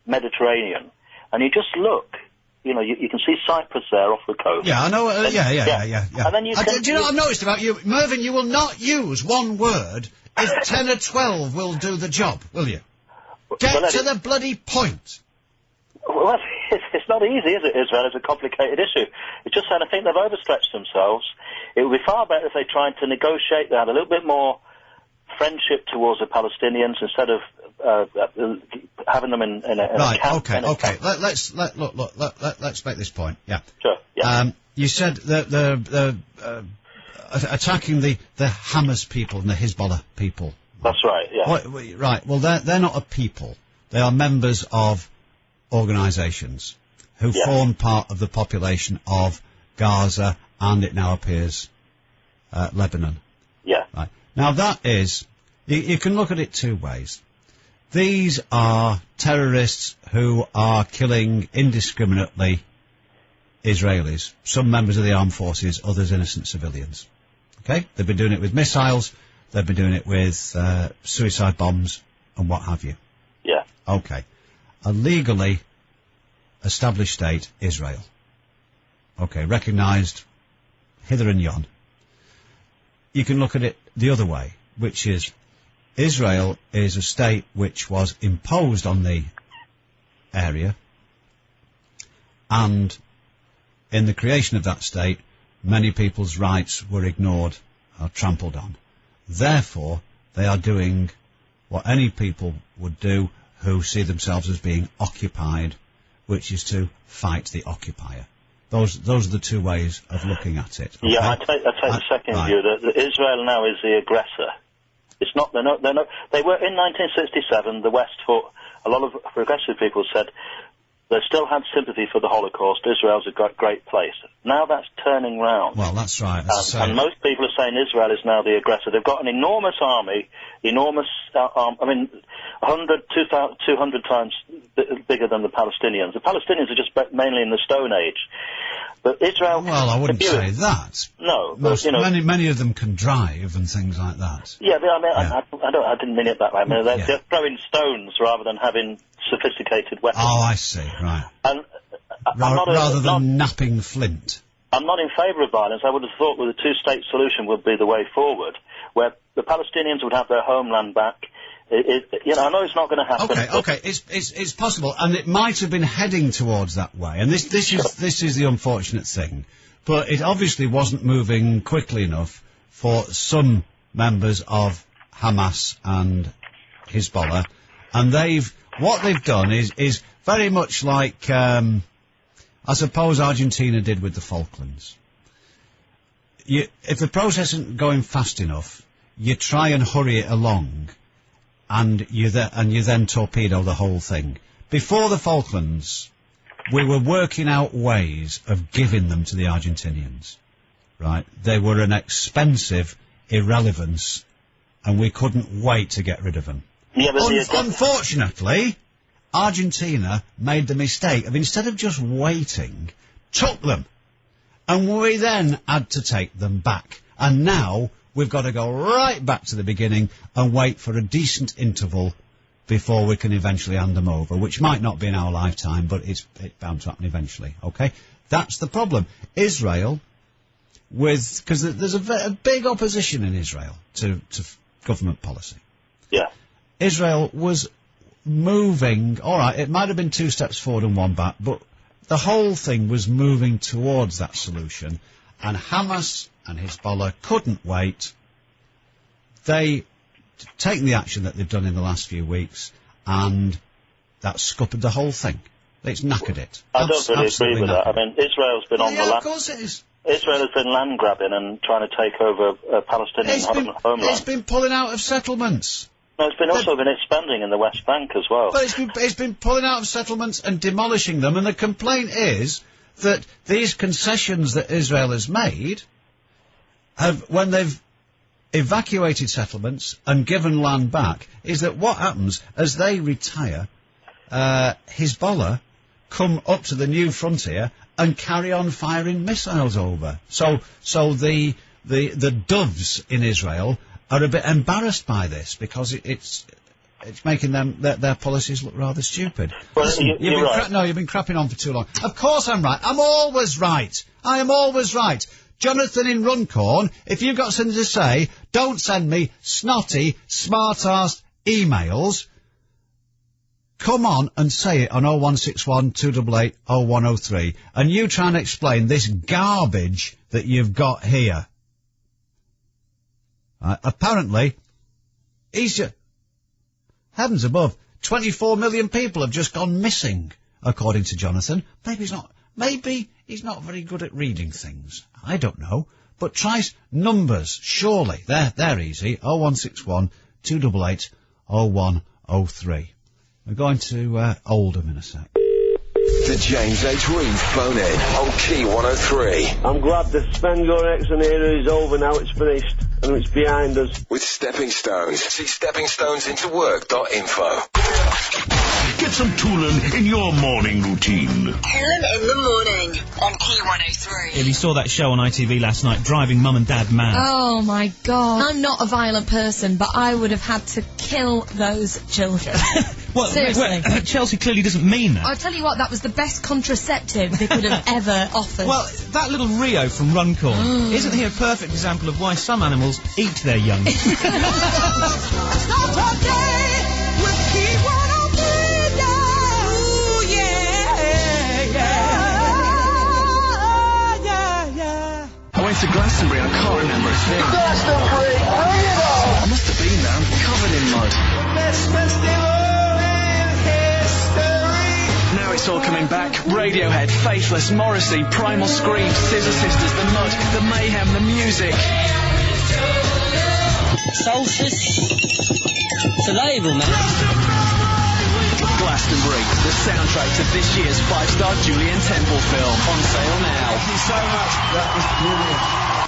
Mediterranean, and you just look you can see Cyprus there off the coast. Yeah, I know. Yeah. And then you can, do you know what I've noticed about you, Mervyn? You will not use one word if 10 or 12 will do the job, will you? Get to the bloody point. Well, it's not easy, is it, Israel? It's a complicated issue. It's just that I think they've overstretched themselves. It would be far better if they tried to negotiate. They had a little bit more friendship towards the Palestinians instead of having them in a camp. Okay. Let's make this point. Yeah. Sure. Yeah. You said that they're attacking the Hamas people and the Hezbollah people. That's right. Yeah. Right. Well, they're not a people. They are members of organisations who form part of the population of Gaza and, it now appears, Lebanon. Yeah. Right. Now that is, you can look at it two ways. These are terrorists who are killing indiscriminately Israelis, some members of the armed forces, others innocent civilians. Okay? They've been doing it with missiles, they've been doing it with suicide bombs and what have you. Yeah. Okay. A legally established state, Israel. Okay, recognised hither and yon. You can look at it the other way, which is Israel is a state which was imposed on the area, and in the creation of that state, many people's rights were ignored or trampled on. Therefore, they are doing what any people would do who see themselves as being occupied, which is to fight the occupier. Those are the two ways of looking at it. Okay? Yeah, I take the second view that Israel now is the aggressor. It's not. They're not. They were in 1967. The West, for a lot of progressive people, said they still had sympathy for the Holocaust. Israel's a great place. Now that's turning round. Well, that's right. And most people are saying Israel is now the aggressor. They've got an enormous army, enormous. 200 times bigger than the Palestinians. The Palestinians are just mainly in the Stone Age. But Israel... Well, I wouldn't say that. No, but, many of them can drive and things like that. Yeah, but I didn't mean it that way. I mean, they're throwing stones rather than having sophisticated weapons. Oh, I see, right. And rather than napping flint. I'm not in favour of violence. I would have thought that a two-state solution would be the way forward, where the Palestinians would have their homeland back. I know it's not going to happen. Okay. It's possible, and it might have been heading towards that way. And this is the unfortunate thing. But it obviously wasn't moving quickly enough for some members of Hamas and Hezbollah, and what they've done is very much like I suppose Argentina did with the Falklands. If the process isn't going fast enough, you try and hurry it along. And you then torpedo the whole thing. Before the Falklands, we were working out ways of giving them to the Argentinians. Right? They were an expensive irrelevance, and we couldn't wait to get rid of them. Yeah, but unfortunately, Argentina made the mistake of, instead of just waiting, took them. And we then had to take them back. And now we've got to go right back to the beginning and wait for a decent interval before we can eventually hand them over, which might not be in our lifetime, but it's bound to happen eventually, okay? That's the problem. Israel, because there's a big opposition in Israel to government policy. Yeah. Israel was moving, all right, it might have been 2 steps forward and 1 back, but the whole thing was moving towards that solution, and Hamas and Hezbollah couldn't wait. They taken the action that they've done in the last few weeks, and that scuppered the whole thing. It's knackered it. I don't really agree with that. I mean, Israel's been on the land. Of course it is. Israel has been land grabbing and trying to take over Palestinian homeland. It's been pulling out of settlements. No, it's been also been expanding in the West Bank as well. But it's been pulling out of settlements and demolishing them, and the complaint is that these concessions that Israel has made when they've evacuated settlements and given land back, is that what happens as they retire, Hezbollah come up to the new frontier and carry on firing missiles over. So the doves in Israel are a bit embarrassed by this, because it's it's making their policies look rather stupid. Well, Listen, you're right. you've been crapping on for too long. Of course I'm right. I'm always right. I am always right. Jonathan in Runcorn, if you've got something to say, don't send me snotty, smart-arsed emails. Come on and say it on 0161 288 0103, and you try and explain this garbage that you've got here. Apparently, heavens above, 24 million people have just gone missing, according to Jonathan. Maybe he's not very good at reading things. I don't know. But try numbers, surely. They're easy. 0161 288 0103. We're going to Oldham in a sec. The James H. Reeve phone in on Key 103. I'm glad the Spangor Exxon era is over now, it's finished, and it's behind us. With Stepping Stones. See steppingstonesintowork.info. Get some Toolin in your morning routine. Helen in the morning on Key 103. If you saw that show on ITV last night, driving mum and dad mad. Oh my God. I'm not a violent person, but I would have had to kill those children. Well, seriously. Chelsea clearly doesn't mean that. I'll tell you what, that was the best contraceptive they could have ever offered. Well, that little Rio from Runcorn, isn't he a perfect example of why some animals eat their young? I went to Glastonbury and I can't remember a thing. Glastonbury, bring it on! I must have been there, I'm covered in mud. Best festival in history. Now it's all coming back. Radiohead, Faithless, Morrissey, Primal Scream, Scissor Sisters, The Mud, The Mayhem, The Music. Solstice. It's a label, man. Glastonbury, the soundtrack to this year's 5-star Julian Temple film. On sale now. Thank you so much. That was brilliant.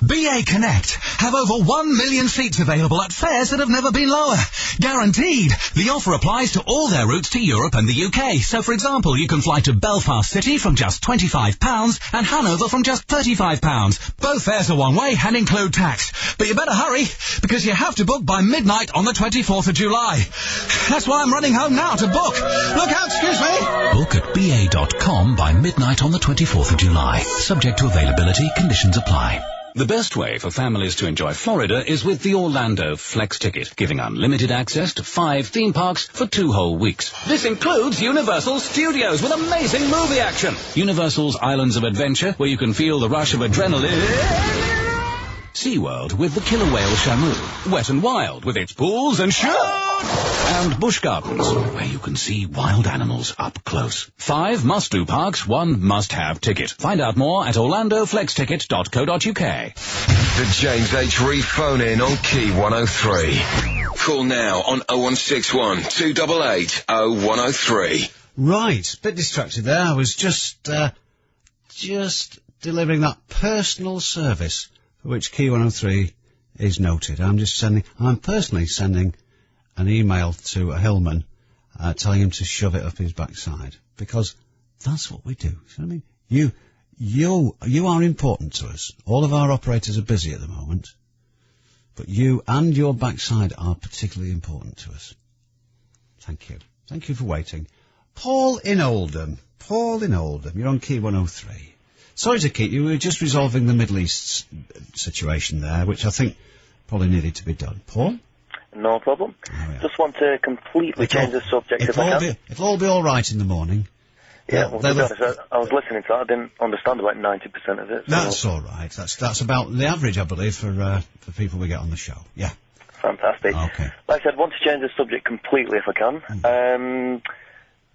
BA Connect have over 1 million seats available at fares that have never been lower. Guaranteed. The offer applies to all their routes to Europe and the UK. So, for example, you can fly to Belfast City from just £25 and Hanover from just £35. Both fares are one way and include tax. But you better hurry, because you have to book by midnight on the 24th of July. That's why I'm running home now to book. Look out, excuse me. Book at ba.com by midnight on the 24th of July. Subject to availability, conditions apply. The best way for families to enjoy Florida is with the Orlando Flex Ticket, giving unlimited access to 5 theme parks for 2 whole weeks. This includes Universal Studios with amazing movie action. Universal's Islands of Adventure, where you can feel the rush of adrenaline. SeaWorld with the killer whale Shamu. Wet n Wild with its pools and and Busch Gardens, where you can see wild animals up close. 5 must-do parks, 1 must-have ticket. Find out more at orlandoflexticket.co.uk. The James H. Reeve phone in on Key 103. Call now on 0161 288 0103. Right, bit distracted there. I was just delivering that personal service for which Key 103 is noted. I'm personally sending an email to a Hillman, telling him to shove it up his backside, because that's what we do. You know what I mean? You are important to us. All of our operators are busy at the moment, but you and your backside are particularly important to us. Thank you. Thank you for waiting. Paul in Oldham. You're on Key 103. Sorry to keep you. We were just resolving the Middle East situation there, which I think probably needed to be done. Paul? No problem. Just want to completely change the subject if I can. It'll all be all right in the morning. Yeah, well, to be honest, I was listening to that. I didn't understand about 90% of it. So. That's all right. That's about the average, I believe, for people we get on the show. Yeah. Fantastic. Okay. Like I said, want to change the subject completely if I can.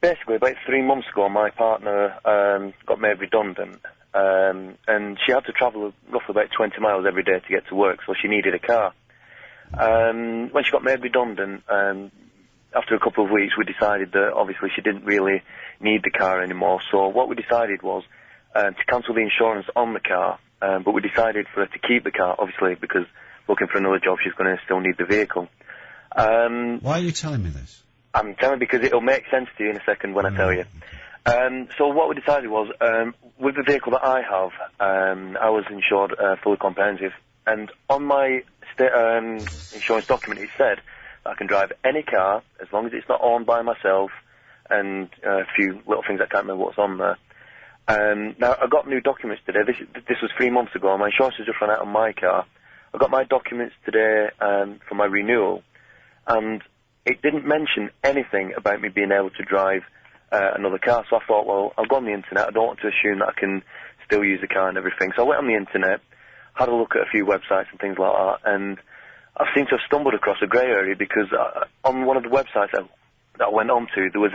Basically, about 3 months ago, my partner got made redundant, and she had to travel roughly about 20 miles every day to get to work, so she needed a car. When she got made redundant, after a couple of weeks, we decided that obviously she didn't really need the car anymore. So what we decided was to cancel the insurance on the car, but we decided for her to keep the car, obviously, because looking for another job, she's going to still need the vehicle. Why are you telling me this? I'm telling you because it'll make sense to you in a second when I tell you. So what we decided was, with the vehicle that I have, I was insured fully comprehensive, and on my insurance document it said I can drive any car as long as it's not owned by myself, and a few little things I can't remember what's on there. Now, I got new documents today. This was 3 months ago. My insurance has just run out on my car. I got my documents today for my renewal, and it didn't mention anything about me being able to drive another car. So I thought, well, I'll go on the internet. I don't want to assume that I can still use the car and everything. So I went on the internet, had a look at a few websites and things like that, and I seem to have stumbled across a grey area because on one of the websites that I went on to, there was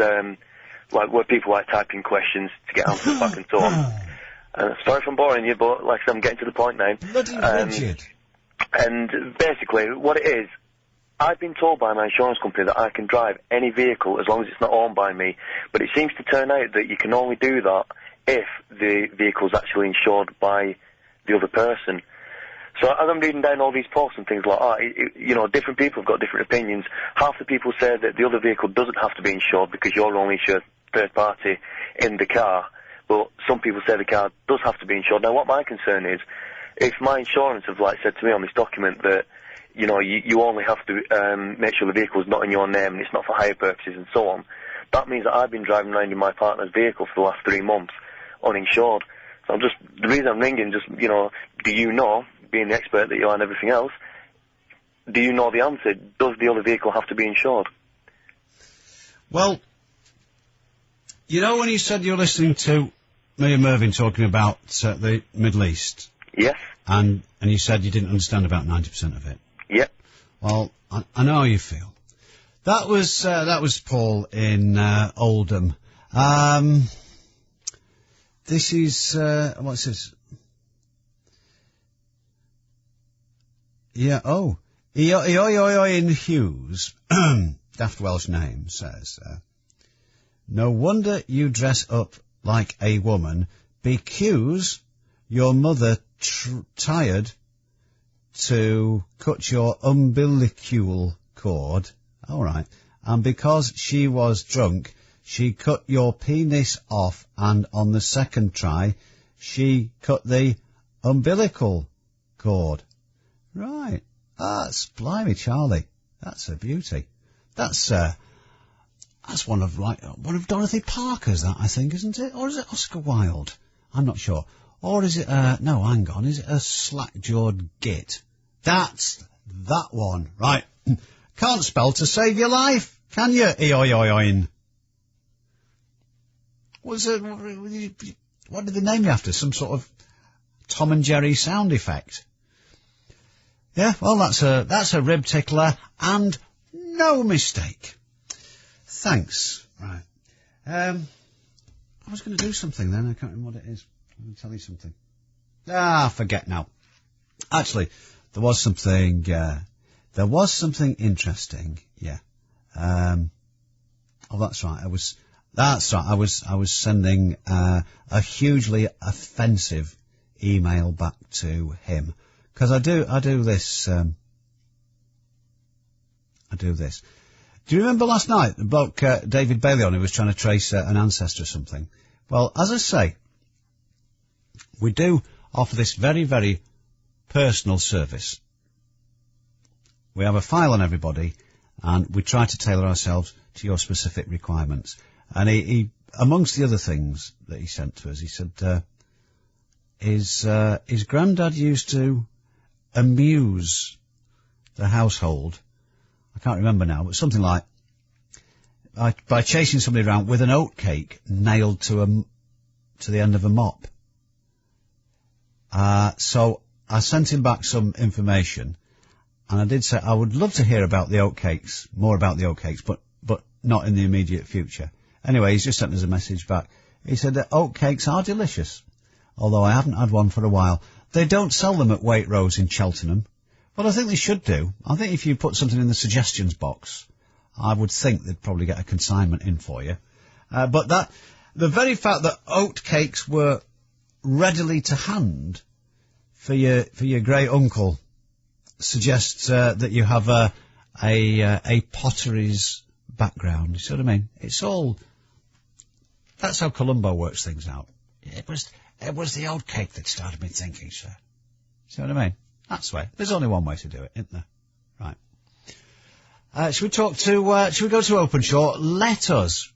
where people type in questions to get answers back and so on. Sorry if I'm boring you, but like I said, I'm getting to the point now. Bloody rigid. And basically, what it is, I've been told by my insurance company that I can drive any vehicle as long as it's not owned by me, but it seems to turn out that you can only do that if the vehicle's actually insured by the other person. So as I'm reading down all these posts and things like that, different people have got different opinions. Half the people say that the other vehicle doesn't have to be insured because you're only insured third party in the car, but some people say the car does have to be insured. Now, what my concern is, if my insurance have said to me on this document that you only have to make sure the vehicle is not in your name and it's not for hire purposes and so on, that means that I've been driving around in my partner's vehicle for the last 3 months uninsured. So the reason I'm ringing, do you know, being the expert that you are and everything else, do you know the answer? Does the other vehicle have to be insured? Well, when you said you were listening to me and Mervyn talking about the Middle East? Yes. And you said you didn't understand about 90% of it? Yep. Well, I know how you feel. That was Paul in Oldham. This is, what's this? Yeah, in Hughes, daft Welsh name, says, no wonder you dress up like a woman, because your mother tired to cut your umbilical cord, alright, and because she was drunk, she cut your penis off, and on the second try, she cut the umbilical cord. Right. That's blimey, Charlie. That's a beauty. That's one of Dorothy Parker's, that, I think, isn't it? Or is it Oscar Wilde? I'm not sure. Or is it, no, hang on, is it a slack-jawed git? That's that one. Right. Can't spell to save your life, can you? E-oi-oi-oin. What did they name you after? Some sort of Tom and Jerry sound effect? Yeah, well, that's a rib tickler, and no mistake. Thanks. Right. I was going to do something then. I can't remember what it is. I'm going to tell you something. Forget now. Actually, there was something interesting. Yeah. That's right. I was sending a hugely offensive email back to him. Because I do this. Do you remember last night, the bloke, David Bailey, who was trying to trace an ancestor or something? Well, as I say, we do offer this very, very personal service. We have a file on everybody, and we try to tailor ourselves to your specific requirements. And he amongst the other things that he sent to us, he said, his granddad used to amuse the household, I can't remember now, but something like, by chasing somebody around with an oatcake nailed to the end of a mop. So I sent him back some information, and I did say I would love to hear about the oatcakes, more about the oatcakes, but not in the immediate future. Anyway, he's just sent us a message back. He said that oatcakes are delicious, although I haven't had one for a while. They don't sell them at Waitrose in Cheltenham. Well, I think they should do. I think if you put something in the suggestions box, I would think they'd probably get a consignment in for you. But the very fact that oatcakes were readily to hand for your great uncle suggests that you have a potteries background. You see what I mean? It's all. That's how Columbo works things out. It was the oatcake that started me thinking, sir. See what I mean? That's the way. There's only one way to do it, isn't there? Right. Should we go to Openshaw? Let us,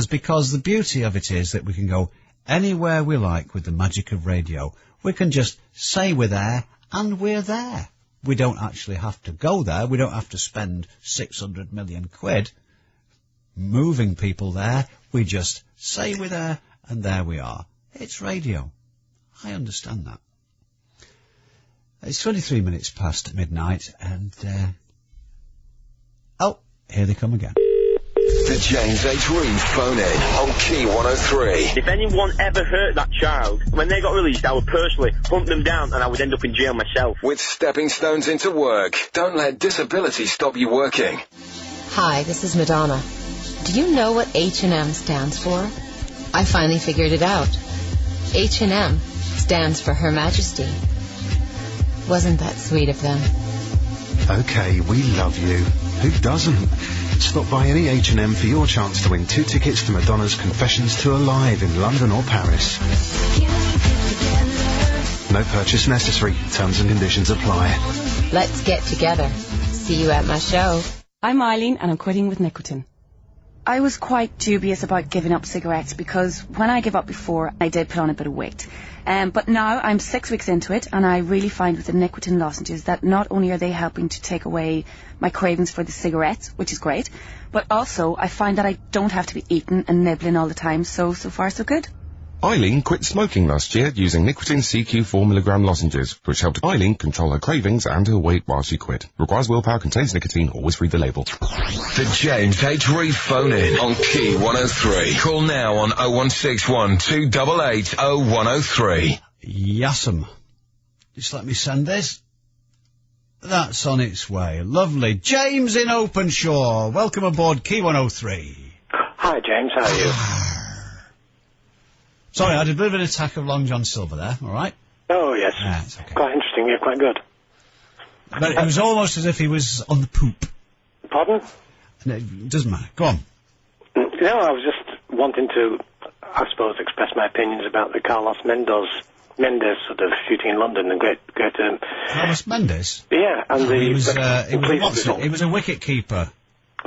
because the beauty of it is that we can go anywhere we like with the magic of radio. We can just say we're there, and we're there. We don't actually have to go there. We don't have to spend 600 million quid moving people there. We just say we're there, and there we are. It's radio. I understand that. It's 23 minutes past midnight, and, oh, here they come again. The James H. Reeve phone in on Key 103. If anyone ever hurt that child, when they got released, I would personally hunt them down and I would end up in jail myself. With stepping stones into work, don't let disability stop you working. Hi, this is Madonna. Do you know what H&M stands for? I finally figured it out. H&M stands for Her Majesty. Wasn't that sweet of them? Okay, we love you. Who doesn't? Stop by any H&M for your chance to win 2 tickets to Madonna's Confessions Tour live in London or Paris. No purchase necessary. Terms and conditions apply. Let's get together. See you at my show. I'm Eileen and I'm quitting with nicotine. I was quite dubious about giving up cigarettes because when I gave up before, I did put on a bit of weight. But now I'm 6 weeks into it, and I really find with the nicotine lozenges that not only are they helping to take away my cravings for the cigarettes, which is great, but also I find that I don't have to be eating and nibbling all the time, so far so good. Eileen quit smoking last year using nicotine CQ 4mg lozenges, which helped Eileen control her cravings and her weight while she quit. Requires willpower, contains nicotine, always read the label. The James H. Reeve phone in on Key 103. Call now on 0161 288 0103. Yassam. Just let me send this. That's on its way. Lovely. James in Openshaw. Welcome aboard Key 103. Hi, James. How are you? Sorry, I had a bit of an attack of Long John Silver there, all right? Oh, yes. It's okay. Quite interesting. Yeah, quite good. But it was almost as if he was on the poop. Pardon? No, it doesn't matter. Go on. No, I was just wanting to, I suppose, express my opinions about the Carlos Mendes sort of shooting in London and great. Carlos Mendes? Yeah, and he was a wicket keeper.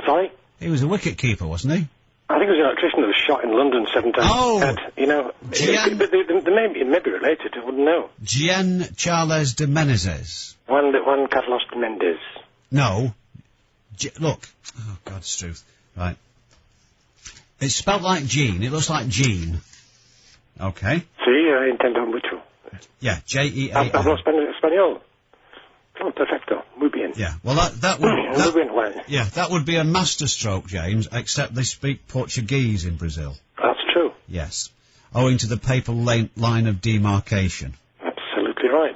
Sorry? He was a wicket keeper, wasn't he? I think it was an electrician that was shot in London 7 times. Oh! You know, it may be related, I wouldn't know. Gian Charles de Menezes. Juan Carlos de Mendes. No. Look. Oh, God's truth. Right. It's spelled like Jean. It looks like Jean. Okay. Sí, intento mucho. Yeah, J-E-A. Hablo español. Oh, perfecto. Muy bien. Yeah, well, that would be a masterstroke, James, except they speak Portuguese in Brazil. That's true. Yes. Owing to the papal line of demarcation. Absolutely right.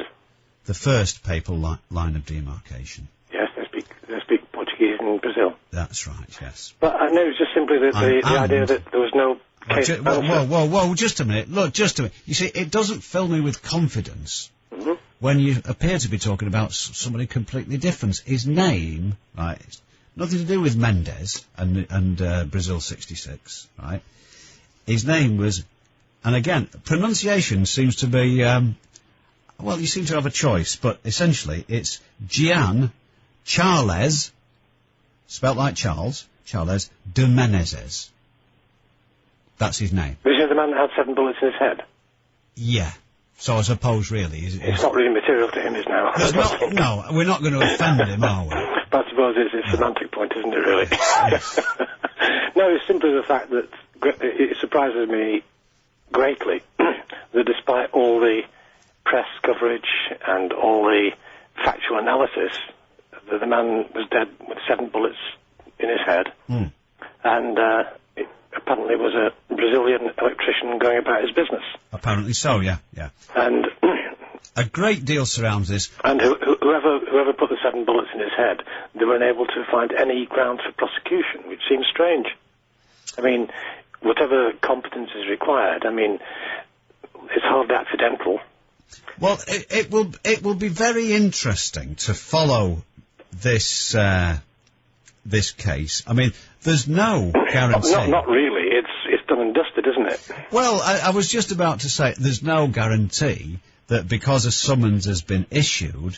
The first papal line of demarcation. Yes, they speak Portuguese in Brazil. That's right, yes. But I know it's just simply the idea that there was no case. Whoa, just a minute. Look, just a minute. You see, it doesn't fill me with confidence. Mm-hmm. When you appear to be talking about somebody completely different. His name, right, it's nothing to do with Mendes and Brazil 66, right? His name was, and again, pronunciation seems to be, well, you seem to have a choice, but essentially it's Gian Charles, spelt like Charles de Menezes. That's his name. This is the man that had 7 bullets in his head? Yeah. So I suppose, really... It's not really material to him, is now. No, we're not going to offend him, are we? But I suppose it's a semantic point, isn't it, really? Yes. No, it's simply the fact that it surprises me greatly that despite all the press coverage and all the factual analysis, that the man was dead with 7 bullets in his head. Mm. And it apparently was a Brazilian electrician going about his business. Apparently so, yeah. And a great deal surrounds this. And whoever put the 7 bullets in his head, they were unable to find any grounds for prosecution, which seems strange. I mean, whatever competence is required, I mean, it's hardly accidental. Well, it will be very interesting to follow this this case. I mean, there's no guarantee. Not really. It's done and dusted, isn't it? Well, I was just about to say there's no guarantee that because a summons has been issued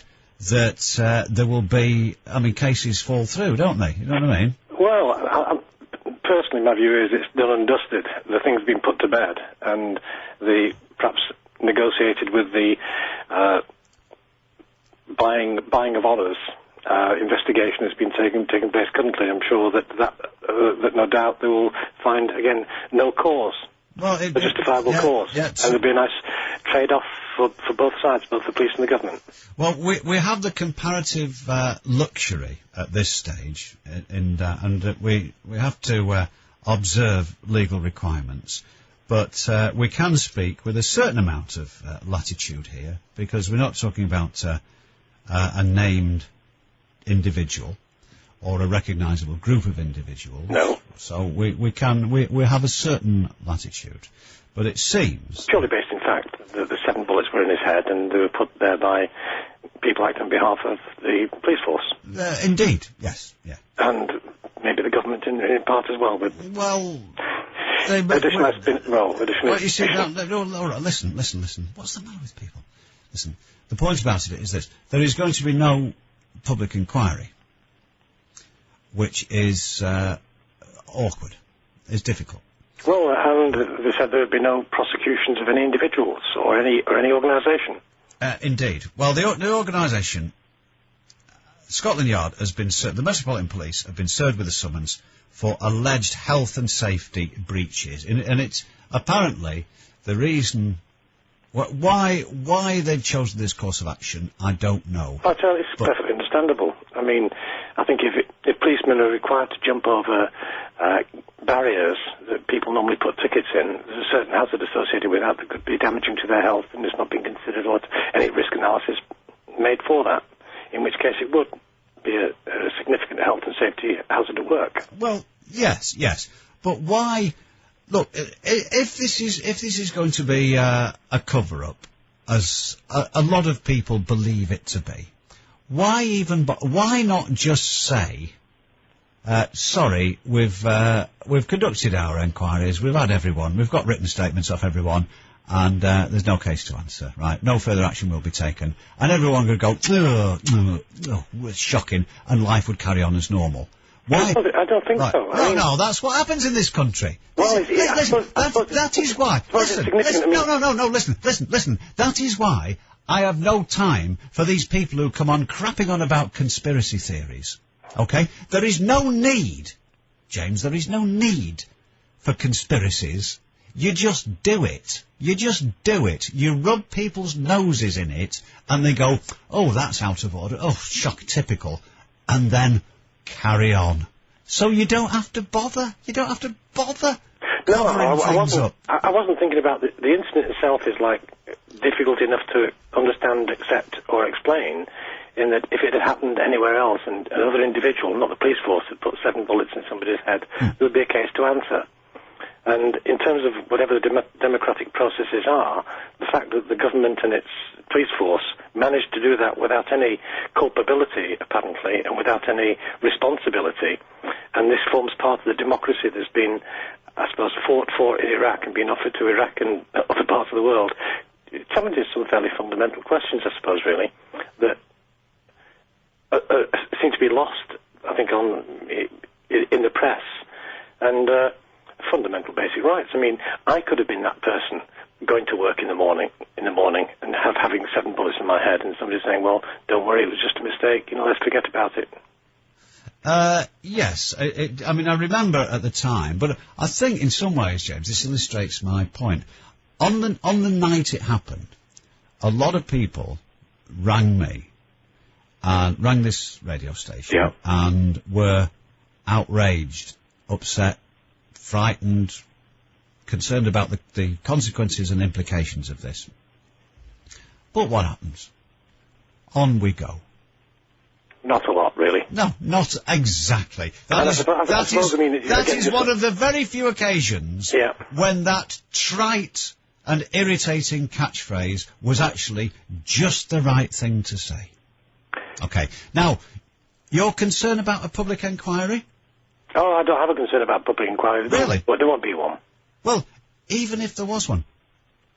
that there will be, cases fall through, don't they? You know what I mean? Well, personally, my view is it's done and dusted. The thing's been put to bed, and the perhaps negotiated with the buying of honours. Investigation has been taking place currently. I'm sure that no doubt they will find again no cause, a justifiable cause, and there'll be a nice trade-off for both sides, both the police and the government. Well, we have the comparative luxury at this stage, and we have to observe legal requirements, but we can speak with a certain amount of latitude here, because we're not talking about a named individual or a recognisable group of individuals. No. So we have a certain latitude, but it seems purely based in fact that the 7 bullets were in his head and they were put there by people acting on behalf of the police force. Indeed, yes, yeah. And maybe the government in part as well. But additional. Well, you see, listen. What's the matter with people? Listen, the point about it is this: there is going to be no public inquiry, which is awkward, is difficult. Well, and they said there would be no prosecutions of any individuals or any organisation. Indeed. Well, the organisation, Scotland Yard, has been the Metropolitan Police have been served with a summons for alleged health and safety breaches, and it's apparently the reason. Why they've chosen this course of action, I don't know. But it's perfectly understandable. I mean, I think if policemen are required to jump over barriers that people normally put tickets in, there's a certain hazard associated with that could be damaging to their health, and it's not being considered or any risk analysis made for that, in which case it would be a significant health and safety hazard at work. Well, yes, but why? Look, if this is going to be a cover-up, as a lot of people believe it to be, why not just say, sorry, we've conducted our inquiries, we've had everyone, we've got written statements off everyone, and there's no case to answer, right? No further action will be taken, and everyone would go, it's shocking, and life would carry on as normal. Why? I don't think so. No, that's what happens in this country. Well, that is why. Listen. That is why I have no time for these people who come on crapping on about conspiracy theories. Okay? There is no need, James, for conspiracies. You just do it. You rub people's noses in it, and they go, oh, that's out of order. Oh, shock, typical. And then carry on. So you don't have to bother. No, I wasn't thinking about the incident itself is difficult enough to understand, accept, or explain, in that if it had happened anywhere else and another individual, not the police force, had put 7 bullets in somebody's head, there would be a case to answer. And in terms of whatever the democratic processes are, the fact that the government and its police force managed to do that without any culpability, apparently, and without any responsibility, and this forms part of the democracy that's been, I suppose, fought for in Iraq and been offered to Iraq and other parts of the world, it challenges some fairly fundamental questions, I suppose, really, that seem to be lost, I think, in the press. And fundamental basic rights. I mean, I could have been that person going to work in the morning and having 7 bullets in my head, and somebody saying, well, don't worry, it was just a mistake, let's forget about it. Yes, I remember at the time, but I think in some ways, James, this illustrates my point. On the night it happened, a lot of people rang me, rang this radio station, and were outraged, upset, frightened, concerned about the consequences and implications of this. But what happens? On we go. Not a lot, really. No, not exactly. That is one of the very few occasions when that trite and irritating catchphrase was actually just the right thing to say. Okay. Now, you're concerned about a public inquiry? Oh, I don't have a concern about public inquiry. Really? But there won't be one. Well, even if there was one,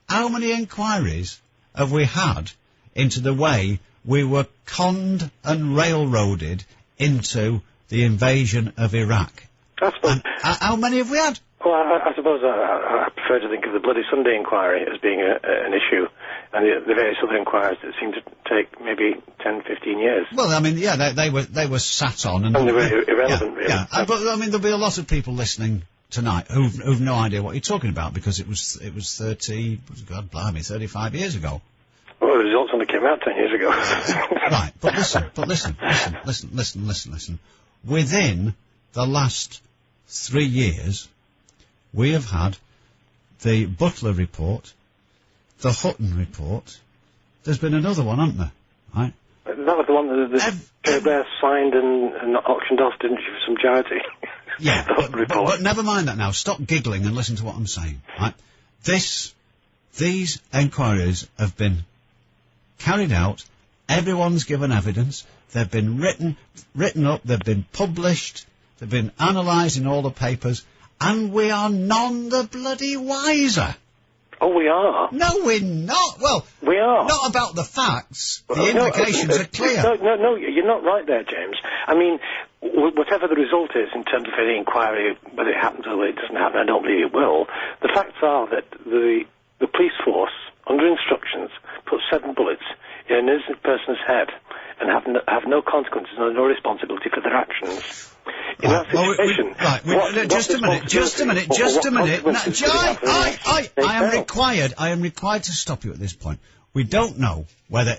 how many inquiries have we had into the way we were conned and railroaded into the invasion of Iraq. I suppose. How many have we had? Well, I suppose I prefer to think of the Bloody Sunday inquiry as being an issue, and the various other inquiries that seem to take maybe 10, 15 years. Well, I mean, yeah, they were sat on, and they were irrelevant, really. Yeah, but I mean, there'll be a lot of people listening tonight who've no idea what you're talking about, because it was 35 years ago. Well, the results only came out 10 years ago. Right, but listen. Within the last 3 years, we have had the Butler report, the Hutton report. There's been another one, hasn't there? Right? That was the one that Joe Blair signed and auctioned off, didn't she, for some charity? Yeah, but never mind that now. Stop giggling and listen to what I'm saying. Right? These enquiries have been carried out. Everyone's given evidence. They've been written up. They've been published. They've been analysed in all the papers. And we are none the bloody wiser. Oh, we are? No, we're not. Well, we are. Not about the facts. The implications are clear. No, you're not right there, James. I mean, whatever the result is in terms of any inquiry, whether it happens or whether it doesn't happen, I don't believe it will. The facts are that the police force, under instructions, put 7 bullets in an innocent person's head and have no consequences and no responsibility for their actions. In that situation... Just a minute. I am required to stop you at this point. We don't know whether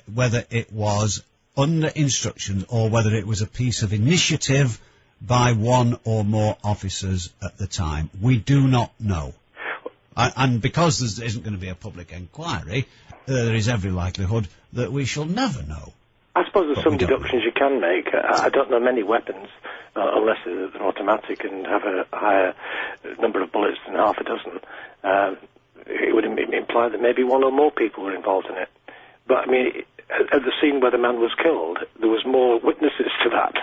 it was under instruction or whether it was a piece of initiative by one or more officers at the time. We do not know. And because there isn't going to be a public inquiry, there is every likelihood that we shall never know. I suppose there's some deductions you can make. I don't know many weapons, unless they're automatic and have a higher number of bullets than half a dozen. It would imply that maybe one or more people were involved in it. But, I mean, at the scene where the man was killed, there was more witnesses to that.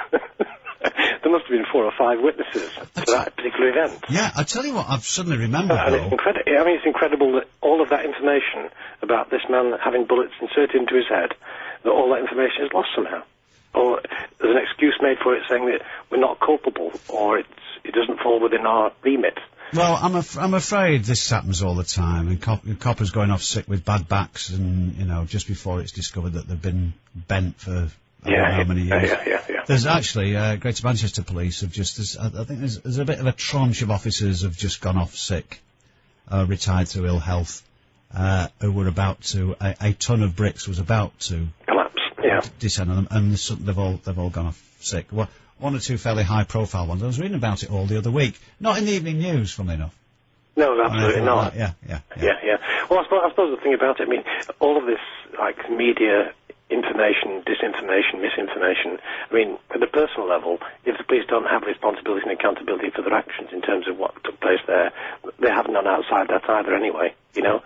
There must have been 4 or 5 witnesses to that particular event. Yeah, I tell you what, I've suddenly remembered. And it's incredible. I mean, it's incredible that all of that information about this man having bullets inserted into his head, that all that information is lost somehow. Or there's an excuse made for it saying that we're not culpable, or it doesn't fall within our remit. Well, I'm afraid this happens all the time, and coppers going off sick with bad backs, and, just before it's discovered that they've been bent for how many years. Yeah. There's actually, Greater Manchester Police have I think there's a bit of a tranche of officers have just gone off sick, retired through ill health, who were about to, a ton of bricks was about to collapse, descend on them, and they've all gone off sick. Well, 1 or 2 fairly high-profile ones. I was reading about it all the other week. Not in the evening news, funnily enough. No, absolutely not. Yeah. Well, I suppose the thing about it, I mean, all of this, like, media information, disinformation, misinformation, I mean, at the personal level, if the police don't have responsibility and accountability for their actions in terms of what took place there, they have none outside that either anyway,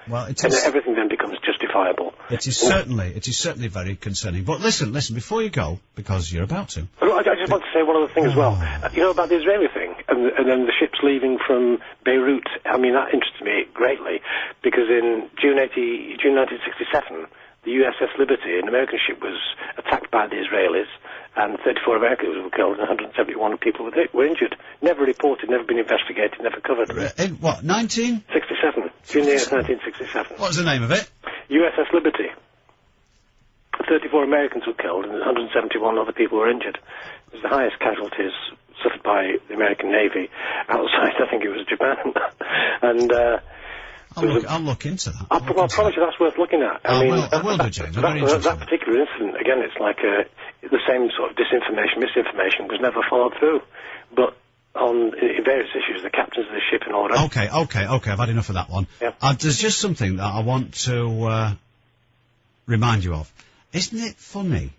Well, and everything then becomes justifiable. It is certainly very concerning. But listen, before you go, because you're about to. I just want to say one other thing as well. About the Israeli thing, and then the ships leaving from Beirut. I mean, that interested me greatly, because in June 1967, the USS Liberty, an American ship, was attacked by the Israelis, and 34 Americans were killed and 171 people were injured. Never reported, never been investigated, never covered. In what, 1967? June 1967. What was the name of it? USS Liberty. 34 Americans were killed and 171 other people were injured. It was the highest casualties suffered by the American Navy outside, I think it was Japan. And, I'll look into that. I promise you that's worth looking at. I will do, James. That particular incident, again, it's like the same sort of disinformation, misinformation was never followed through. But in various issues, the captains of the ship and all that. Okay, I've had enough of that one. Yeah. There's just something that I want to remind you of. Isn't it funny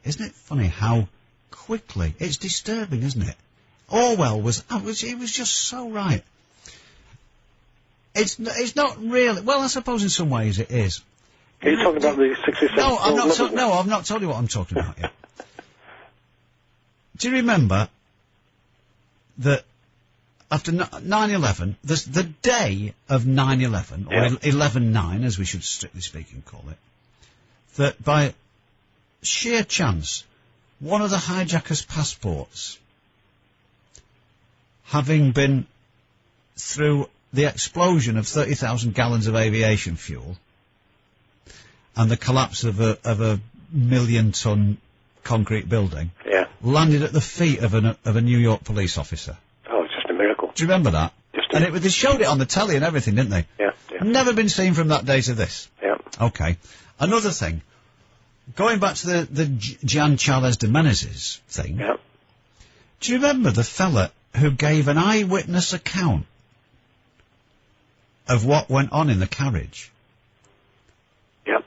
how quickly, it's disturbing, isn't it? Orwell was just so right. It's not really, well, I suppose in some ways it is. Are you talking about the 67? No, I've not told you what I'm talking about yet. Do you remember that after 9/11, the day of 9/11, or 11/9, as we should strictly speaking call it, that by sheer chance, one of the hijackers' passports, having been through the explosion of 30,000 gallons of aviation fuel and the collapse of a million-ton concrete building, landed at the feet of a New York police officer. Oh, it's just a miracle. Do you remember that? They showed it on the telly and everything, didn't they? Yeah. Never been seen from that day to this. Yeah. Okay. Another thing, going back to the Jan Charles de Menezes thing. Yeah. Do you remember the fella who gave an eyewitness account of what went on in the carriage? Yep.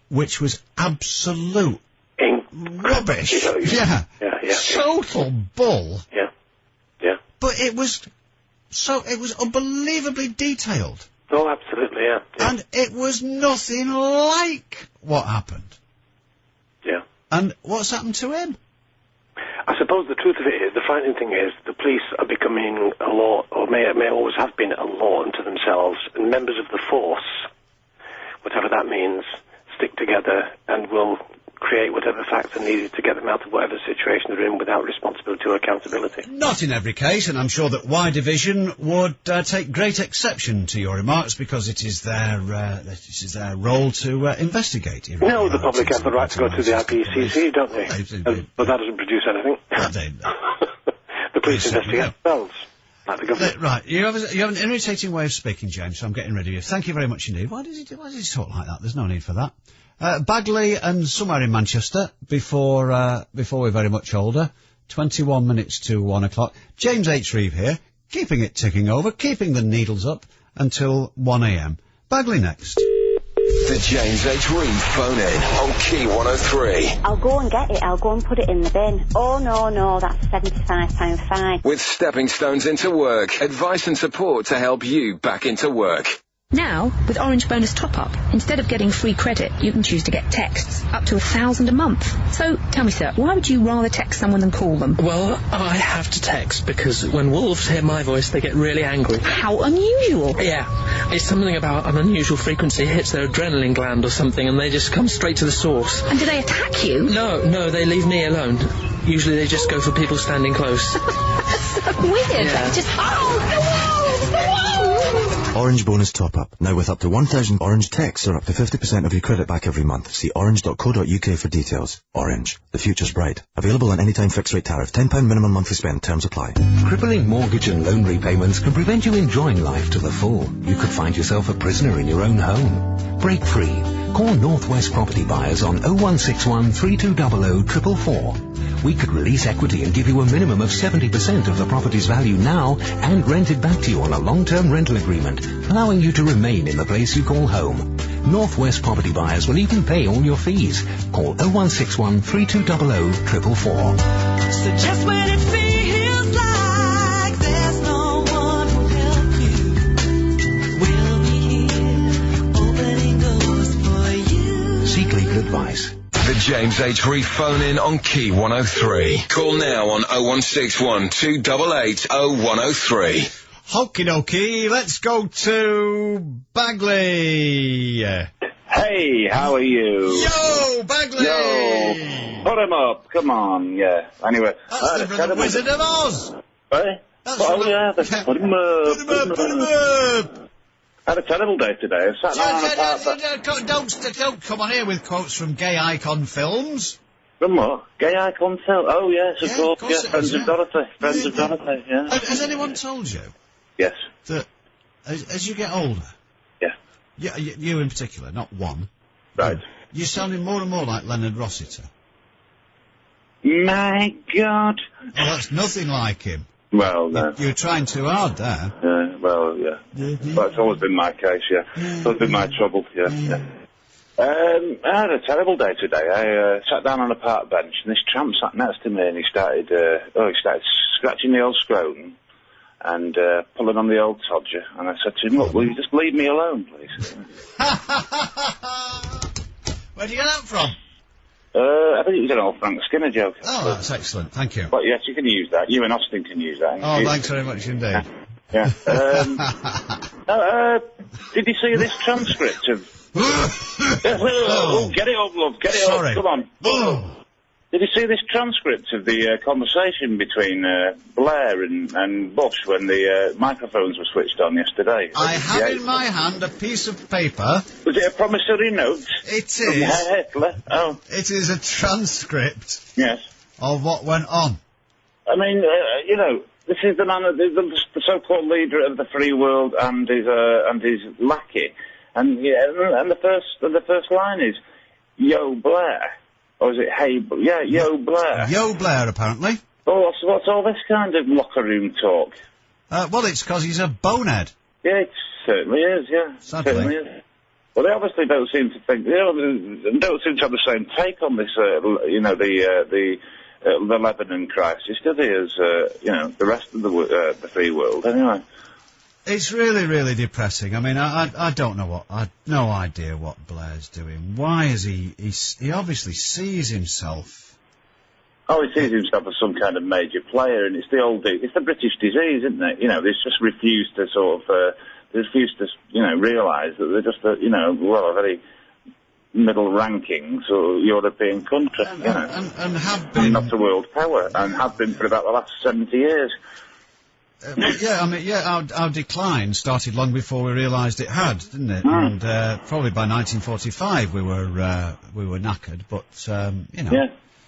Which was absolute rubbish. Yeah. Total bull. Yeah. But it was unbelievably detailed. Oh, absolutely, yeah. And it was nothing like what happened. Yeah. And what's happened to him? I suppose the truth of it is, the frightening thing is, the police are becoming a law, or may always have been a law unto themselves, and members of the force, whatever that means, stick together and will create whatever facts are needed to get them out of whatever situation they're in without responsibility or accountability. Not in every case, and I'm sure that Y Division would take great exception to your remarks because it is their role to investigate. No, the public have the right to go to the IPCC, don't they? But that doesn't produce anything. The police investigate themselves. Like the government. Right, you have an irritating way of speaking, James, so I'm getting rid of you. Thank you very much indeed. Why does he talk like that? There's no need for that. Bagley and somewhere in Manchester before we're very much older. 21 minutes to 1 o'clock. James H. Reeve here, keeping it ticking over, keeping the needles up until 1 a.m. Bagley next. The James H. Reeve phone in on Key 103. I'll go and get it. I'll go and put it in the bin. Oh, no, that's £75 fine. With stepping stones into work, advice and support to help you back into work. Now, with Orange Bonus Top-Up, instead of getting free credit, you can choose to get texts, up to 1,000 a month. So, tell me, sir, why would you rather text someone than call them? Well, I have to text, because when wolves hear my voice, they get really angry. How unusual. Yeah, it's something about an unusual frequency hits their adrenaline gland or something, and they just come straight to the source. And do they attack you? No, they leave me alone. Usually they just go for people standing close. That's so weird. Yeah. They just, Orange Bonus Top-Up. Now with up to 1,000 Orange texts or up to 50% of your credit back every month. See orange.co.uk for details. Orange. The future's bright. Available on anytime fixed rate tariff. £10 minimum monthly spend. Terms apply. Crippling mortgage and loan repayments can prevent you enjoying life to the full. You could find yourself a prisoner in your own home. Break free. Call Northwest Property Buyers on 0161 3200 444. We could release equity and give you a minimum of 70% of the property's value now and rent it back to you on a long-term rental agreement, allowing you to remain in the place you call home. Northwest Property Buyers will even pay all your fees. Call 0161 3200 444. So just when it feels like there's no one who'll help you, we'll be here opening doors for you. Seek legal advice. The James H. Reeve phone in on Key 103. Call now on 0161 288 0103. Okie dokie, let's go to Bagley. Hey, how are you? Yo, Bagley! Yo, put him up, come on, yeah. Anyway. That's from the Wizard of Oz. Hey? Put him up. I had a terrible day today. I sat down Don't come on here with quotes from gay icon films. From what? Gay icon film? Oh, yes, of course, yeah. Friends of Dorothy. Friends of Dorothy, yeah. Has anyone told you? Yes. That as you get older... Yeah. You in particular, not one. Right. You're sounding more and more like Leonard Rossiter. My God. Oh, that's nothing like him. Well, no. You're trying too hard there. Well, yeah. Well, it's always been my case, yeah. It's always been my trouble, yeah. I had a terrible day today. I sat down on a park bench, and this tramp sat next to me, and he started scratching the old scrotum and pulling on the old todger. And I said to him, look, will you just leave me alone, please? Where'd you get that from? I think it was an old Frank Skinner joke. Oh, that's excellent. Thank you. But yes, you can use that. You and Austin can use that. Oh, thanks very much indeed. Yeah. Did you see this transcript of Get it up, love. Get it Sorry. up. Come on. Oh. Did you see this transcript of the conversation between Blair and Bush when the microphones were switched on yesterday? I have in my hand a piece of paper. Was it a promissory note? It From is. Hitler? Oh. It is a transcript Yes. of what went on. I mean, you know, this is the man, the so-called leader of the free world and his lackey. And the first line is, "Yo, Blair." Or is it, "Hey, yo, Blair"? Yo, Blair, apparently. Oh, what's all this kind of locker room talk? Well, it's because he's a bonehead. Yeah, it certainly is, yeah. Sadly. Certainly is. Well, they obviously don't seem to think, they don't seem to have the same take on this, the Lebanon crisis, do they, as, the rest of the free world, anyway. It's really, really depressing. I mean, I don't know I've no idea what Blair's doing. Why is he obviously sees himself. Oh, he sees himself as some kind of major player, and it's the British disease, isn't it? You know, they just refuse to realise that they're just a very middle-ranking sort of European country, and have been. Not a world power, and have been for about the last 70 years. Our decline started long before we realised it had, didn't it? And probably by 1945 we were knackered, but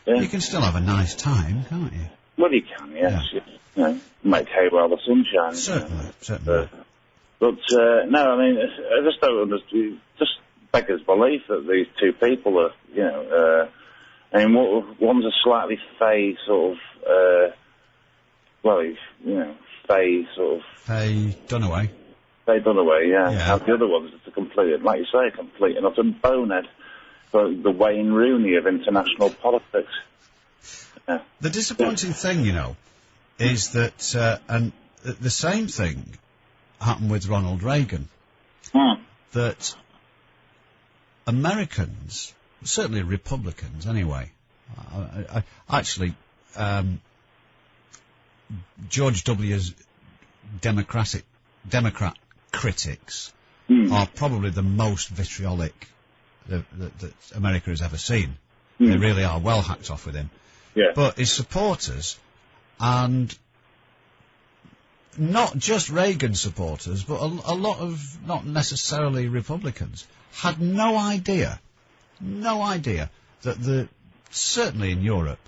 you can still have a nice time, can't you? Well, you can, yes. Yeah. Make hay while the sun shines. Certainly. But no, I mean, I just don't understand. Just beggars belief that these two people are, one's a slightly fey sort of, Faye sort of... Faye Dunaway. Faye Dunaway, yeah. And the other one's just a complete, like you say, complete and utter bonehead. The Wayne Rooney of international politics. Yeah. The disappointing thing, is that, and the same thing happened with Ronald Reagan. That Americans, certainly Republicans anyway, George W.'s Democrat critics are probably the most vitriolic that America has ever seen. They really are well hacked off with him. Yeah. But his supporters, and not just Reagan supporters, but a lot of not necessarily Republicans, had no idea that certainly in Europe,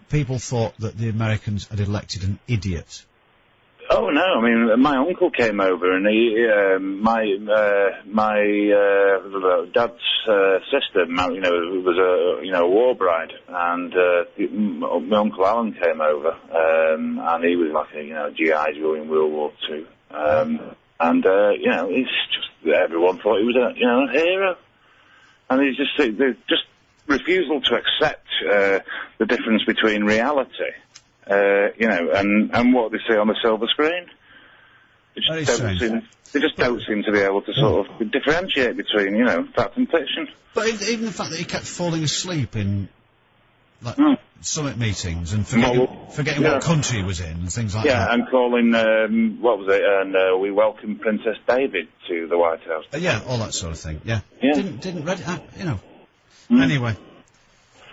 people thought that the Americans had elected an idiot. Oh no! I mean, my uncle came over, and my dad's sister, was a war bride, and my uncle Alan came over, and he was like a GI during World War II, it's just everyone thought he was a hero, and he's just refusal to accept the difference between reality, and what they see on the silver screen. They just don't seem to be able to sort of differentiate between, fact and fiction. But even the fact that he kept falling asleep in summit meetings and forgetting what country he was in and things like that. Yeah, and calling, we welcome Princess David to the White House. All that sort of thing, yeah. Didn't read it, Anyway.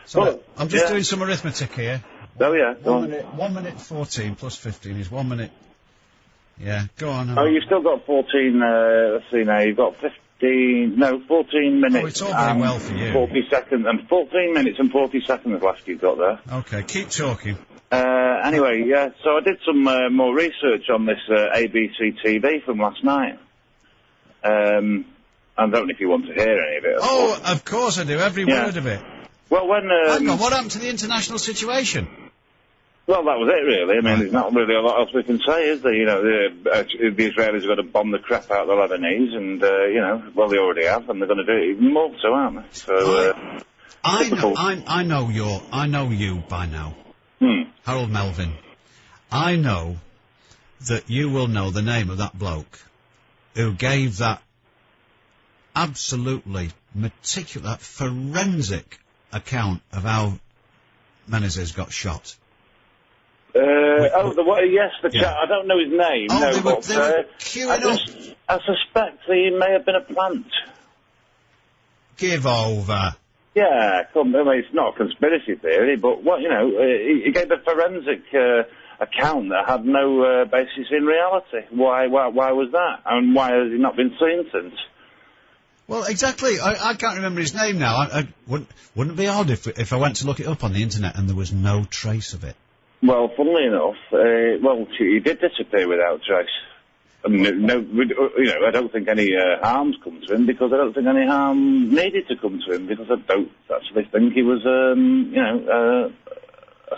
So I'm just doing some arithmetic here. Oh, yeah. 1 minute 14 plus 15 is 1 minute. Yeah, go on. Oh, you've still got 14, let's see now, you've got 14 minutes. Oh, it's all very well for you. 40 seconds, and 14 minutes and 40 seconds left you've got there. Okay, keep talking. Anyway, yeah, so I did some more research on this ABC TV from last night. I don't know if you want to hear any of it. Oh, of course I do, every word of it. Well, when... Hang on, what happened to the international situation? Well, that was it, really. I mean, there's not really a lot else we can say, is there? The Israelis are going to bomb the crap out of the Lebanese, and, they already have, and they're going to do it even more so, aren't they? So, I know you by now. Harold Melvin. I know that you will know the name of that bloke who gave that absolutely meticulous, forensic account of how Menezes got shot. The chap. I don't know his name. Oh, they were queuing up. I suspect he may have been a plant. Give over. Yeah, I mean, it's not a conspiracy theory, but what, you know, he gave a forensic account that had no basis in reality. Why was that? And why has he not been seen since? Well, exactly. I can't remember his name now. Wouldn't it be odd if I went to look it up on the internet and there was no trace of it? Well, funnily enough, he did disappear without trace. I mean, I don't think any harm's come to him, because I don't think any harm needed to come to him, because I don't actually think he was, a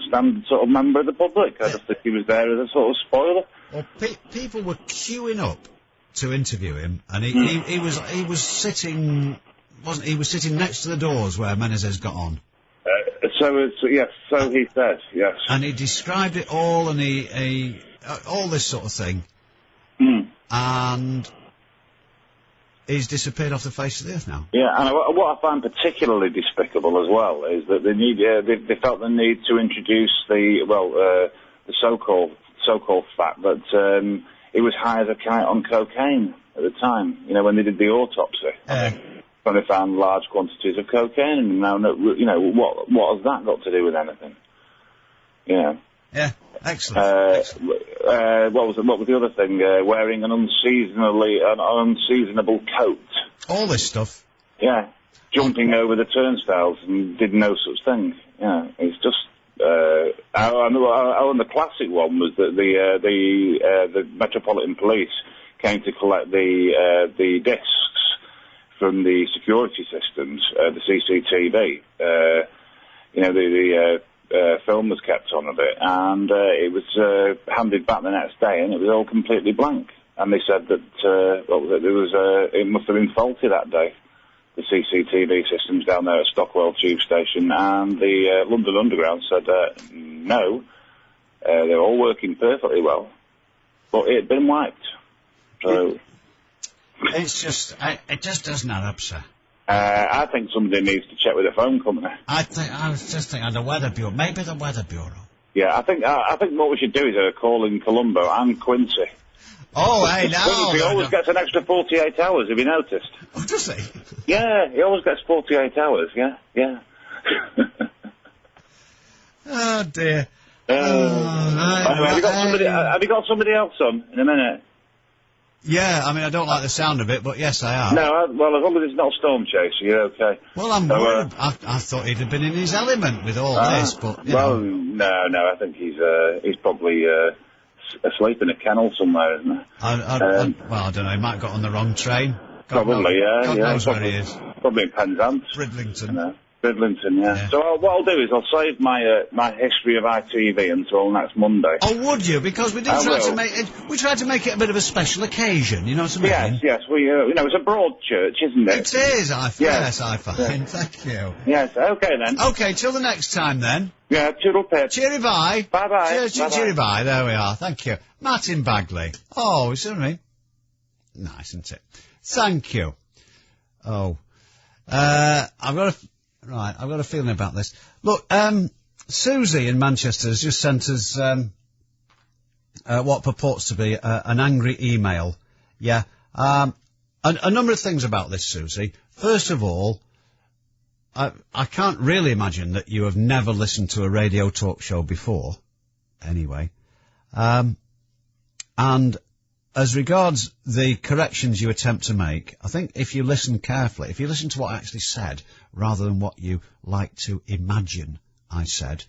standard sort of member of the public. I just think he was there as a sort of spoiler. Well, people were queuing up to interview him, and he was sitting, wasn't he? He was sitting next to the doors where Menezes got on. So he said, yes. And he described it all, and he all this sort of thing. And he's disappeared off the face of the earth now. Yeah, and what I find particularly despicable as well is that they felt the need to introduce the so-called fact that he was high as a kite on cocaine at the time. You know, when they did the autopsy, when they found large quantities of cocaine, and now you know what has that got to do with anything? You know. Yeah. Excellent. What was the other thing? Wearing an unseasonable coat. All this stuff. Yeah. Jumping over the turnstiles and did no such thing. Yeah. It's just. And the classic one was that the Metropolitan Police came to collect the discs from the security systems, the CCTV. The film was kept on of it, and it was handed back the next day, and it was all completely blank. And they said that it must have been faulty that day, the CCTV systems down there at Stockwell Tube Station, and the London Underground said no, they're all working perfectly well, but it had been wiped. So it's just it just doesn't add up, sir. I think somebody needs to check with the phone company. I was just thinking the Weather Bureau, maybe the Weather Bureau. Yeah, I think what we should do is call in Colombo and Quincy. Oh, hey, now. Quincy always gets an extra 48 hours, have you noticed? Oh, does he? Yeah, he always gets 48 hours, yeah. Oh, dear. Have you got somebody else on in a minute? Yeah, I mean, I don't like the sound of it, but yes, I am. No, well, as long as it's not Storm Chaser, you're okay. Well, I'm worried. I thought he'd have been in his element with all this, but, you know. No, I think he's probably asleep in a kennel somewhere, isn't he? Well, I don't know, he might have got on the wrong train. Probably, yeah. God knows where he is. Probably in Penzance. Bridlington. Bridlington, yeah. So what I'll do is I'll save my my history of ITV until next Monday. Oh, would you? Because we tried to make it a bit of a special occasion. You know what I mean? Yes. We it's a broad church, isn't it? It is. I find. Yeah. Thank you. Yes. Okay then. Okay. Till the next time then. Yeah. Toodle pip. Cheery bye. Bye bye. Cheery bye. There we are. Thank you, Martin Bagley. Oh, is that me? Nice, isn't it? Thank you. Oh, I've got a feeling about this. Look, Susie in Manchester has just sent us what purports to be an angry email. Yeah. A number of things about this, Susie. First of all, I can't really imagine that you have never listened to a radio talk show before. Anyway. And as regards the corrections you attempt to make, I think if you listen carefully, if you listen to what I actually said, rather than what you like to imagine I said,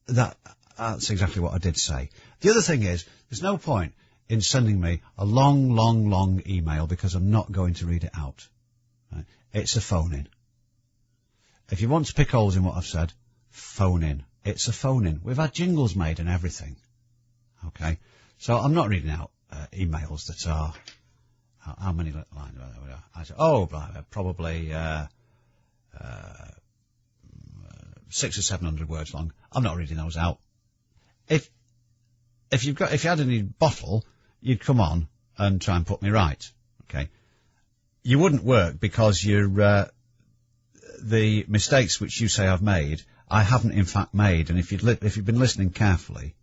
that's exactly what I did say. The other thing is, there's no point in sending me a long email, because I'm not going to read it out. Right? It's a phone-in. If you want to pick holes in what I've said, phone in. It's a phone-in. We've had jingles made and everything. Okay? So I'm not reading out emails that are... How many lines are there? I said, probably 600 or 700 words long. I'm not reading those out. If you had any bottle, you'd come on and try and put me right. Okay? You wouldn't work, because the mistakes which you say I've made, I haven't in fact made. And if you've been listening carefully,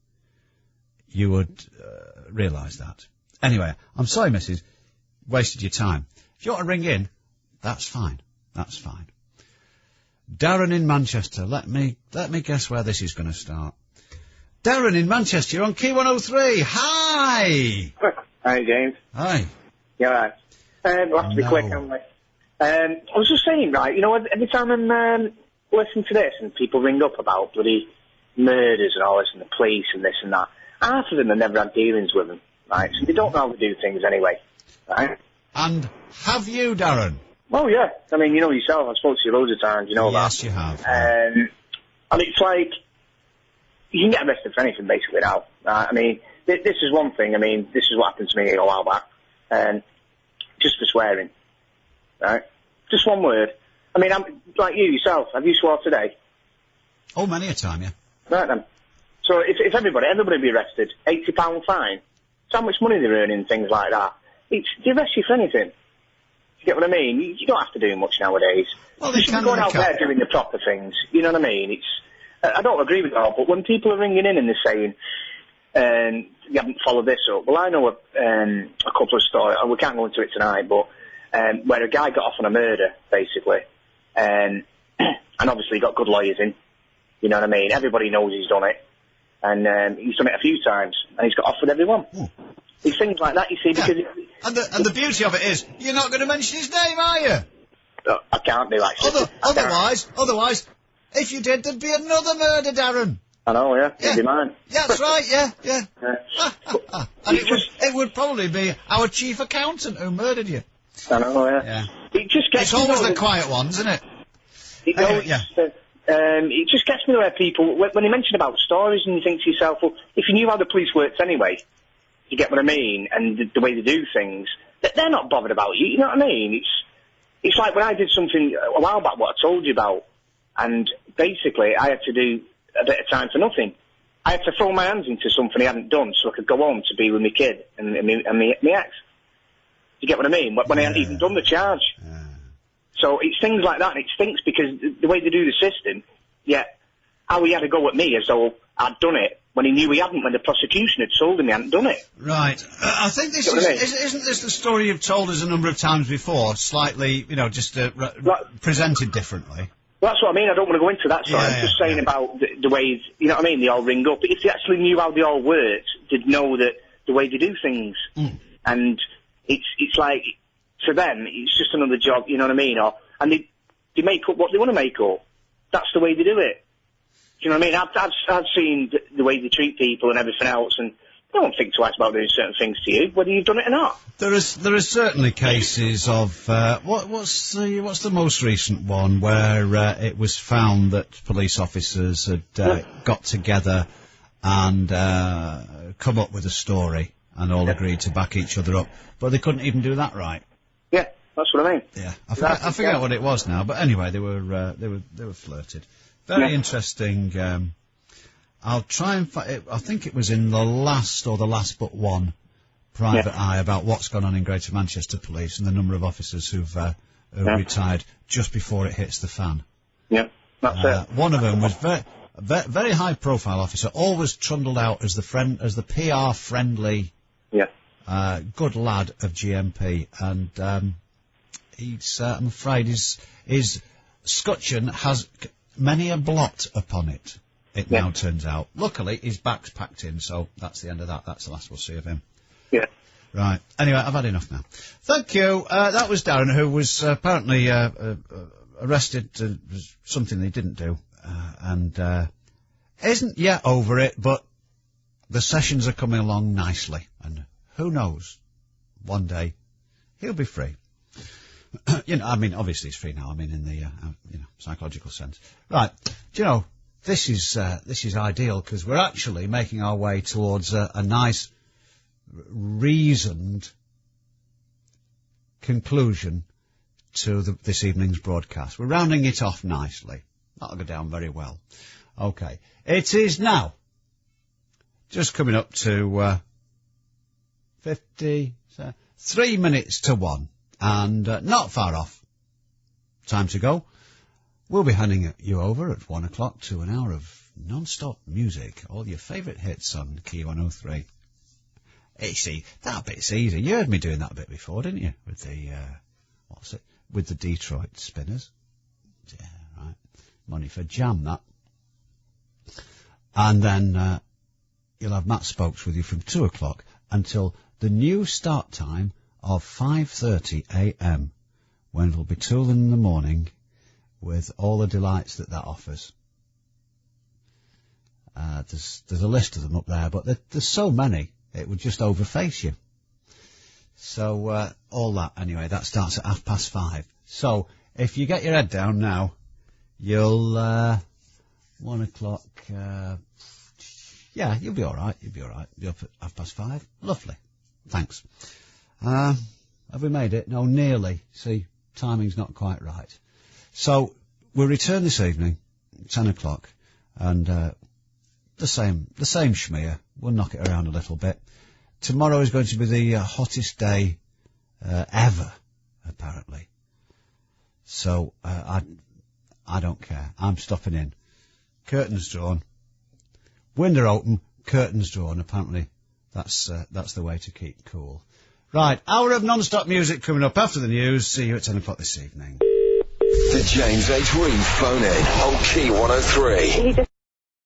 you would realise that. Anyway, I'm sorry, Mrs. Wasted your time. If you want to ring in, that's fine. That's fine. Darren in Manchester. Let me guess where this is going to start. Darren in Manchester, you're on Key 103. Hi! Hi, James. Hi. Yeah, right. We'll have to be quick, haven't we? I was just saying, right, you know, every time I'm listening to this and people ring up about bloody murders and all this and the police and this and that, half of them have never had dealings with them, right? So they don't know how to do things anyway, right? And have you, Darren? Well, yeah. I mean, you know yourself, I've spoken to you loads of times, you know that. Yes, you have. And it's like, you can get arrested for anything, basically, now. I mean, this is one thing. I mean, this is what happened to me a while back. Just for swearing, right? Just one word. I mean, I'm like you yourself. Have you swore today? Oh, many a time, yeah. Right then. So if everybody be arrested, £80 fine. It's how much money they're earning, things like that. They arrest you for anything. You get what I mean? You don't have to do much nowadays. Well, they can going out there doing the proper things. You know what I mean? I don't agree with that, but when people are ringing in and they're saying, you haven't followed this up. Well, I know a couple of stories, we can't go into it tonight, but where a guy got off on a murder, basically, and obviously got good lawyers in, you know what I mean? Everybody knows he's done it, and he's done it a few times, and he's got off with everyone. It's things like that, you see, because... And the beauty of it is, you're not going to mention his name, are you? I can't do, actually. Otherwise, if you did, there'd be another murder, Darren. I know, yeah. It'd be mine. Yeah, that's right, yeah. And it would probably be our chief accountant who murdered you. I know, yeah. It's always the quiet ones, isn't it? It just gets me where people, when you mention about stories and you think to yourself, well, if you knew how the police worked anyway, you get what I mean, and the way they do things, they're not bothered about you, you know what I mean? It's like when I did something a while back, what I told you about, and basically I had to do a bit of time for nothing. I had to throw my hands into something I hadn't done so I could go home to be with my kid and my ex. You get what I mean? When I hadn't even done the charge. So it's things like that, and it stinks because the way they do the system, how he had to go at me as though I'd done it when he knew he hadn't, when the prosecution had told him he hadn't done it. Right. I think this isn't this the story you've told us a number of times before, slightly, just presented differently? Well, that's what I mean. I don't want to go into that story. I'm just saying about the way, you know what I mean, they all ring up. If they actually knew how they all worked, they'd know that the way they do things. And it's like, for them, it's just another job, you know what I mean? And they make up what they want to make up. That's the way they do it. Do you know what I mean? I've seen the way they treat people and everything else, and I don't think twice about doing certain things to you, whether you've done it or not. There are certainly cases of what's the most recent one where it was found that police officers had got together and come up with a story and all agreed to back each other up, but they couldn't even do that right. Yeah, that's what I mean. Yeah, I forget what it was now, but anyway, they were flirted. Very interesting. I'll try and find. I think it was in the last but one Private Eye about what's gone on in Greater Manchester Police and the number of officers who've retired just before it hits the fan. Yeah, that's it. One of them was very high profile officer, always trundled out as the PR friendly, good lad of GMP, and he's I'm afraid his scutcheon has many a blot upon it. It now turns out. Luckily, his back's packed in, so that's the end of that. That's the last we'll see of him. Yeah. Right. Anyway, I've had enough now. Thank you. That was Darren, who was apparently arrested for something he didn't do, and isn't yet over it, but the sessions are coming along nicely, and who knows, one day he'll be free. I mean, obviously he's free now. I mean, in the psychological sense. Right. Do you know? This is ideal because we're actually making our way towards a nice, reasoned conclusion to this evening's broadcast. We're rounding it off nicely. That'll go down very well. Okay. It is now just coming up to 3 minutes to 1, and not far off. Time to go. We'll be handing you over at 1 o'clock to an hour of non-stop music, all your favourite hits on Key 103. That bit's easy. You heard me doing that bit before, didn't you? With the, with the Detroit Spinners. Yeah, right. Money for jam, that. And then, you'll have Matt Spokes with you from 2 o'clock until the new start time of 5:30 a.m. when it'll be Tool in the morning with all the delights that offers. There's a list of them up there, but there's so many, it would just overface you. So, all that, anyway, that starts at 5:30. So, if you get your head down now, you'll, 1 o'clock, yeah, you'll be alright, You'll be up at 5:30. Lovely. Thanks. Have we made it? No, nearly. See, timing's not quite right. So, we'll return this evening, 10 o'clock, and, the same schmear. We'll knock it around a little bit. Tomorrow is going to be the hottest day ever, apparently. So I don't care. I'm stopping in. Curtains drawn. Window open. Curtains drawn. Apparently, that's the way to keep cool. Right, hour of non-stop music coming up after the news. See you at 10 o'clock this evening. The James H. Reeve phone in on Key 103. He just